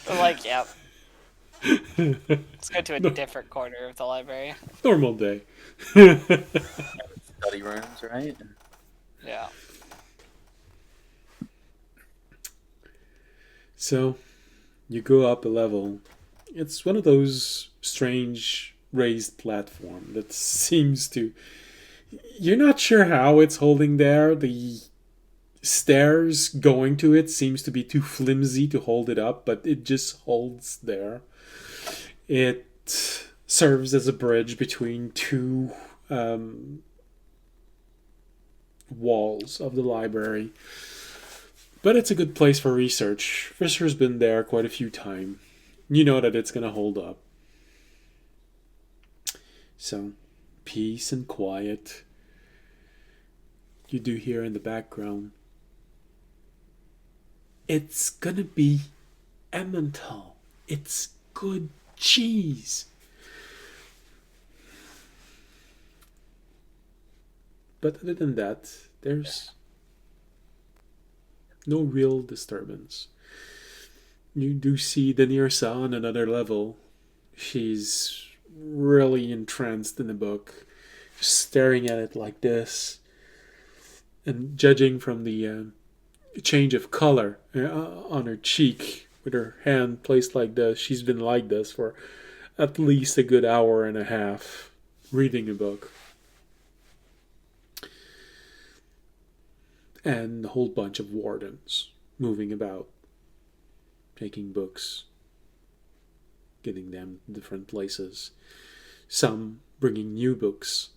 I'm like, yep. Let's go to a different corner of the library. Normal day. Study rooms, right? Yeah. So, you go up a level. It's one of those strange raised platform that seems to... You're not sure how it's holding there. The stairs going to it seems to be too flimsy to hold it up, but it just holds there. It serves as a bridge between two walls of the library. But it's a good place for research. Fisher's been there quite a few times. You know that it's going to hold up. So, peace and quiet. You do hear in the background, "It's going to be Emmental. It's good cheese." But other than that, there's no real disturbance. You do see the Nirsa on another level. She's really entranced in the book, just staring at it like this. And judging from the change of color on her cheek, with her hand placed like this, she's been like this for at least a good hour and a half, reading a book. And a whole bunch of wardens moving about, taking books, getting them to different places. Some bringing new books,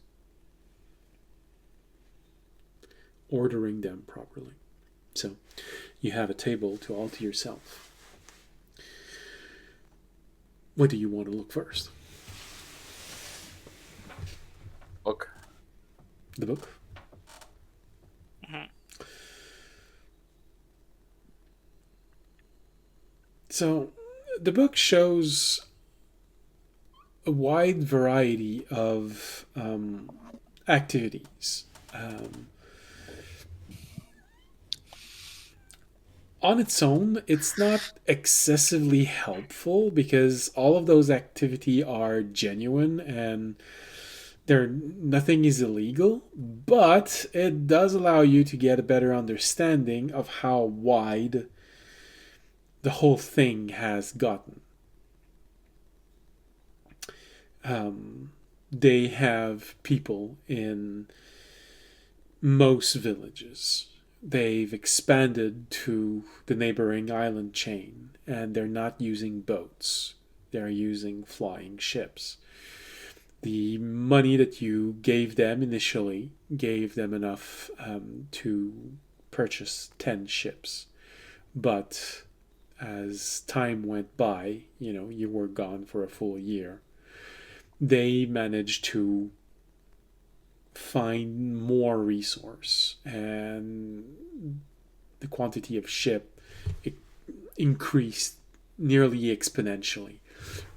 ordering them properly. So you have a table to all to yourself. What do you want to look first? Look. The book? Mhm. So the book shows a wide variety of activities. On its own, it's not excessively helpful because all of those activity are genuine and nothing is illegal, but it does allow you to get a better understanding of how wide the whole thing has gotten. They have people in most villages. They've expanded to the neighboring island chain, and they're not using boats. They're using flying ships. The money that you gave them initially gave them enough to purchase 10 ships. But as time went by, you were gone for a full year. They managed to find more resource, and the quantity of ship increased nearly exponentially.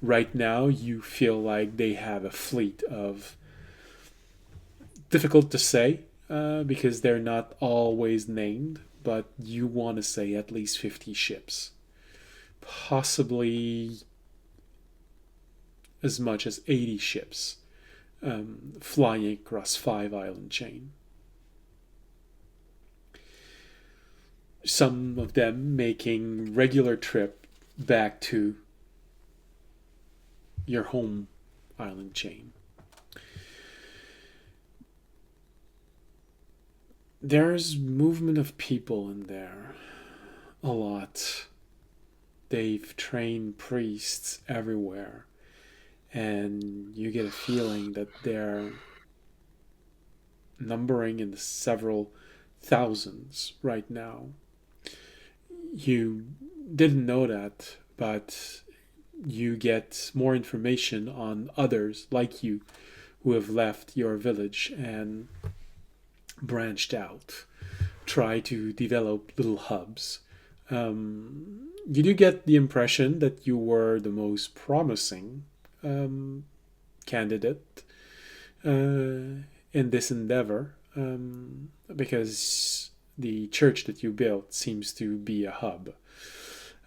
Right now, you feel like they have a fleet of, difficult to say because they're not always named, but you want to say at least 50 ships. Possibly as much as 80 ships flying across 5-island chain. Some of them making regular trip back to your home island chain. There's movement of people in there. A lot. They've trained priests everywhere. And you get a feeling that they're numbering in the several thousands right now. You didn't know that, but you get more information on others like you who have left your village and branched out, try to develop little hubs. You do get the impression that you were the most promising candidate in this endeavor because the church that you built seems to be a hub.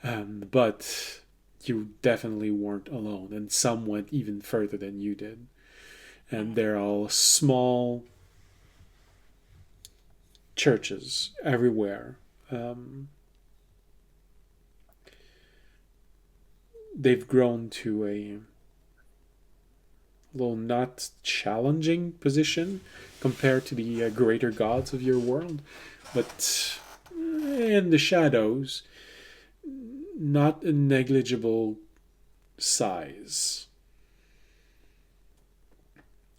But you definitely weren't alone, and some went even further than you did. And they're all small churches everywhere. They've grown to a little not challenging position compared to the greater gods of your world, but in the shadows, not a negligible size.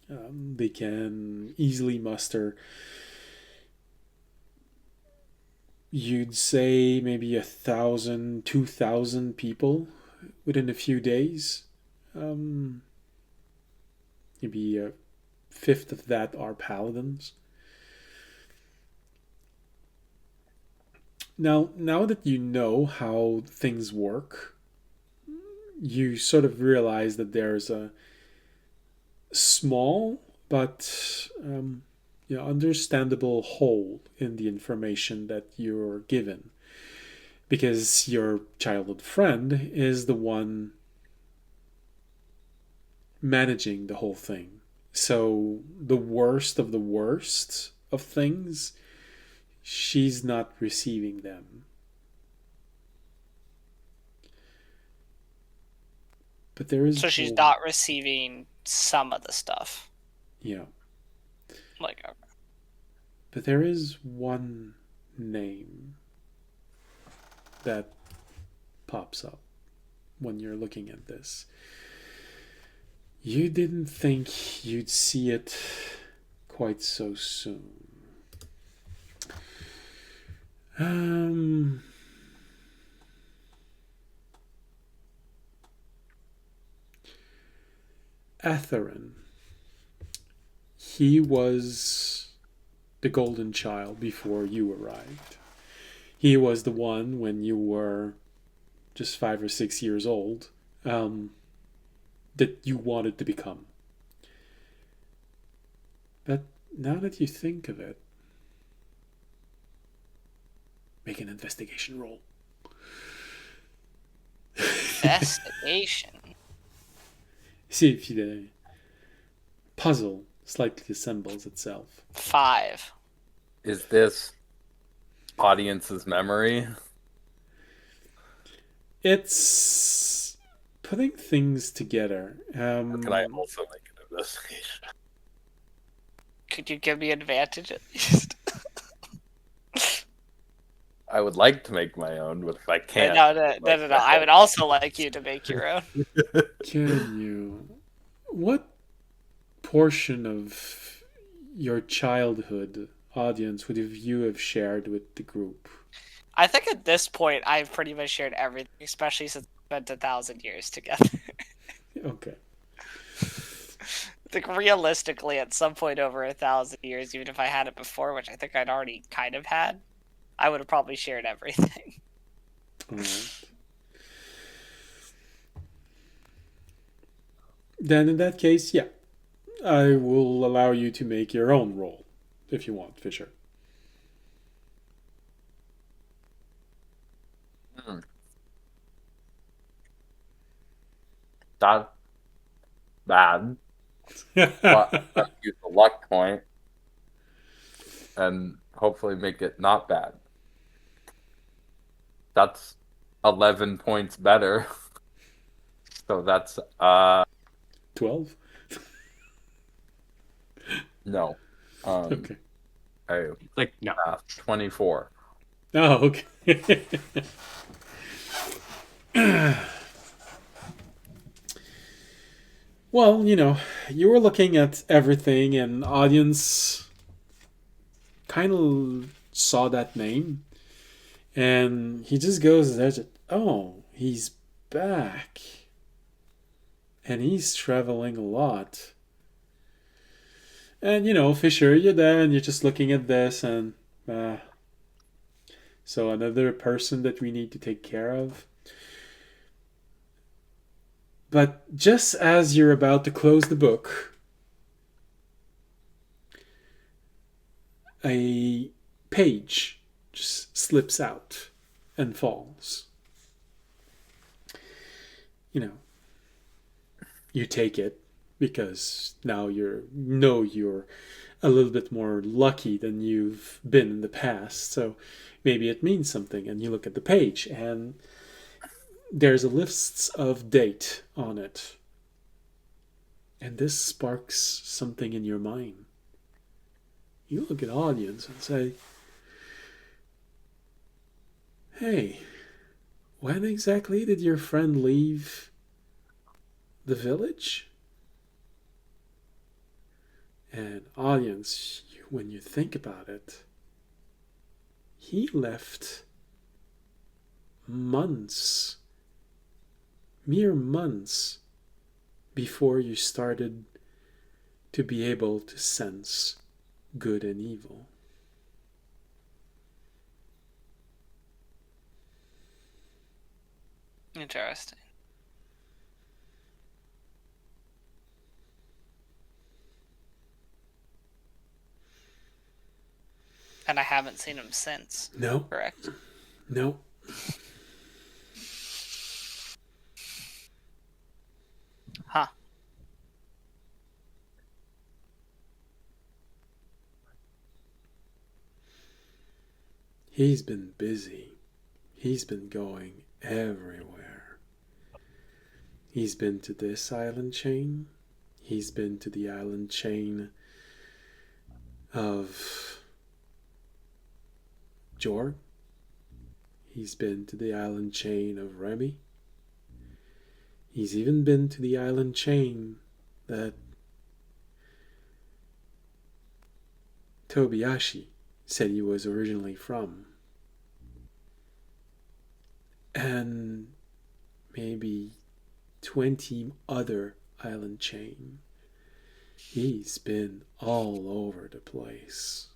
They can easily muster, you'd say, maybe 1,000, 2,000 people within a few days. Maybe a fifth of that are paladins. Now that you know how things work, you sort of realize that there's a small but understandable hole in the information that you're given, because your childhood friend is the one managing the whole thing. So the worst of the worst of things, she's not receiving them. But there is. So she's not receiving some of the stuff. Yeah. Like, okay. But there is one name that pops up. when you're looking at this. You didn't think you'd see it quite so soon. Atherin. He was the golden child before you arrived. He was the one when you were just 5 or 6 years old that you wanted to become. But now that you think of it, make an investigation roll. Investigation. See if the puzzle slightly assembles itself. 5. Is this audience's memory? It's putting things together. Or can I also make an investigation? Could you give me advantage at least? I would like to make my own, but if I can't... No. I would also like you to make your own. Can you? What portion of your childhood audience would you have shared with the group? I think at this point, I've pretty much shared everything, especially since we spent 1,000 years together. Okay. Like, realistically, at some point over 1,000 years, even if I had it before, which I think I'd already kind of had, I would have probably shared everything. All right. Then in that case, yeah, I will allow you to make your own roll if you want, Fisher. Not bad. But let's use the luck point and hopefully make it not bad. That's 11 points better. So that's 12? no. Okay. Like, no. 24. Oh, okay. Well, you were looking at everything, and audience kind of saw that name, and he just goes there. Oh, he's back, and he's traveling a lot. And Fisher, you're there, and you're just looking at this, and so another person that we need to take care of. But just as you're about to close the book, a page just slips out and falls. You take it because now you're a little bit more lucky than you've been in the past. So maybe it means something. And you look at the page, and there's a list of date on it. And this sparks something in your mind. You look at audience and say, hey, when exactly did your friend leave the village? And audience, when you think about it, he left mere months before you started to be able to sense good and evil. Interesting. And I haven't seen him since. No. Correct? No. Huh. He's been busy. He's been going everywhere. He's been to this island chain. He's been to the island chain of Jorg. He's been to the island chain of Remy. He's even been to the island chain that Tobiyashi said he was originally from. And maybe 20 other island chain. He's been all over the place.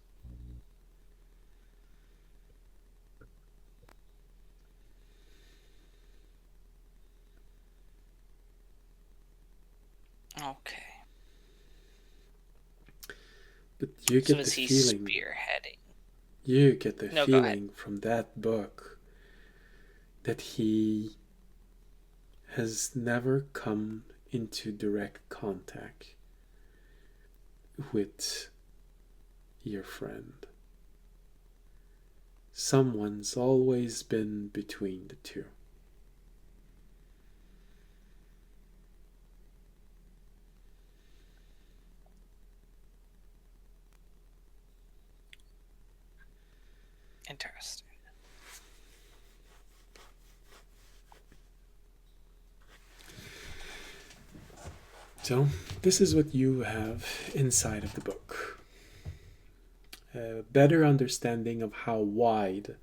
Okay. But you So get is the he feeling. spearheading? You get the No, go ahead. feeling from that book that he has never come into direct contact with your friend. Someone's always been between the two. Interesting. So, this is what you have inside of the book. A better understanding of how wide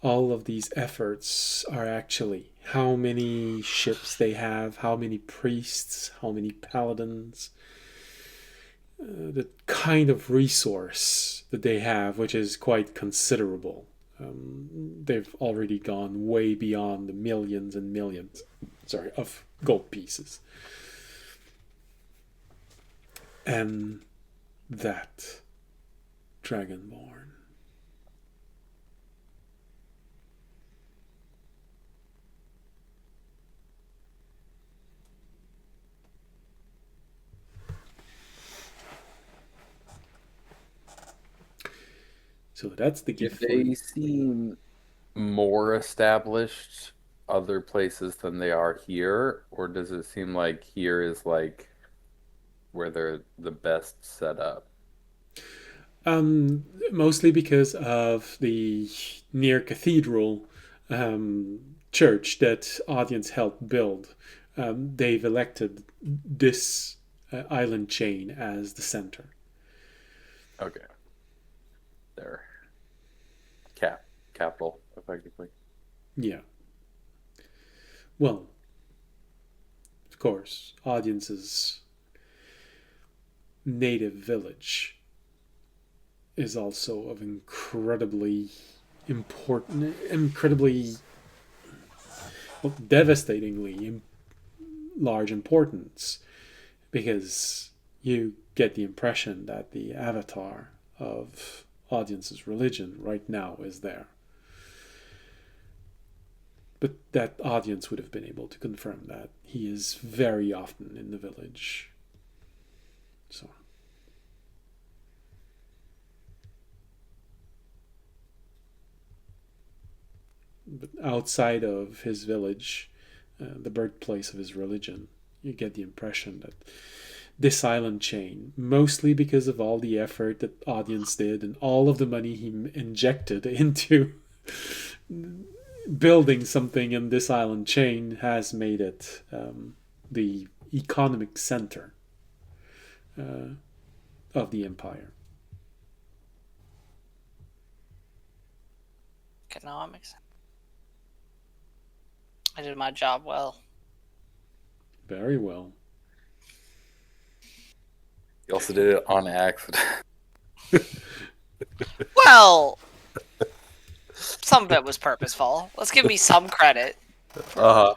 all of these efforts are actually. How many ships they have, how many priests, how many paladins, the kind of resource that they have, which is quite considerable. They've already gone way beyond the millions and millions, of gold pieces. And that Dragonborn. So that's the Did gift for they you. seem more established other places than they are here, or does it seem like here is like where they're the best set up? Mostly because of the near cathedral church that audience helped build. They've elected this island chain as the center. Okay. Their capital, effectively. Yeah. Well, of course, audience's native village is also of incredibly well, devastatingly large importance, because you get the impression that the avatar of audience's religion right now is there. But that audience would have been able to confirm that he is very often in the village. So. But outside of his village, the birthplace of his religion, you get the impression that this island chain, mostly because of all the effort that audience did and all of the money he injected into building something in this island chain, has made it the economic center of the empire. Economics. I did my job well. Very well. You also did it on accident. Well, some of it was purposeful. Let's give me some credit. Yeah,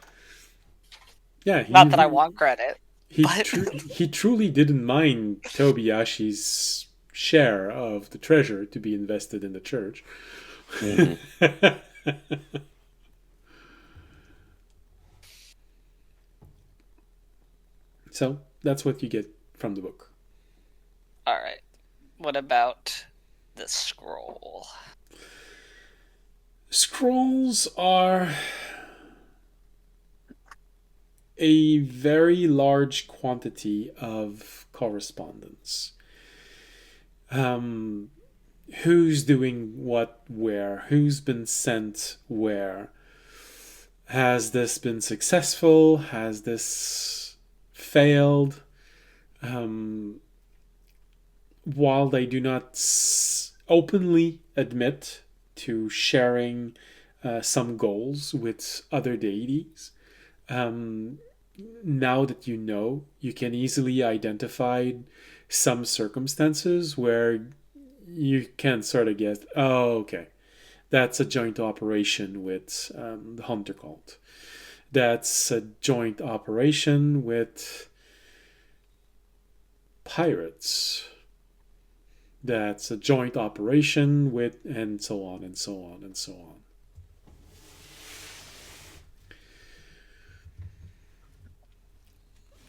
Not that I want credit. He truly didn't mind Tobiyashi's share of the treasure to be invested in the church. Mm-hmm. So that's what you get from the book. All right. What about the scroll? Scrolls are a very large quantity of correspondence. Who's doing what where, who's been sent where, Has this been successful? Has this failed? Um, while they do not openly admit to sharing some goals with other deities, um, now that you know, you can easily identify some circumstances where you can sort of get, oh, okay, that's a joint operation with the Hunter cult. That's a joint operation with pirates. That's a joint operation with, and so on and so on and so on.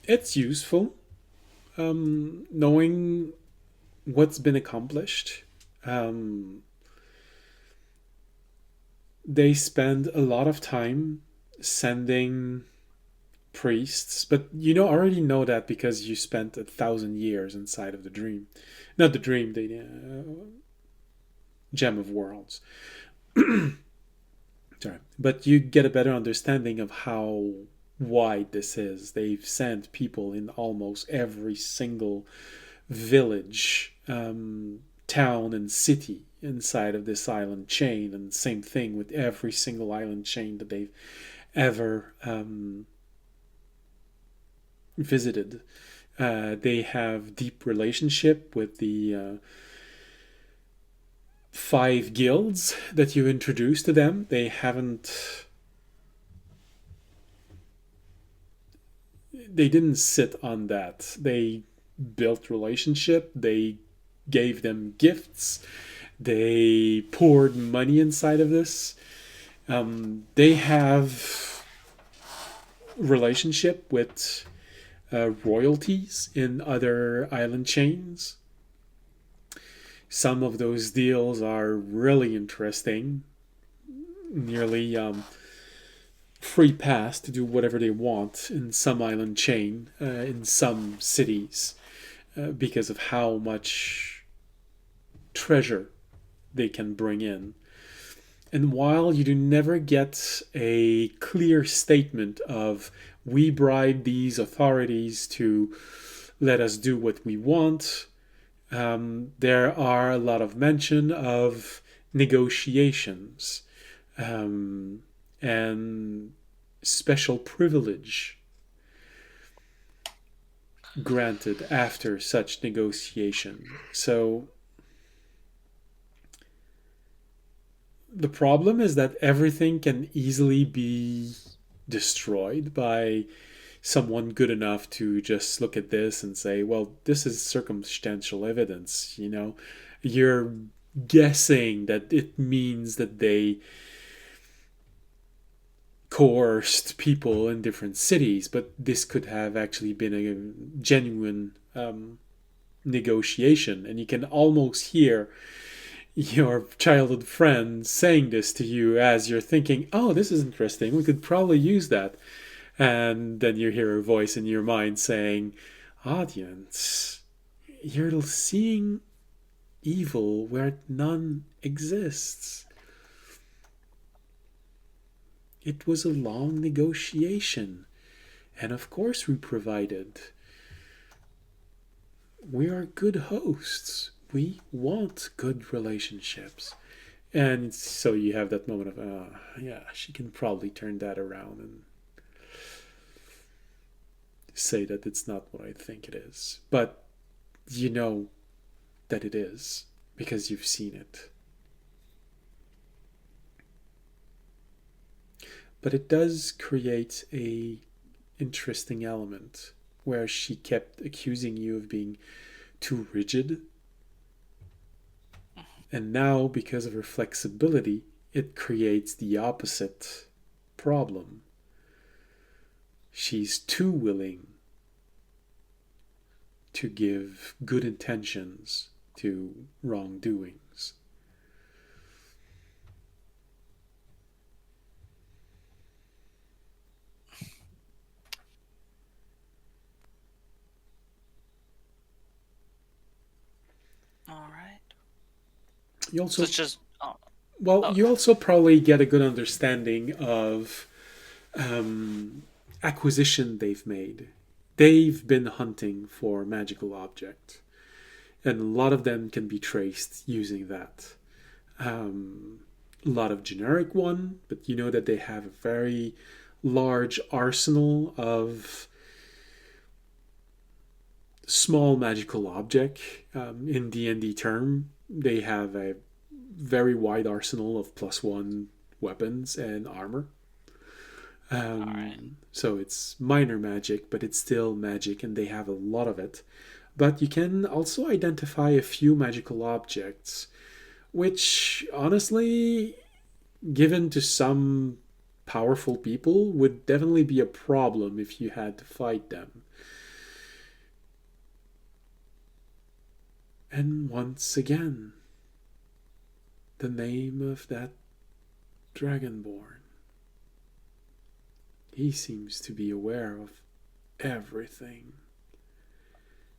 It's useful knowing what's been accomplished. Um, they spend a lot of time sending priests, but already know that because you spent 1,000 years inside of the dream, not the dream, the gem of worlds. Sorry, but you get a better understanding of how wide this is. They've sent people in almost every single village, town, and city inside of this island chain, and same thing with every single island chain that they've ever visited. They have deep relationship with the 5 guilds that you introduce to them. They didn't sit on that. They built relationship. They gave them gifts. They poured money inside of this. They have relationship with royalties in other island chains. Some of those deals are really interesting. Nearly free pass to do whatever they want in some island chain, in some cities, because of how much treasure they can bring in. And while you do never get a clear statement of, we bribe these authorities to let us do what we want, there are a lot of mention of negotiations and special privilege granted after such negotiation. So the problem is that everything can easily be destroyed by someone good enough to just look at this and say, well, this is circumstantial evidence. You're guessing that it means that they coerced people in different cities, but this could have actually been a genuine negotiation. And you can almost hear your childhood friend saying this to you as you're thinking, oh, this is interesting, we could probably use that. And then you hear a voice in your mind saying, audience, you're seeing evil where none exists. It was a long negotiation, and of course we provided. We are good hosts. We want good relationships. And so you have that moment of, yeah, she can probably turn that around and say that it's not what I think it is. But you know that it is because you've seen it. But it does create a interesting element where she kept accusing you of being too rigid. And now, because of her flexibility, it creates the opposite problem. She's too willing to give good intentions to wrongdoings. All right. You also, So it's just you also probably get a good understanding of acquisition they've made. They've been hunting for magical object, and a lot of them can be traced using that. A lot of generic one, but you know that they have a very large arsenal of small magical object. In D&D term, they have a very wide arsenal of +1 weapons and armor. Alright. So it's minor magic, but it's still magic, and they have a lot of it. But you can also identify a few magical objects, which honestly, given to some powerful people, would definitely be a problem if you had to fight them. And once again, the name of that Dragonborn. He seems to be aware of everything.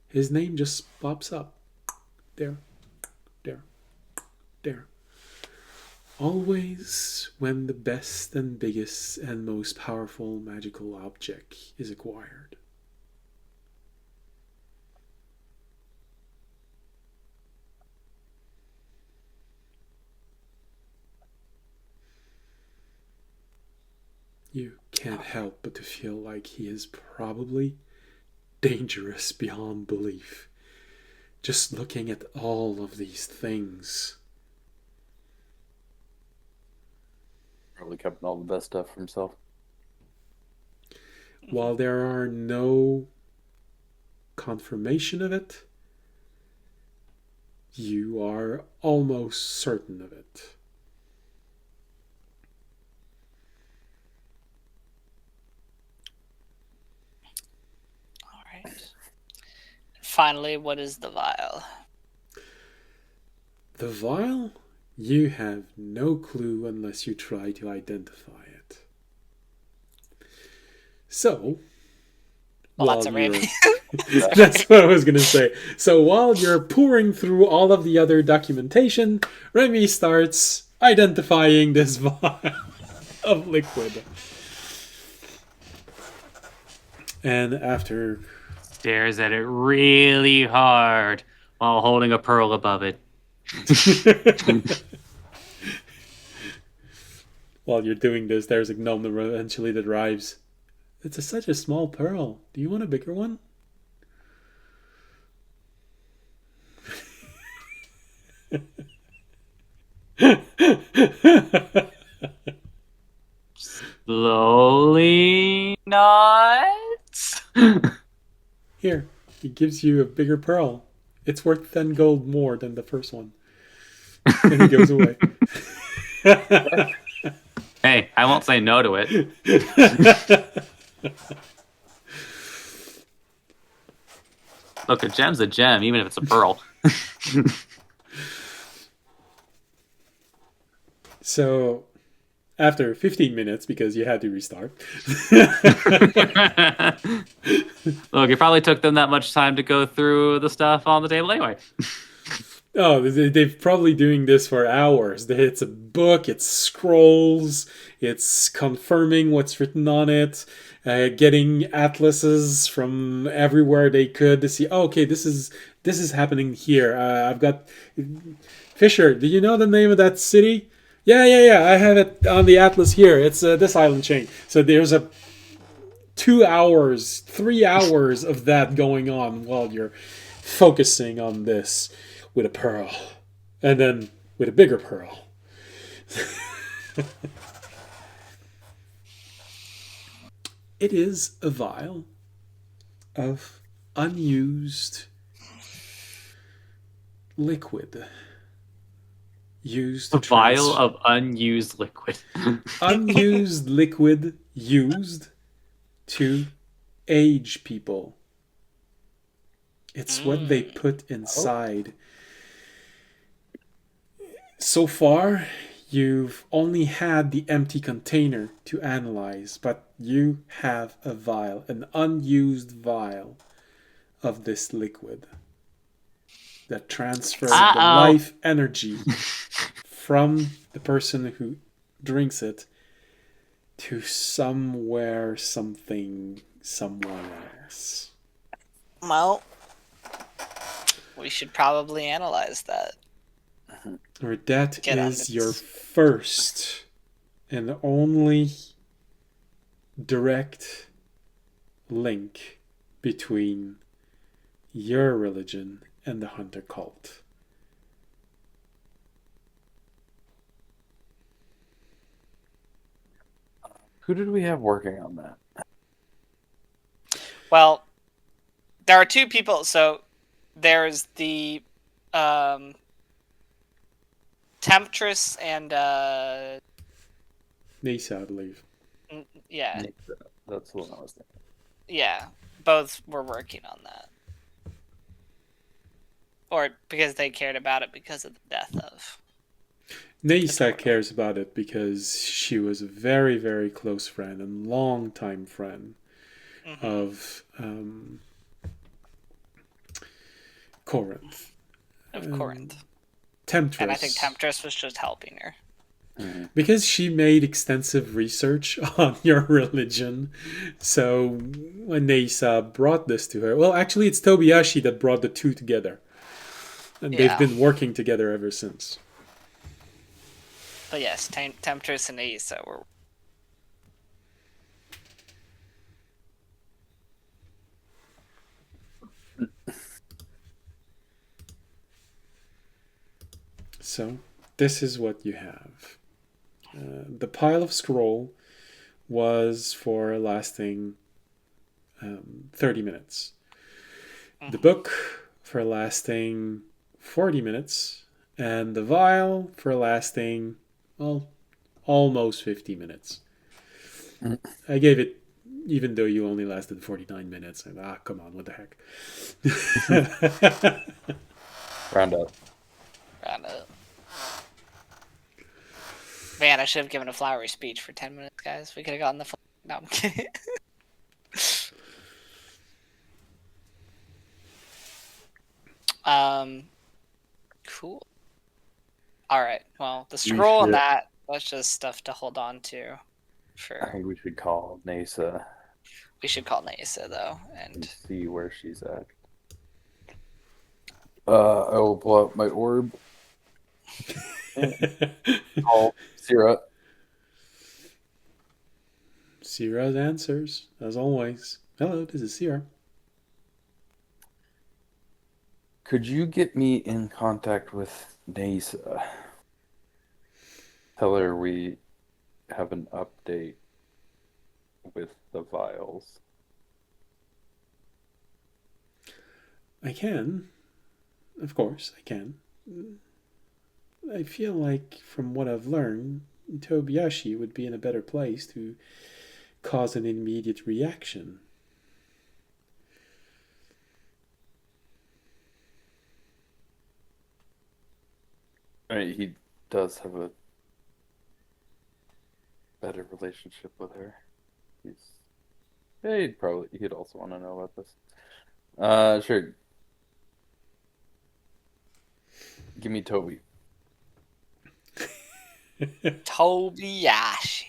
His name just pops up. There, there, there. Always when the best and biggest and most powerful magical object is acquired. You can't help but to feel like he is probably dangerous beyond belief. Just looking at all of these things. Probably kept all the best stuff for himself. While there are no confirmation of it, you are almost certain of it. Alright. Finally, what is the vial? The vial? You have no clue unless you try to identify it. So, Well, that's a while Remy. That's what I was going to say. So while you're pouring through all of the other documentation, Remy starts identifying this vial of liquid. And after... Stares at it really hard while holding a pearl above it. While you're doing this, there's a gnome that eventually that arrives. It's such a small pearl. Do you want a bigger one? Slowly nods. Here, he gives you a bigger pearl. It's worth 10 gold more than the first one. And he goes away. Hey, I won't say no to it. Look, a gem's a gem, even if it's a pearl. So, after 15 minutes, because you had to restart. Look, it probably took them that much time to go through the stuff on the table anyway. Oh, they're probably doing this for hours. It's a book, it's scrolls, it's confirming what's written on it, getting atlases from everywhere they could to see, oh, okay, this is happening here. I've got... Fisher, do you know the name of that city? Yeah, I have it on the atlas here. It's this island chain. So there's 2 hours, 3 hours of that going on while you're focusing on this with a pearl. And then with a bigger pearl. It is a vial of unused liquid. Used A to vial of unused liquid. unused liquid used to age people. It's what they put inside. So far, you've only had the empty container to analyze, but you have a vial, an unused vial of this liquid that transfers the life energy from the person who drinks it to somewhere, something, someone else? Well, we should probably analyze that. Or that Get on is your this. first and only direct link between your religion and the hunter cult. Who did we have working on that? Well, there are two people. So there's the Temptress and Nisa, I believe. yeah, That's the one I was thinking. yeah, both were working on that, or because they cared about it because of the death of. Nisa cares about it because she was a very, very close friend and long-time friend of Corinth. Of Corinth. Temptress. And I think Temptress was just helping her. Because she made extensive research on your religion. So when Nisa brought this to her, well, actually, it's Tobiyashi that brought the two together. And they've been working together ever since. But yes, Temptress and Nisa were. So this is what you have. The pile of scroll was for lasting 30 minutes. The book for lasting 40 minutes. And the vial for lasting, well, almost 50 minutes. I gave it, even though you only lasted 49 minutes. And, come on, what the heck. Round up. Man, I should have given a flowery speech for 10 minutes, guys. We could have gotten the. No, I'm kidding. Cool. All right. Well, the scroll and that's just stuff to hold on to. I think we should call Nasa. We should call Nasa though, and see where she's at. I will pull out my orb. Call Syrah. Syrah's answers, as always. Hello, this is Syrah. Could you get me in contact with Nasa? Tell her we have an update with the vials. I can. Of course, I can. I feel like, from what I've learned, Tobiyashi would be in a better place to cause an immediate reaction. I mean, he does have a better relationship with her. He'd also want to know about this. Sure. Give me Toby. Tobiyashi.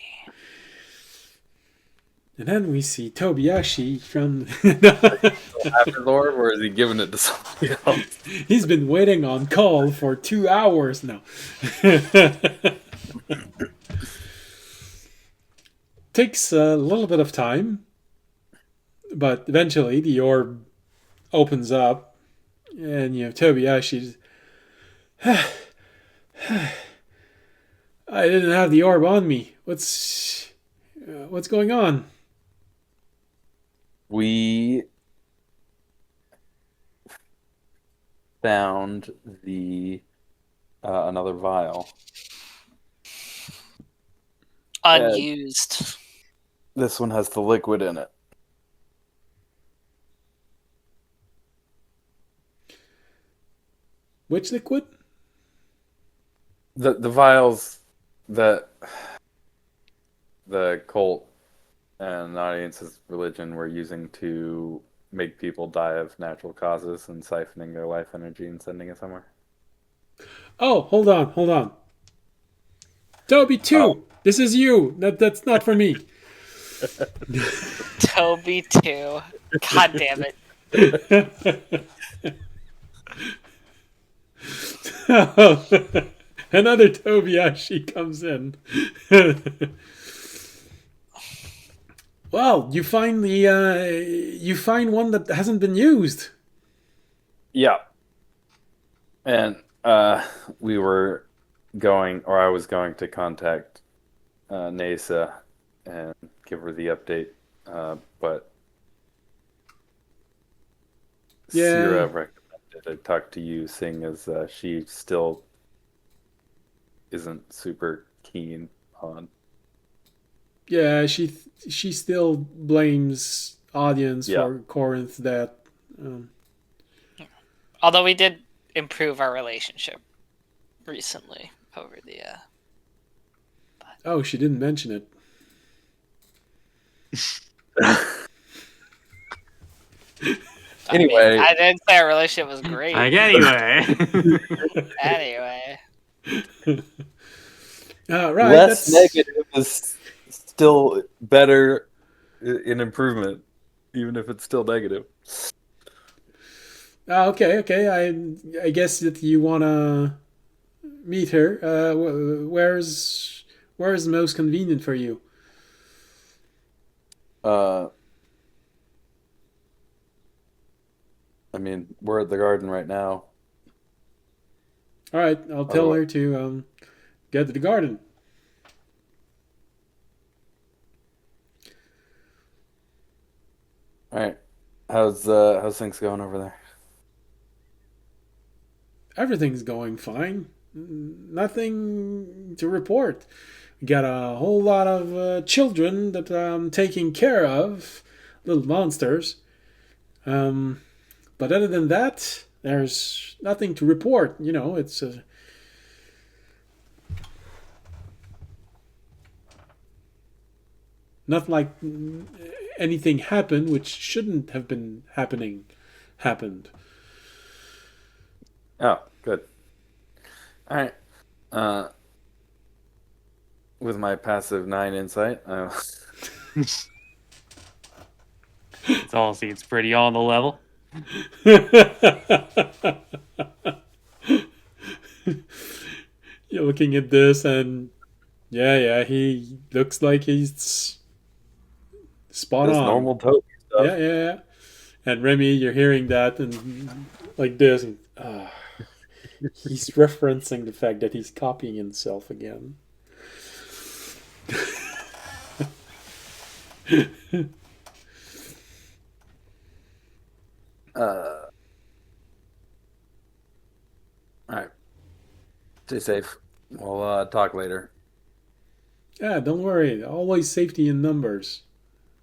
And then we see Tobiyashi from. After Lord, or is he giving it to somebody else? He's been waiting on call for 2 hours now. Takes a little bit of time, but eventually the orb opens up, and you have Tobiyashi. I didn't have the orb on me. What's going on? We found the another vial. Unused. This one has the liquid in it. Which liquid? The vials that the cult and the audience's religion were using to make people die of natural causes and siphoning their life energy and sending it somewhere. Oh, hold on. Toby 2! This is you. That's not for me. Toby too. God damn it. Another Tobiashi comes in. Well, you find one that hasn't been used. Yeah. And we were going, or I was going to contact Nasa and give her the update, but Yeah. Sierra recommended I talk to you, seeing as she still isn't super keen on. Yeah, she still blames audience Yeah. for Corinth's death. Although we did improve our relationship recently over the. Oh, she didn't mention it. Anyway. I didn't say our relationship was great. Like, anyway. Anyway. Right. Less that's negative is still better in improvement, even if it's still negative. Okay. I guess that you wanna meet her. Where's the most convenient for you? I mean, we're at the garden right now. All right, I'll tell her to get to the garden. All right. How's things going over there? Everything's going fine. Nothing to report. Got a whole lot of children that I'm taking care of, little monsters. But other than that, there's nothing to report. You know, it's not like anything happened which shouldn't have been happened. Oh, good. All right. With my passive 9 insight, It's all seems pretty on the level. You're looking at this, and yeah, he looks like he's spot just on. normal Toby stuff. Yeah. And Remy, you're hearing that, and like this, and he's referencing the fact that he's copying himself again. All right. Stay safe. We'll talk later. Yeah, don't worry. Always safety in numbers.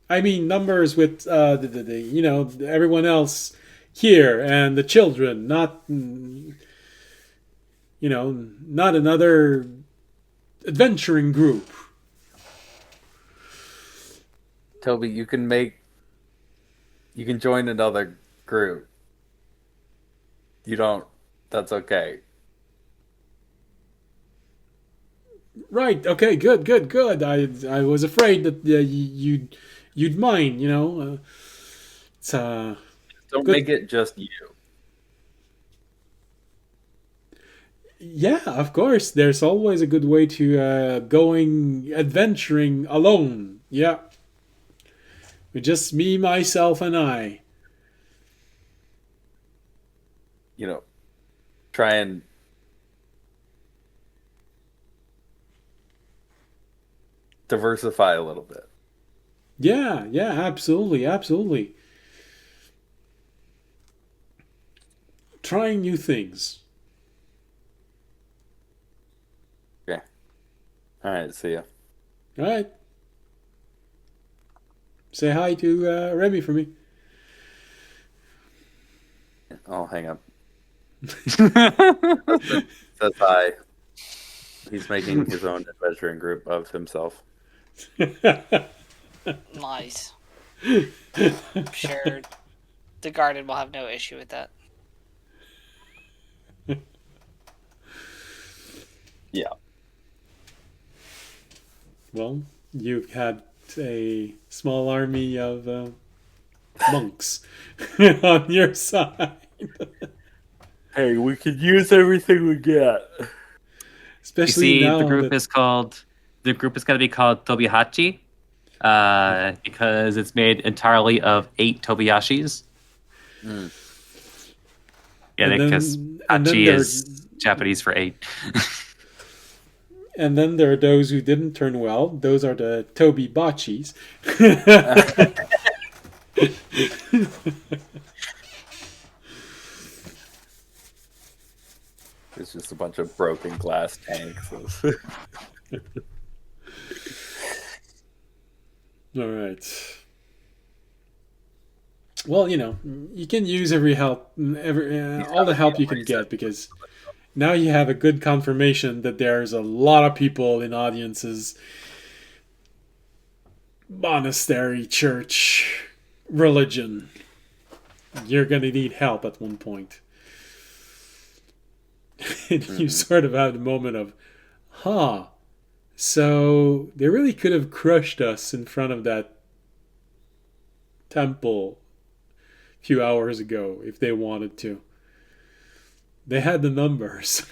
I mean numbers with the everyone else here and the children, not not another adventuring group. Toby, you can join another group. You don't. That's okay. Right. Okay. Good. I was afraid that you'd mind. It's Don't good. make it just you. Yeah, of course. There's always a good way to going adventuring alone. Yeah. With just me, myself, and I. Try and diversify a little bit. Yeah, absolutely. Trying new things. Okay. All right. See ya. All right. Say hi to Remy for me. I'll hang up. Says hi. He's making his own adventuring group of himself. Nice. I'm sure the garden will have no issue with that. Yeah. Well, you've had a small army of monks on your side. Hey, we could use everything we get. You Especially see, now that the group is going to be called Tobihachi, because it's made entirely of 8 Tobiyashis. Mm. Yeah, And because then Hachi is Japanese for 8. and then there are those who didn't turn well. Those are the Toby Botchies. It's just a bunch of broken glass tanks. All right. Well, you can use every help, all the help you can get, because now you have a good confirmation that there's a lot of people in audiences, monastery, church, religion. You're gonna need help at one point. And you sort of have the moment of, so they really could have crushed us in front of that temple a few hours ago if they wanted to. They had the numbers.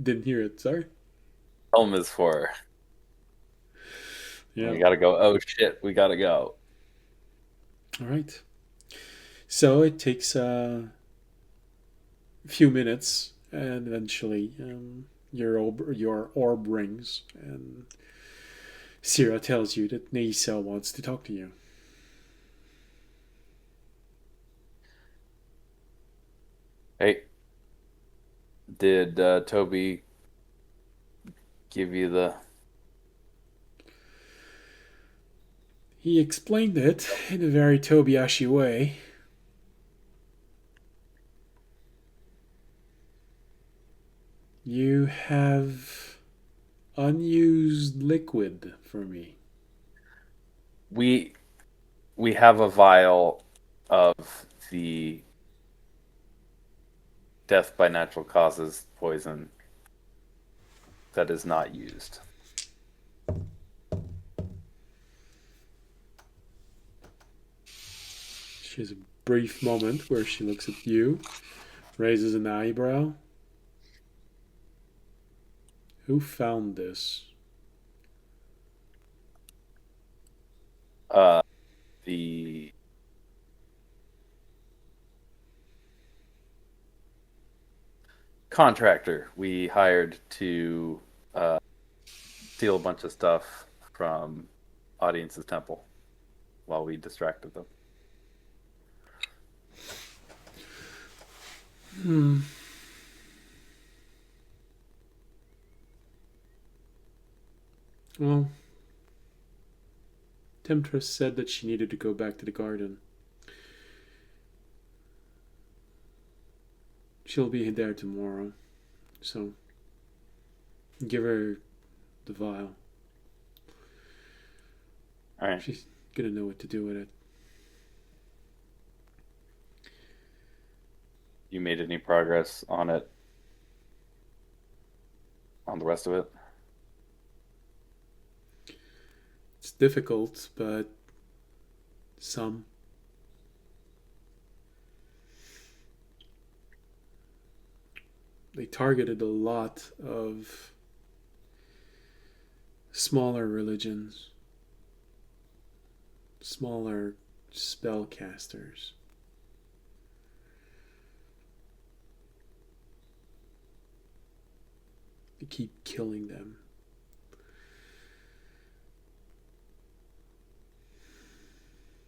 Didn't hear it, sorry. Helm is for. Yeah. We gotta go. Oh shit, we gotta go. All right. So it takes a few minutes, and eventually your orb rings, and Sira tells you that Nisa wants to talk to you. Hey, did Toby give you the? He explained it in a very Tobiashi way. You have unused liquid for me. We have a vial of the death by natural causes poison that is not used. She has a brief moment where she looks at you, raises an eyebrow. Who found this? The contractor we hired to steal a bunch of stuff from Audience's temple while we distracted them. Well, Temptress said that she needed to go back to the garden. She'll be there tomorrow, so give her the vial. All right. She's gonna know what to do with it. You made any progress on it? On the rest of it? It's difficult, but some. They targeted a lot of smaller religions, smaller spellcasters. They keep killing them.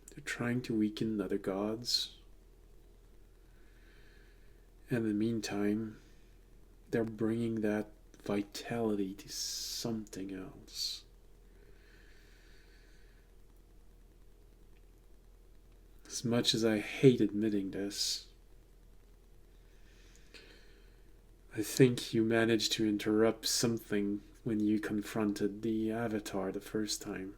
They're trying to weaken other gods. And in the meantime, they're bringing that vitality to something else. As much as I hate admitting this, I think you managed to interrupt something when you confronted the Avatar the first time.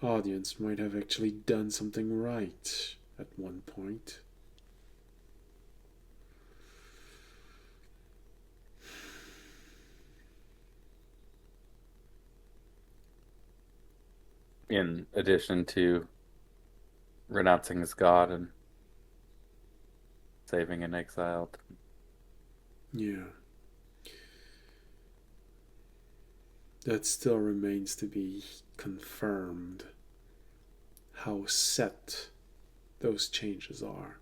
audience might have actually done something right at one point. In addition to renouncing his God and saving an exiled. Yeah. That still remains to be confirmed how set those changes are.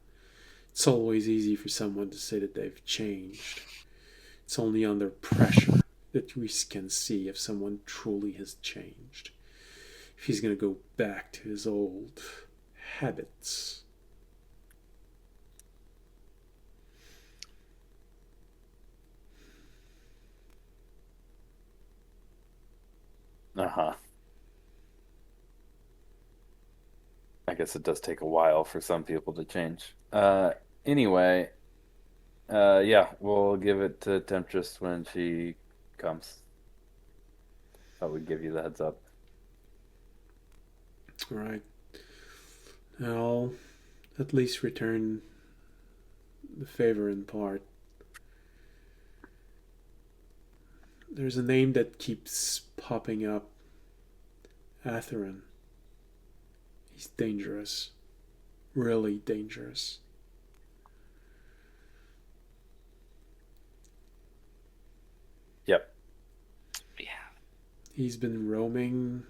It's always easy for someone to say that they've changed. It's only under pressure that we can see if someone truly has changed. If he's going to go back to his old habits. Uh-huh. I guess it does take a while for some people to change. Anyway, yeah, we'll give it to Temptress when she comes. Thought we'd give you the heads up. Alright. I'll at least return the favor in part. There's a name that keeps popping up. Atherin. He's dangerous. Really dangerous. Yep. Yeah. He's been roaming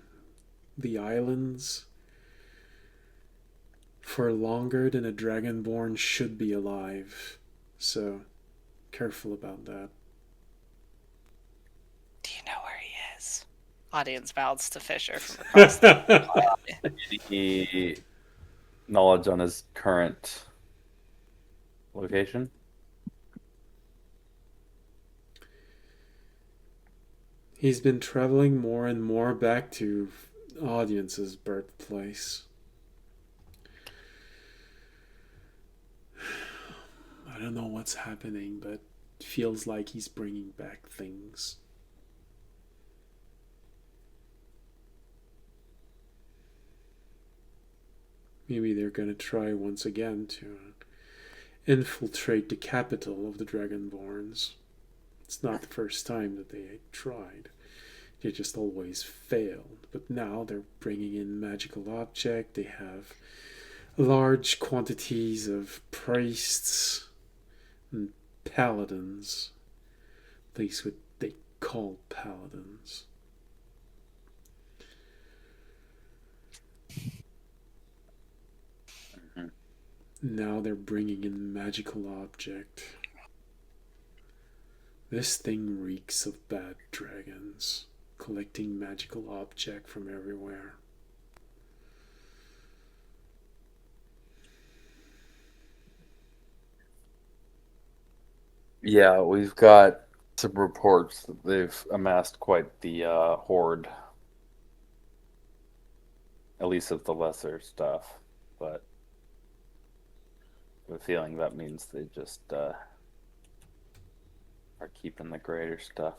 the islands for longer than a dragonborn should be alive. So, careful about that. Do you know where he is? Audience mouths to Fisher from across the Any knowledge on his current location? He's been traveling more and more back to Audience's birthplace. I don't know what's happening, but it feels like he's bringing back things. Maybe they're going to try once again to infiltrate the capital of the Dragonborns. It's not the first time that they tried. They just always failed. But now they're bringing in magical object. They have large quantities of priests and paladins. At least what they call paladins. Now they're bringing in magical object. This thing reeks of bad dragons, collecting magical object from everywhere. Yeah, we've got some reports that they've amassed quite the horde, at least of the lesser stuff. But I have a feeling that means they just are keeping the greater stuff.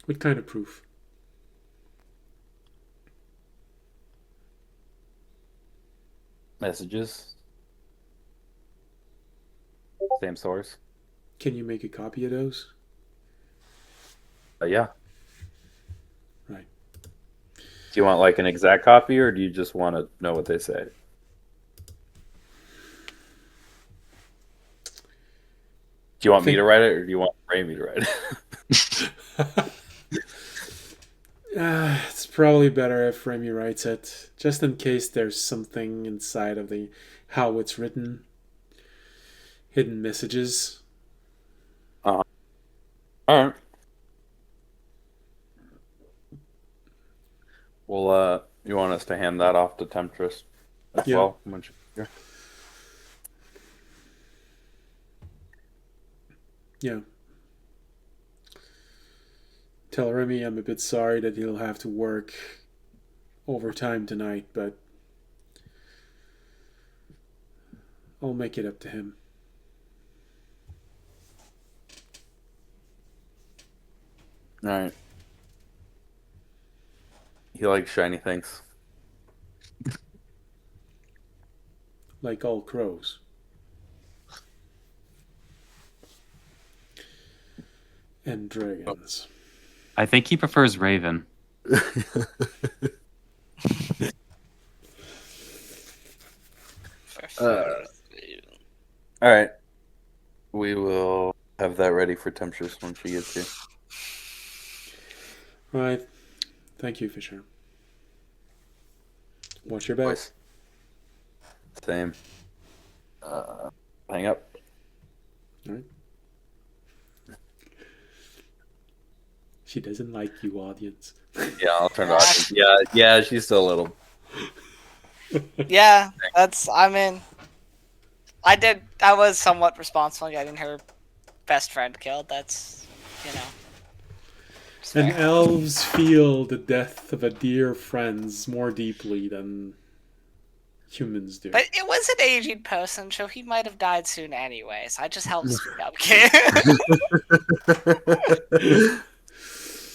What kind of proof? Messages. Same source. Can you make a copy of those? Yeah. Right. Do you want like an exact copy, or do you just want to know what they say? Do you want me to write it, or do you want Raimi to write it? It's probably better if Remy writes it, just in case there's something inside of the how it's written, hidden messages. All right. Well, you want us to hand that off to Temptress as Yeah. well when she's here? Yeah. Tell Remy I'm a bit sorry that he'll have to work overtime tonight, but I'll make it up to him. All right. He likes shiny things. Like all crows. And dragons. I think he prefers Raven. All right. We will have that ready for Temptress when she gets here. Right. Thank you, Fisher. Watch your back. Boys. Same. Hang up. All right. She doesn't like you, audience. Yeah, I'll turn it off. Yeah, she's still a little. Yeah, I'm in. I was somewhat responsible in getting her best friend killed. That's, it's And fair. elves feel the death of a dear friends more deeply than humans do. But it was an aging person, so he might have died soon anyways. I just helped speed up kid.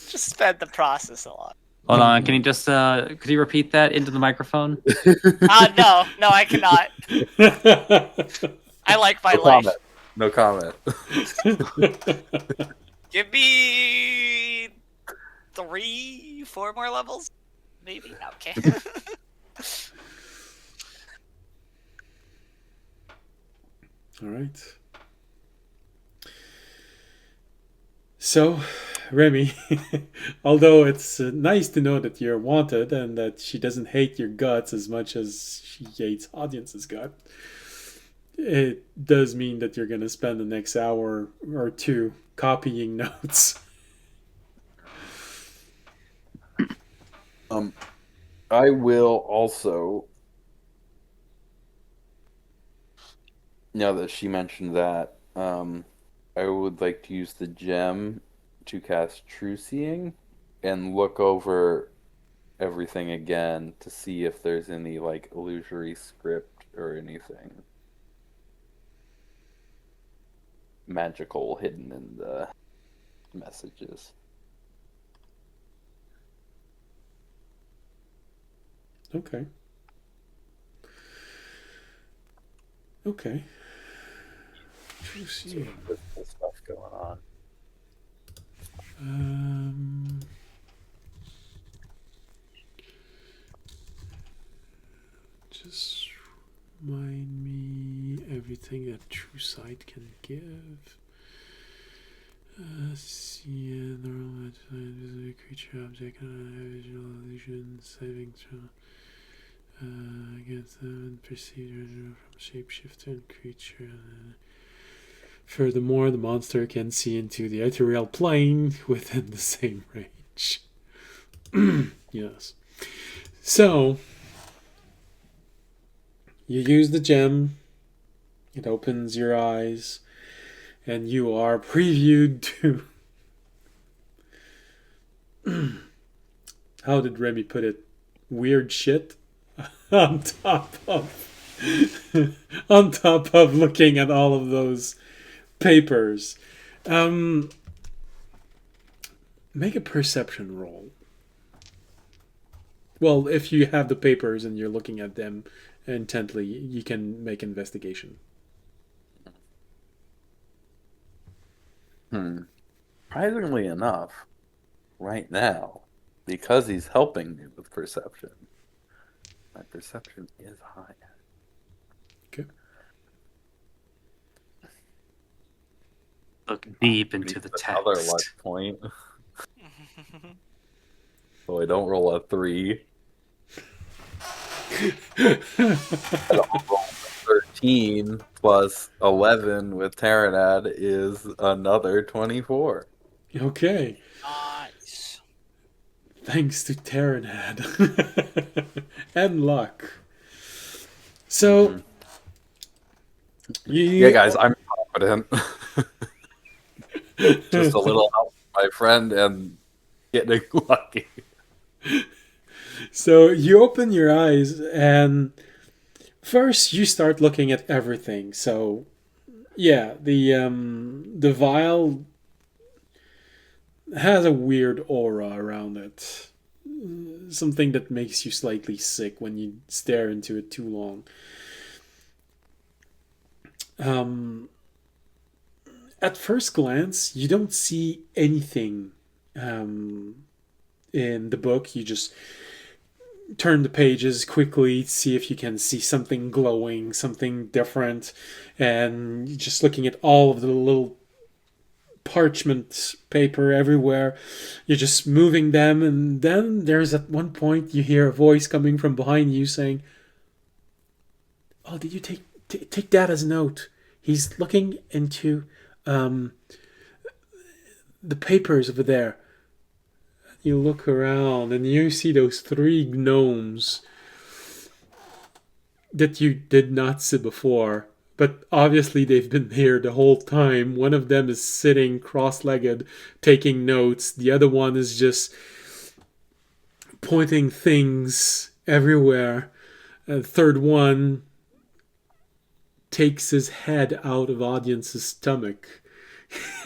Just sped the process a lot. Hold on, can you just could you repeat that into the microphone? No, I cannot. I like my No life. comment. No comment. Give me 3-4 more levels, maybe. Okay. All right. So, Remy, although it's nice to know that you're wanted and that she doesn't hate your guts as much as she hates audience's gut, it does mean that you're going to spend the next hour or two copying notes. I will also, now that she mentioned that, I would like to use the gem to cast True Seeing and look over everything again to see if there's any like illusory script or anything magical hidden in the messages. Okay. Okay. True seeing. With the stuff going on. Just remind me everything that True Sight can give. See a normal creature, object, visual illusion, saving throw against them, and perceived from shapeshifter and creature. Furthermore, the monster can see into the ethereal plane within the same range. Yes. So, you use the gem, it opens your eyes, and you are previewed to. How did Remy put it? Weird shit on top of on top of looking at all of those papers. Make a perception roll. Well, if you have the papers and you're looking at them intently, you can make investigation. Surprisingly enough, right now, because he's helping me with perception, my perception is high. Okay. Look deep into the Another text. luck point. So I don't roll a 3. I don't roll a 13 plus 11 with Terranad is another 24. Okay. Nice. Thanks to Terranad. And luck. So, Yeah, guys, I'm confident. Just a little help from my friend and getting lucky. So you open your eyes and first you start looking at everything. So yeah, the vial has a weird aura around it. something that makes you slightly sick when you stare into it too long. Um, at first glance, you don't see anything um, in the book. You just turn the pages quickly, see if you can see something glowing, something different, and you're just looking at all of the little parchment paper everywhere. You're just moving them, and then there's at one point you hear a voice coming from behind you saying, "Oh, did you take that as a note? He's looking into um, the papers over there." You look around and you see those three gnomes that you did not see before. But obviously they've been here the whole time. One of them is sitting cross-legged, taking notes. The other one is just pointing things everywhere. The third one takes his head out of audience's stomach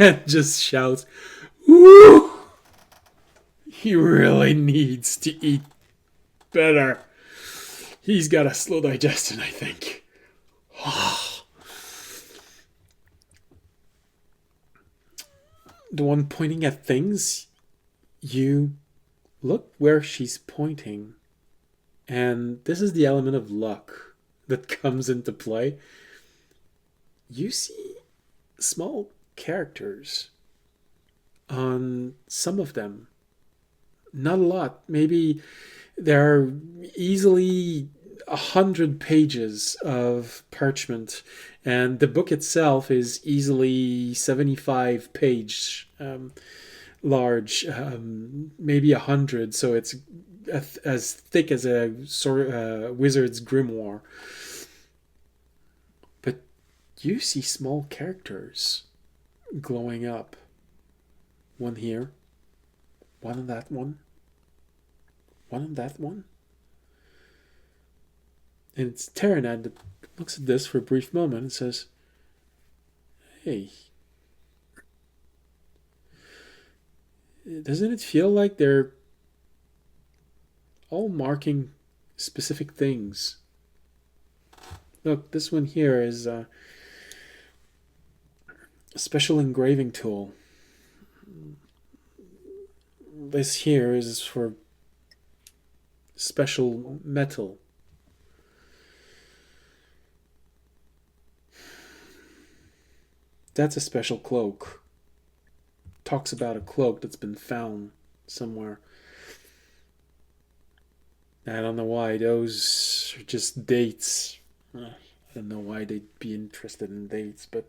and just shouts, "Woo! He really needs to eat better. He's got a slow digestion, I think." The one pointing at things, you look where she's pointing. And this is the element of luck that comes into play. You see small characters on some of them. Not a lot. Maybe there are easily 100 pages of parchment, and the book itself is easily 75 page large, maybe 100, so it's as thick as a wizard's grimoire. But you see small characters glowing up. One here, one on that one, one on that one. And it's Terranad that looks at this for a brief moment and says, "Hey, doesn't it feel like they're all marking specific things? Look, this one here is a special engraving tool. This here is for special metal. That's a special cloak. Talks about a cloak that's been found somewhere. I don't know why. Those are just dates. I don't know why they'd be interested in dates, but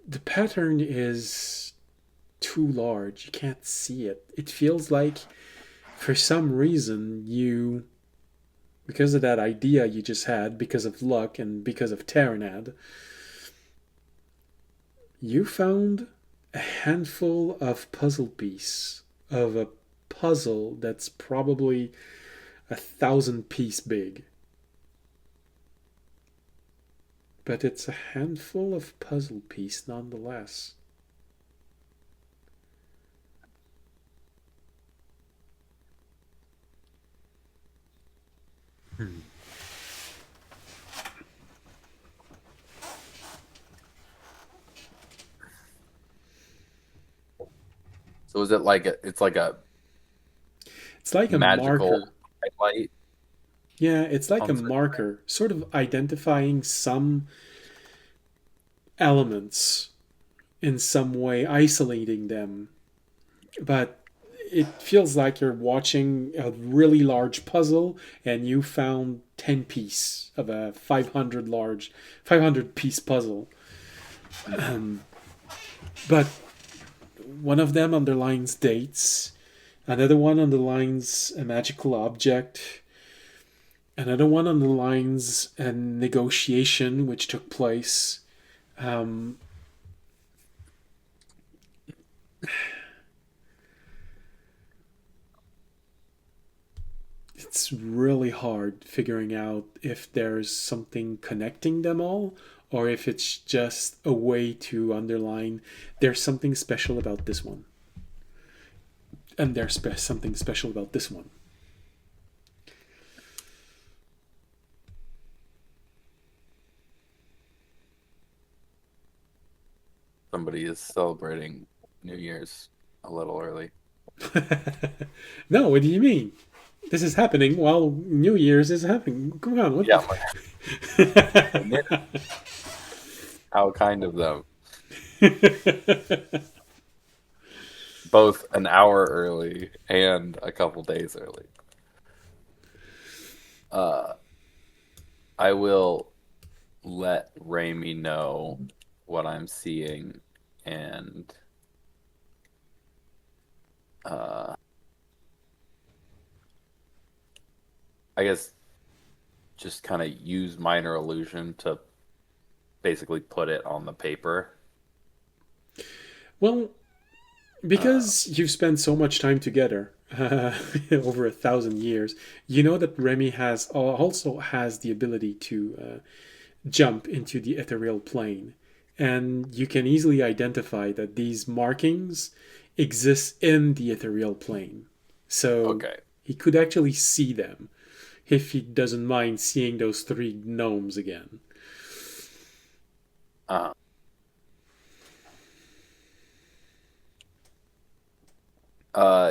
the pattern is too large. You can't see it. It feels like, for some reason, you, because of that idea you just had, because of luck and because of Terranad, you found a handful of puzzle piece of a puzzle that's probably 1,000 piece big. But it's a handful of puzzle piece nonetheless. So is it like it's like a magical marker. highlight? Yeah, it's like a Concept. marker, sort of identifying some elements in some way, isolating them. But it feels like you're watching a really large puzzle and you found 10 piece of a 500 piece puzzle. But one of them underlines dates, another one underlines a magical object, another one underlines a negotiation which took place. It's really hard figuring out if there's something connecting them all or if it's just a way to underline there's something special about this one, and there's something special about this one. Somebody is celebrating New Year's a little early. No, what do you mean? This is happening while New Year's is happening. Come on, what? Yeah, how kind of them. Both an hour early and a couple days early. I will let Raimi know what I'm seeing, and I guess just kind of use minor illusion to basically put it on the paper. Well, because you've spent so much time together, over 1,000 years, you know that Remy also has the ability to jump into the ethereal plane, and you can easily identify that these markings exist in the ethereal plane. So Okay. he could actually see them if he doesn't mind seeing those 3 gnomes again.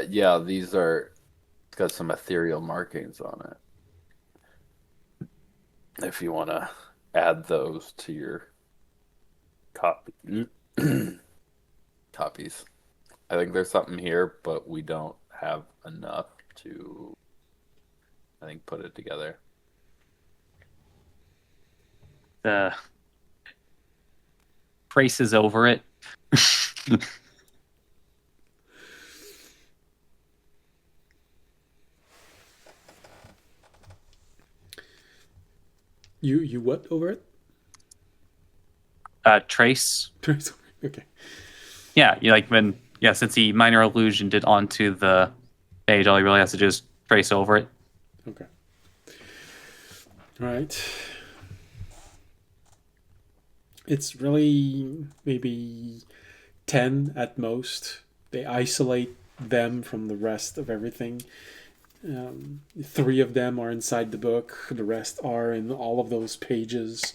Yeah, these are got some ethereal markings on it. If you want to add those to your copy copies. I think there's something here, but we don't have enough to, I think, put it together. Traces over it. You what over it? Trace. Okay. Yeah, you like when since he minor illusioned it onto the page, all he really has to do is trace over it. Okay. All right. It's really maybe 10 at most. They isolate them from the rest of everything. 3 of them are inside the book. The rest are in all of those pages.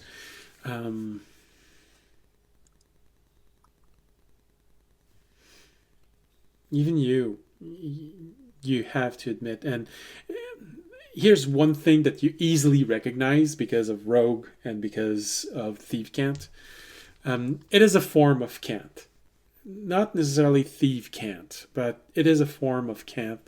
Even you have to admit, and here's one thing that you easily recognize because of Rogue and because of Thief Cant. It is a form of cant. Not necessarily thief cant, but it is a form of cant,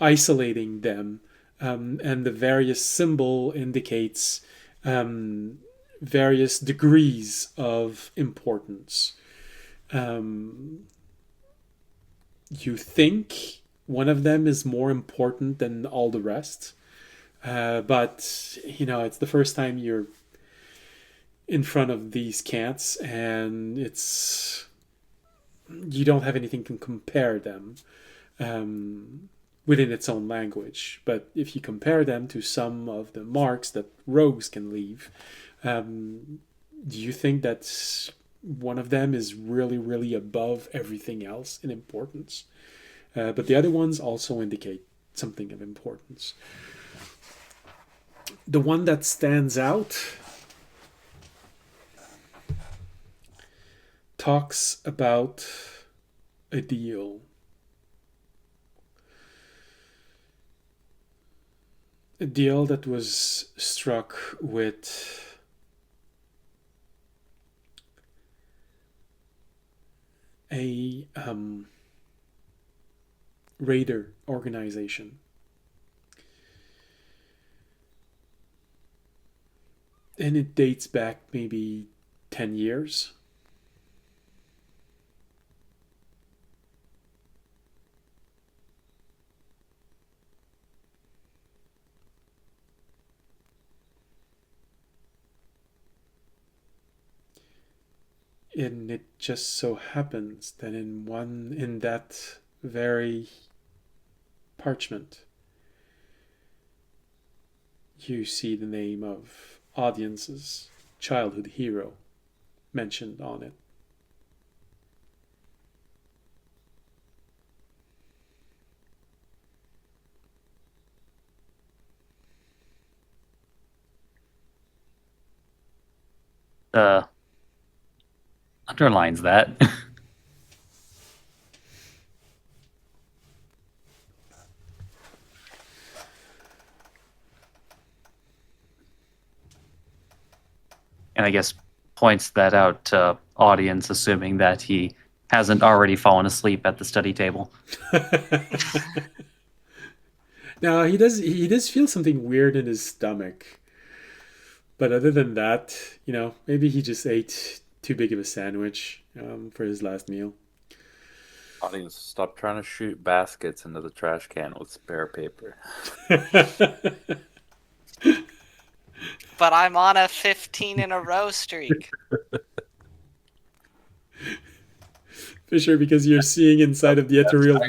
isolating them, and the various symbol indicates various degrees of importance. You think one of them is more important than all the rest, but it's the first time you're in front of these cants, and you don't have anything to compare them within its own language. But if you compare them to some of the marks that rogues can leave, do you think that one of them is really, really above everything else in importance? But the other ones also indicate something of importance. The one that stands out talks about a deal. A deal that was struck with a raider organization. And it dates back maybe 10 years. And it just so happens that in that very parchment, you see the name of Audience's childhood hero, mentioned on it. Underlines that. And I guess points that out to audience, assuming that he hasn't already fallen asleep at the study table. Now he does feel something weird in his stomach. But other than that, maybe he just ate too big of a sandwich for his last meal. Audience, stop trying to shoot baskets into the trash can with spare paper. But I'm on a 15 in a row streak. Fisher, because you're seeing inside of the ethereal.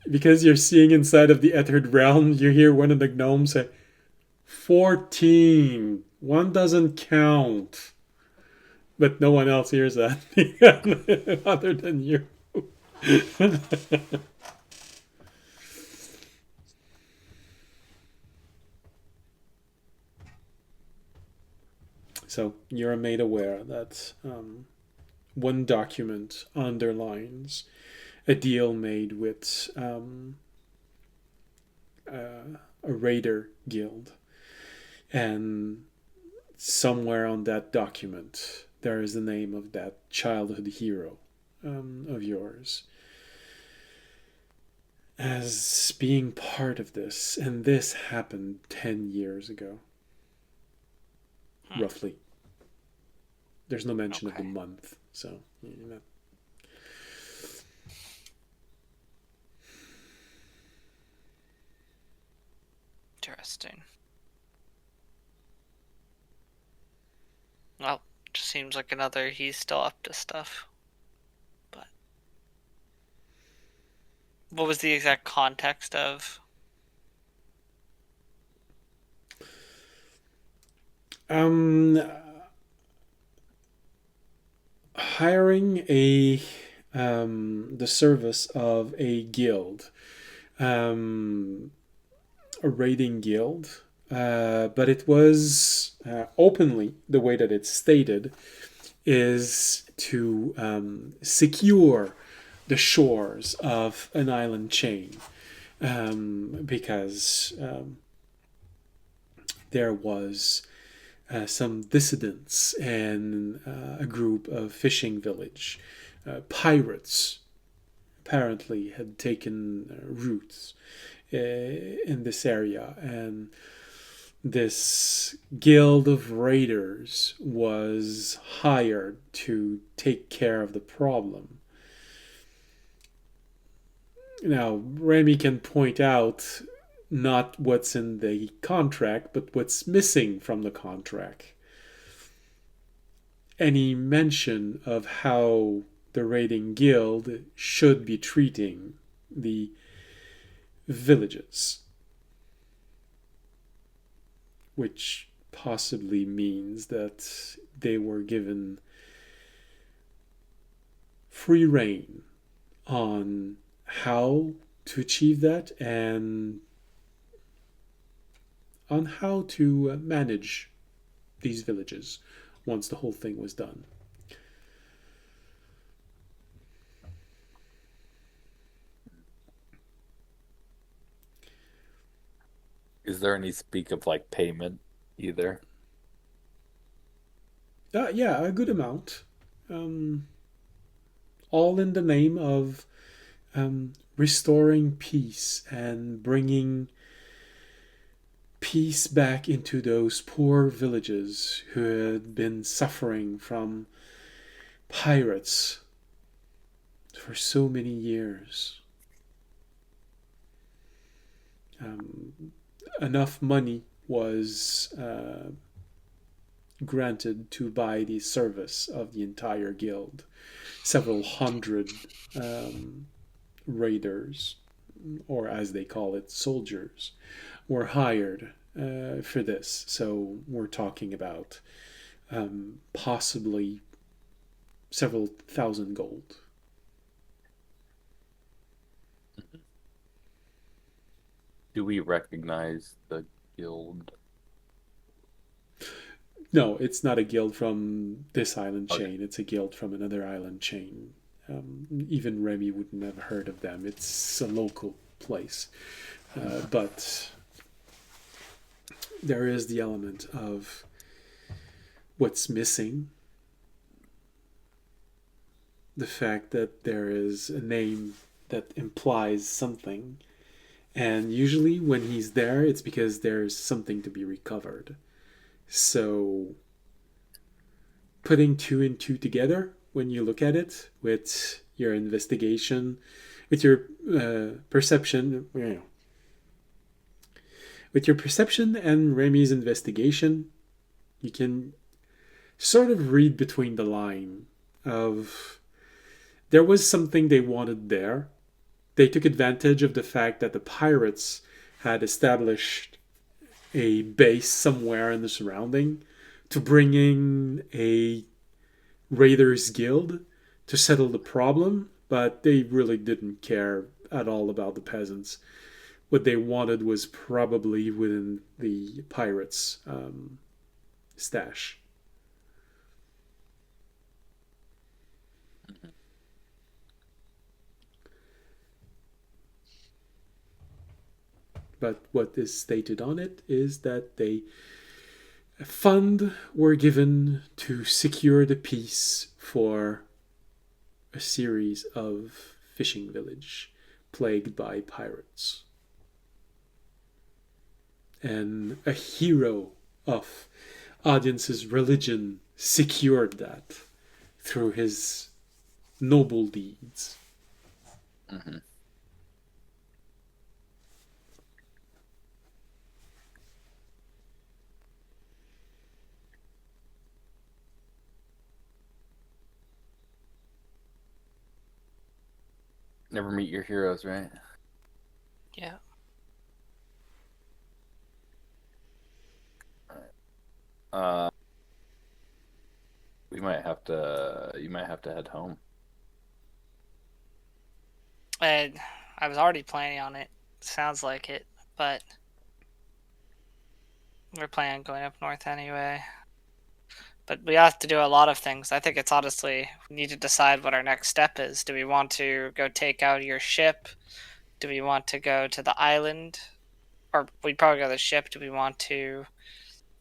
Because you're seeing inside of the ethered realm, you hear one of the gnomes say, 14. One doesn't count. But no one else hears that other than you. So you're made aware that one document underlines a deal made with a raider guild, and somewhere on that document there is the name of that childhood hero of yours as being part of this, and this happened 10 years ago, roughly. There's no mention of the month, so Interesting. Well, just seems like another he's still up to stuff. But what was the exact context of? Hiring the service of a guild, a raiding guild, but it was openly, the way that it's stated is to secure the shores of an island chain, because there was some dissidents and a group of fishing village pirates apparently had taken roots in this area, and this guild of raiders was hired to take care of the problem. Now, Remy can point out not what's in the contract, but what's missing from the contract. Any mention of how the raiding guild should be treating the villages, which possibly means that they were given free rein on how to achieve that and on how to manage these villages once the whole thing was done. Is there any speak of like payment either? Yeah, a good amount. All in the name of restoring peace and bringing peace back into those poor villages who had been suffering from pirates for so many years. Enough money was granted to buy the service of the entire guild. Several hundred raiders, or as they call it, soldiers, were hired for this. So we're talking about possibly several thousand gold. Do we recognize the guild? No, it's not a guild from this island Okay. chain. It's a guild from another island chain. Even Remy wouldn't have heard of them. It's a local place. But there is the element of what's missing. The fact that there is a name that implies something. And usually when he's there, it's because there's something to be recovered. So putting two and two together when you look at it with your investigation, with your perception, with your perception and Remy's investigation, you can sort of read between the line of there was something they wanted there. They took advantage of the fact that the pirates had established a base somewhere in the surrounding to bring in a raiders guild to settle the problem, but they really didn't care at all about the peasants. What they wanted was probably within the pirates' stash. But what is stated on it is that a fund were given to secure the peace for a series of fishing village plagued by pirates. And a hero of audience's religion secured that through his noble deeds. Mm-hmm. Never meet your heroes, right? Yeah. We might have to. You might have to head home. And I was already planning on it. Sounds like it, but we're planning on going up north anyway. But we have to do a lot of things. I think it's honestly, we need to decide what our next step is. Do we want to go take out your ship? Do we want to go to the island? Or we'd probably go to the ship. Do we want to...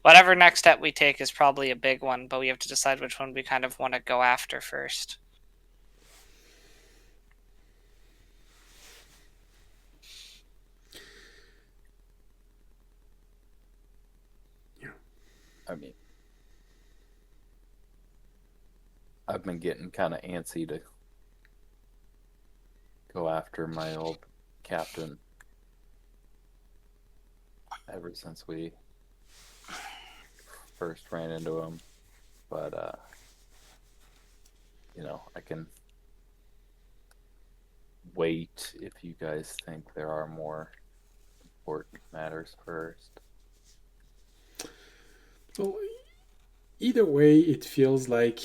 Whatever next step we take is probably a big one, but we have to decide which one we kind of want to go after first. I mean, I've been getting kind of antsy to go after my old captain ever since we first ran into him. But, I can wait if you guys think there are more important matters first. Well, either way, it feels like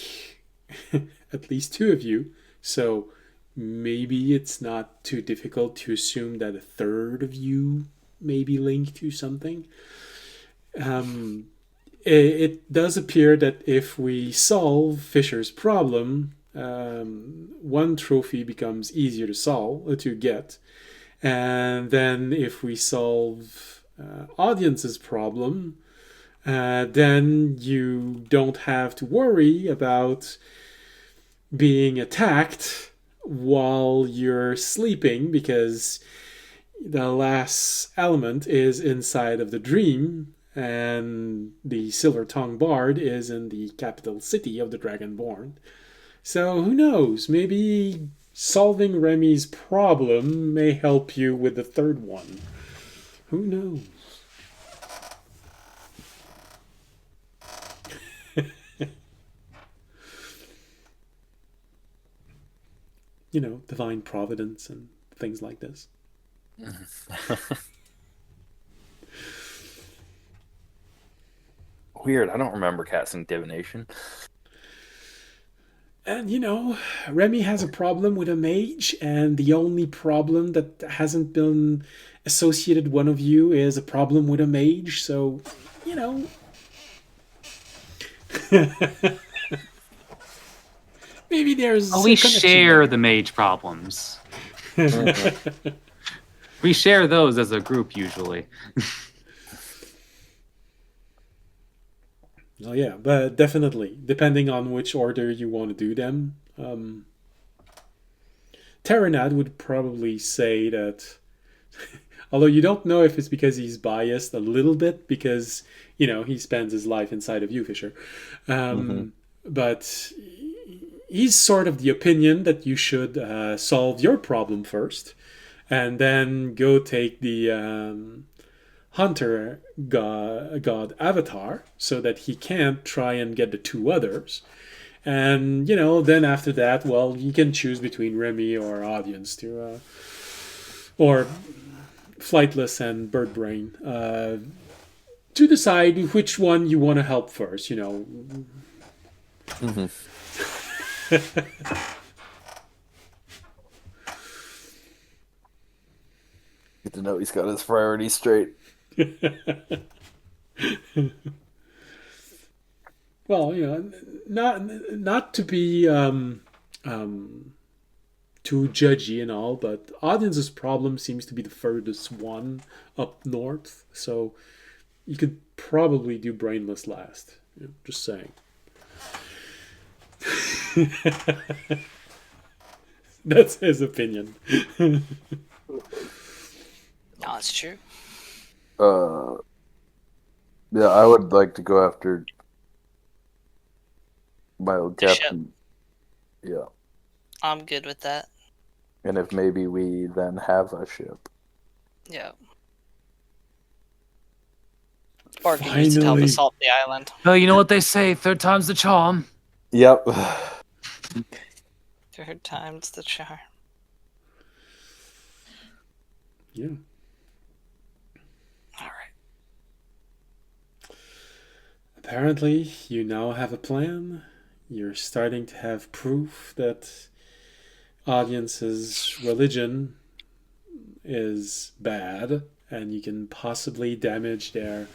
at least two of you. So maybe it's not too difficult to assume that a third of you may be linked to something. It does appear that if we solve Fisher's problem, one trophy becomes easier to get, and then if we solve Audience's problem, then you don't have to worry about being attacked while you're sleeping because the last element is inside of the dream and the Silver Tongue Bard is in the capital city of the Dragonborn. So who knows? Maybe solving Remy's problem may help you with the third one. Who knows? Divine providence and things like this. Weird. I don't remember casting divination. And Remy has a problem with a mage, and the only problem that hasn't been associated one of you is a problem with a mage. So, maybe there's Oh, a we connection share there. the mage problems. We share those as a group usually. Oh yeah, but definitely, depending on which order you want to do them. Terranad would probably say that, although you don't know if it's because he's biased a little bit, because, he spends his life inside of you, Fisher. But he's sort of the opinion that you should solve your problem first, and then go take the hunter god avatar, so that he can't try and get the two others. And then after that, well, you can choose between Remy or audience or flightless and birdbrain, to decide which one you want to help first. Good to know he's got his priorities straight. Well, not to be too judgy and all, but audience's problem seems to be the furthest one up north, so you could probably do brainless last. Just saying. That's his opinion. No, it's true. Yeah, I would like to go after my old The ship. captain. Yeah, I'm good with that. and if maybe we then have a ship. Yeah. Or can use it to help Finally. assault the island. Well, you know what they say, third time's the charm. Yep. Third time's the charm. Yeah. All right. Apparently, you now have a plan. You're starting to have proof that audience's religion is bad, and you can possibly damage their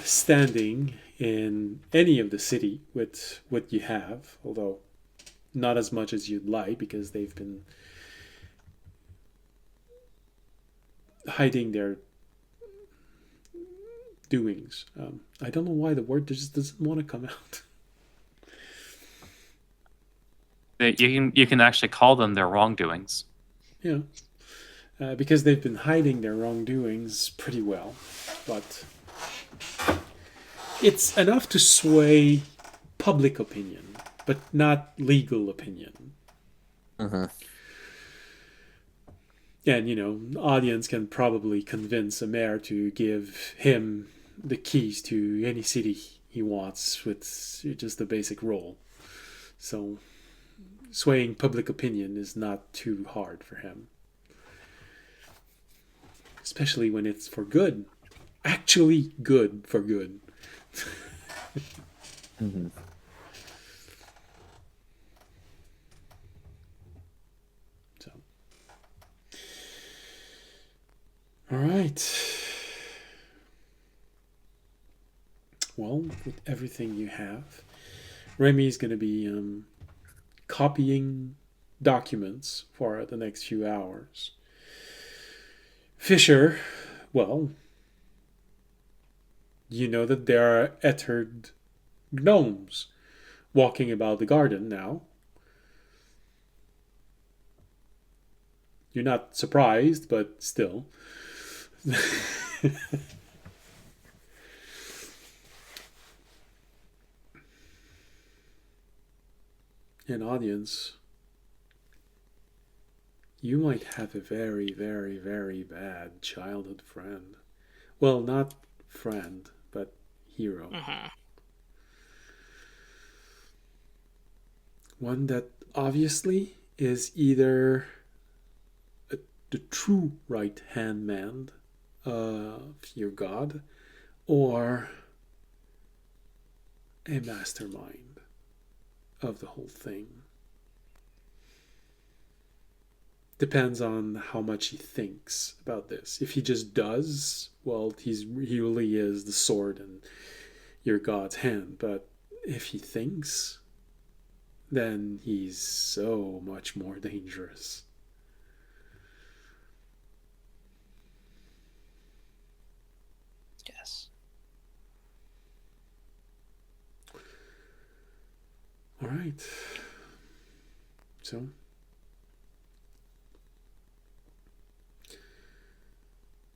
standing in any of the city with what you have, although not as much as you'd like, because they've been hiding their doings. I don't know why the word just doesn't want to come out. You can actually call them their wrongdoings. Yeah. Because they've been hiding their wrongdoings pretty well. But it's enough to sway public opinion, but not legal opinion. And, audience can probably convince a mayor to give him the keys to any city he wants with just a basic roll. So swaying public opinion is not too hard for him. Especially when it's for good. Actually good for good. So. All right. Well, with everything you have, Remy's going to be copying documents for the next few hours. Fisher, well, you know that there are ethered gnomes walking about the garden now. You're not surprised, but still. An audience, you might have a very, very, very bad childhood friend. Well, not friend, but hero. One that obviously is either the true right-hand man of your god, or a mastermind of the whole thing. Depends on how much he thinks about this. If he just does, well, he really is the sword in your God's hand. But if he thinks, then he's so much more dangerous. Yes. All right. So,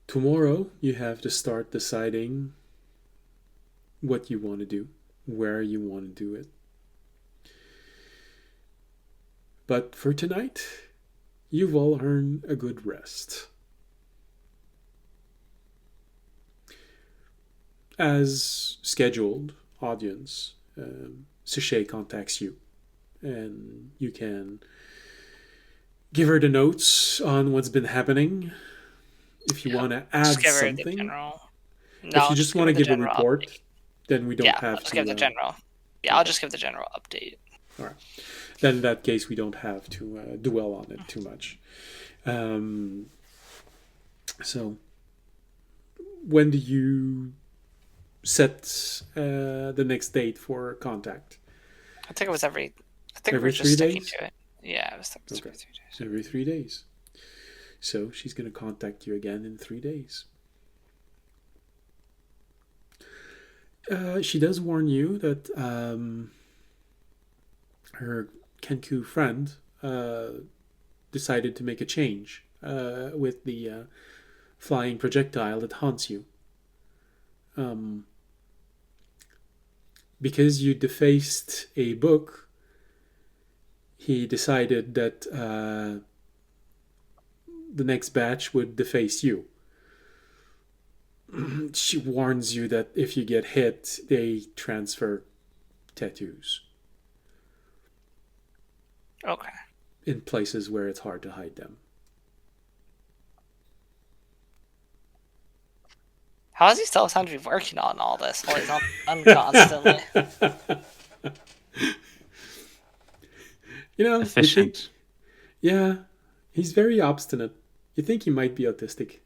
tomorrow you have to start deciding what you want to do, where you want to do it. But for tonight, you've all earned a good rest. As scheduled, audience, Suchet contacts you, and you can give her the notes on what's been happening. If you want to add Just give her the something, general. if you just want to give a report, update. then we don't Yeah, have I'll just to. give the general. Yeah, I'll just give the general update. All right. Then in that case, we don't have to dwell on it too much. So, when do you set the next date for contact? I think it was every. I think Every we're just 3 sticking days? to it. Yeah, it was every Okay. 3 days. Every 3 days. So she's going to contact you again in 3 days. She does warn you that her Kenku friend decided to make a change with the flying projectile that haunts you. Because you defaced a book, he decided that the next batch would deface you. She warns you that if you get hit, they transfer tattoos Okay. in places where it's hard to hide them. How does he still have time to be working on all this while he's on constantly? You know, Efficient. yeah, he's very obstinate. You think he might be autistic.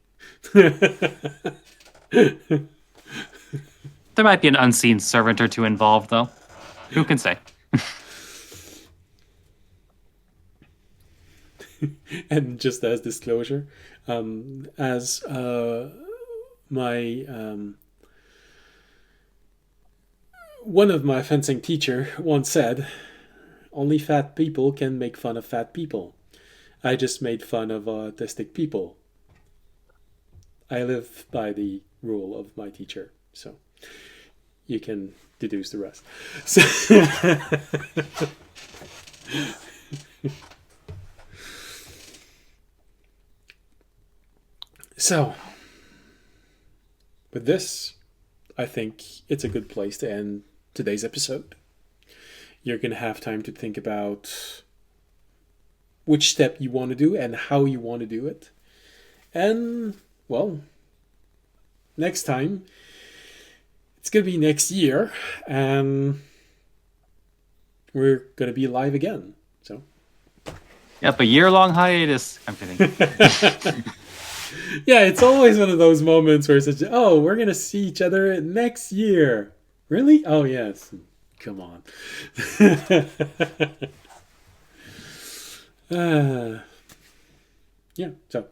There might be an unseen servant or two involved, though. Who can say? And just as disclosure, as my one of my fencing teacher once said, only fat people can make fun of fat people. I just made fun of autistic people. I live by the rule of my teacher, so you can deduce the rest. So, with this, I think it's a good place to end today's episode. You're going to have time to think about which step you want to do and how you want to do it. And, well, next time, it's going to be next year, and we're going to be live again. So, Yep, a year-long hiatus. I'm kidding. yeah, it's always one of those moments where it's such, oh, we're going to see each other next year. Really? Oh, yes. Come on. Yeah, so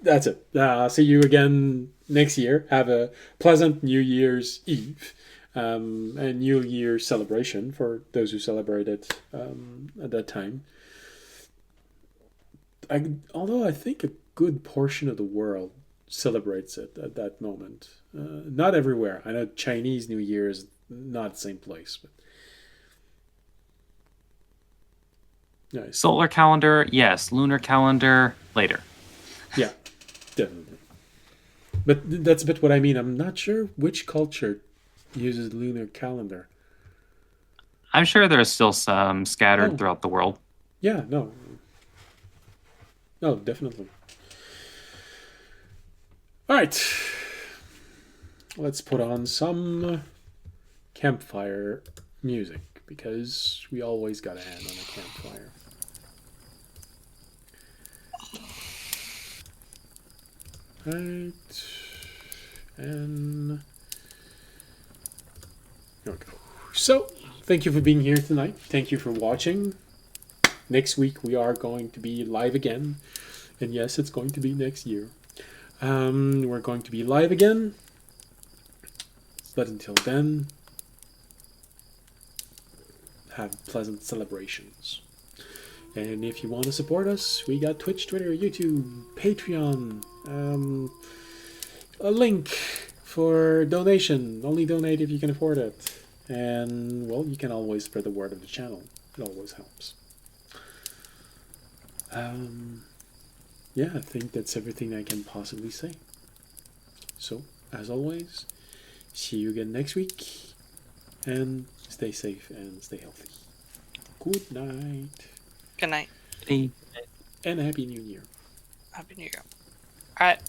that's it. I'll see you again next year. Have a pleasant New Year's Eve and New Year celebration for those who celebrate it at that time. Although I think a good portion of the world celebrates it at that moment. Not everywhere. I know Chinese New Year is not the same place, but nice. Solar calendar, yes. Lunar calendar, later. Yeah, definitely. But that's a bit what I mean. I'm not sure which culture uses lunar calendar. I'm sure there's still some scattered throughout the world. Yeah, no. No, definitely. All right. let's put on some campfire music, because we always gotta end on a campfire. Right. And there we go. So, thank you for being here tonight. Thank you for watching. Next week we are going to be live again. And yes, it's going to be next year. We're going to be live again. But until then, have pleasant celebrations. And if you want to support us, we got Twitch, Twitter, YouTube, Patreon, a link for donation. Only donate if you can afford it. And, well, you can always spread the word of the channel. It always helps. Yeah, I think that's everything I can possibly say. So, as always, see you again next week. And stay safe and stay healthy. Good night. Good night. Hey. And Happy New Year. Happy New Year. All right.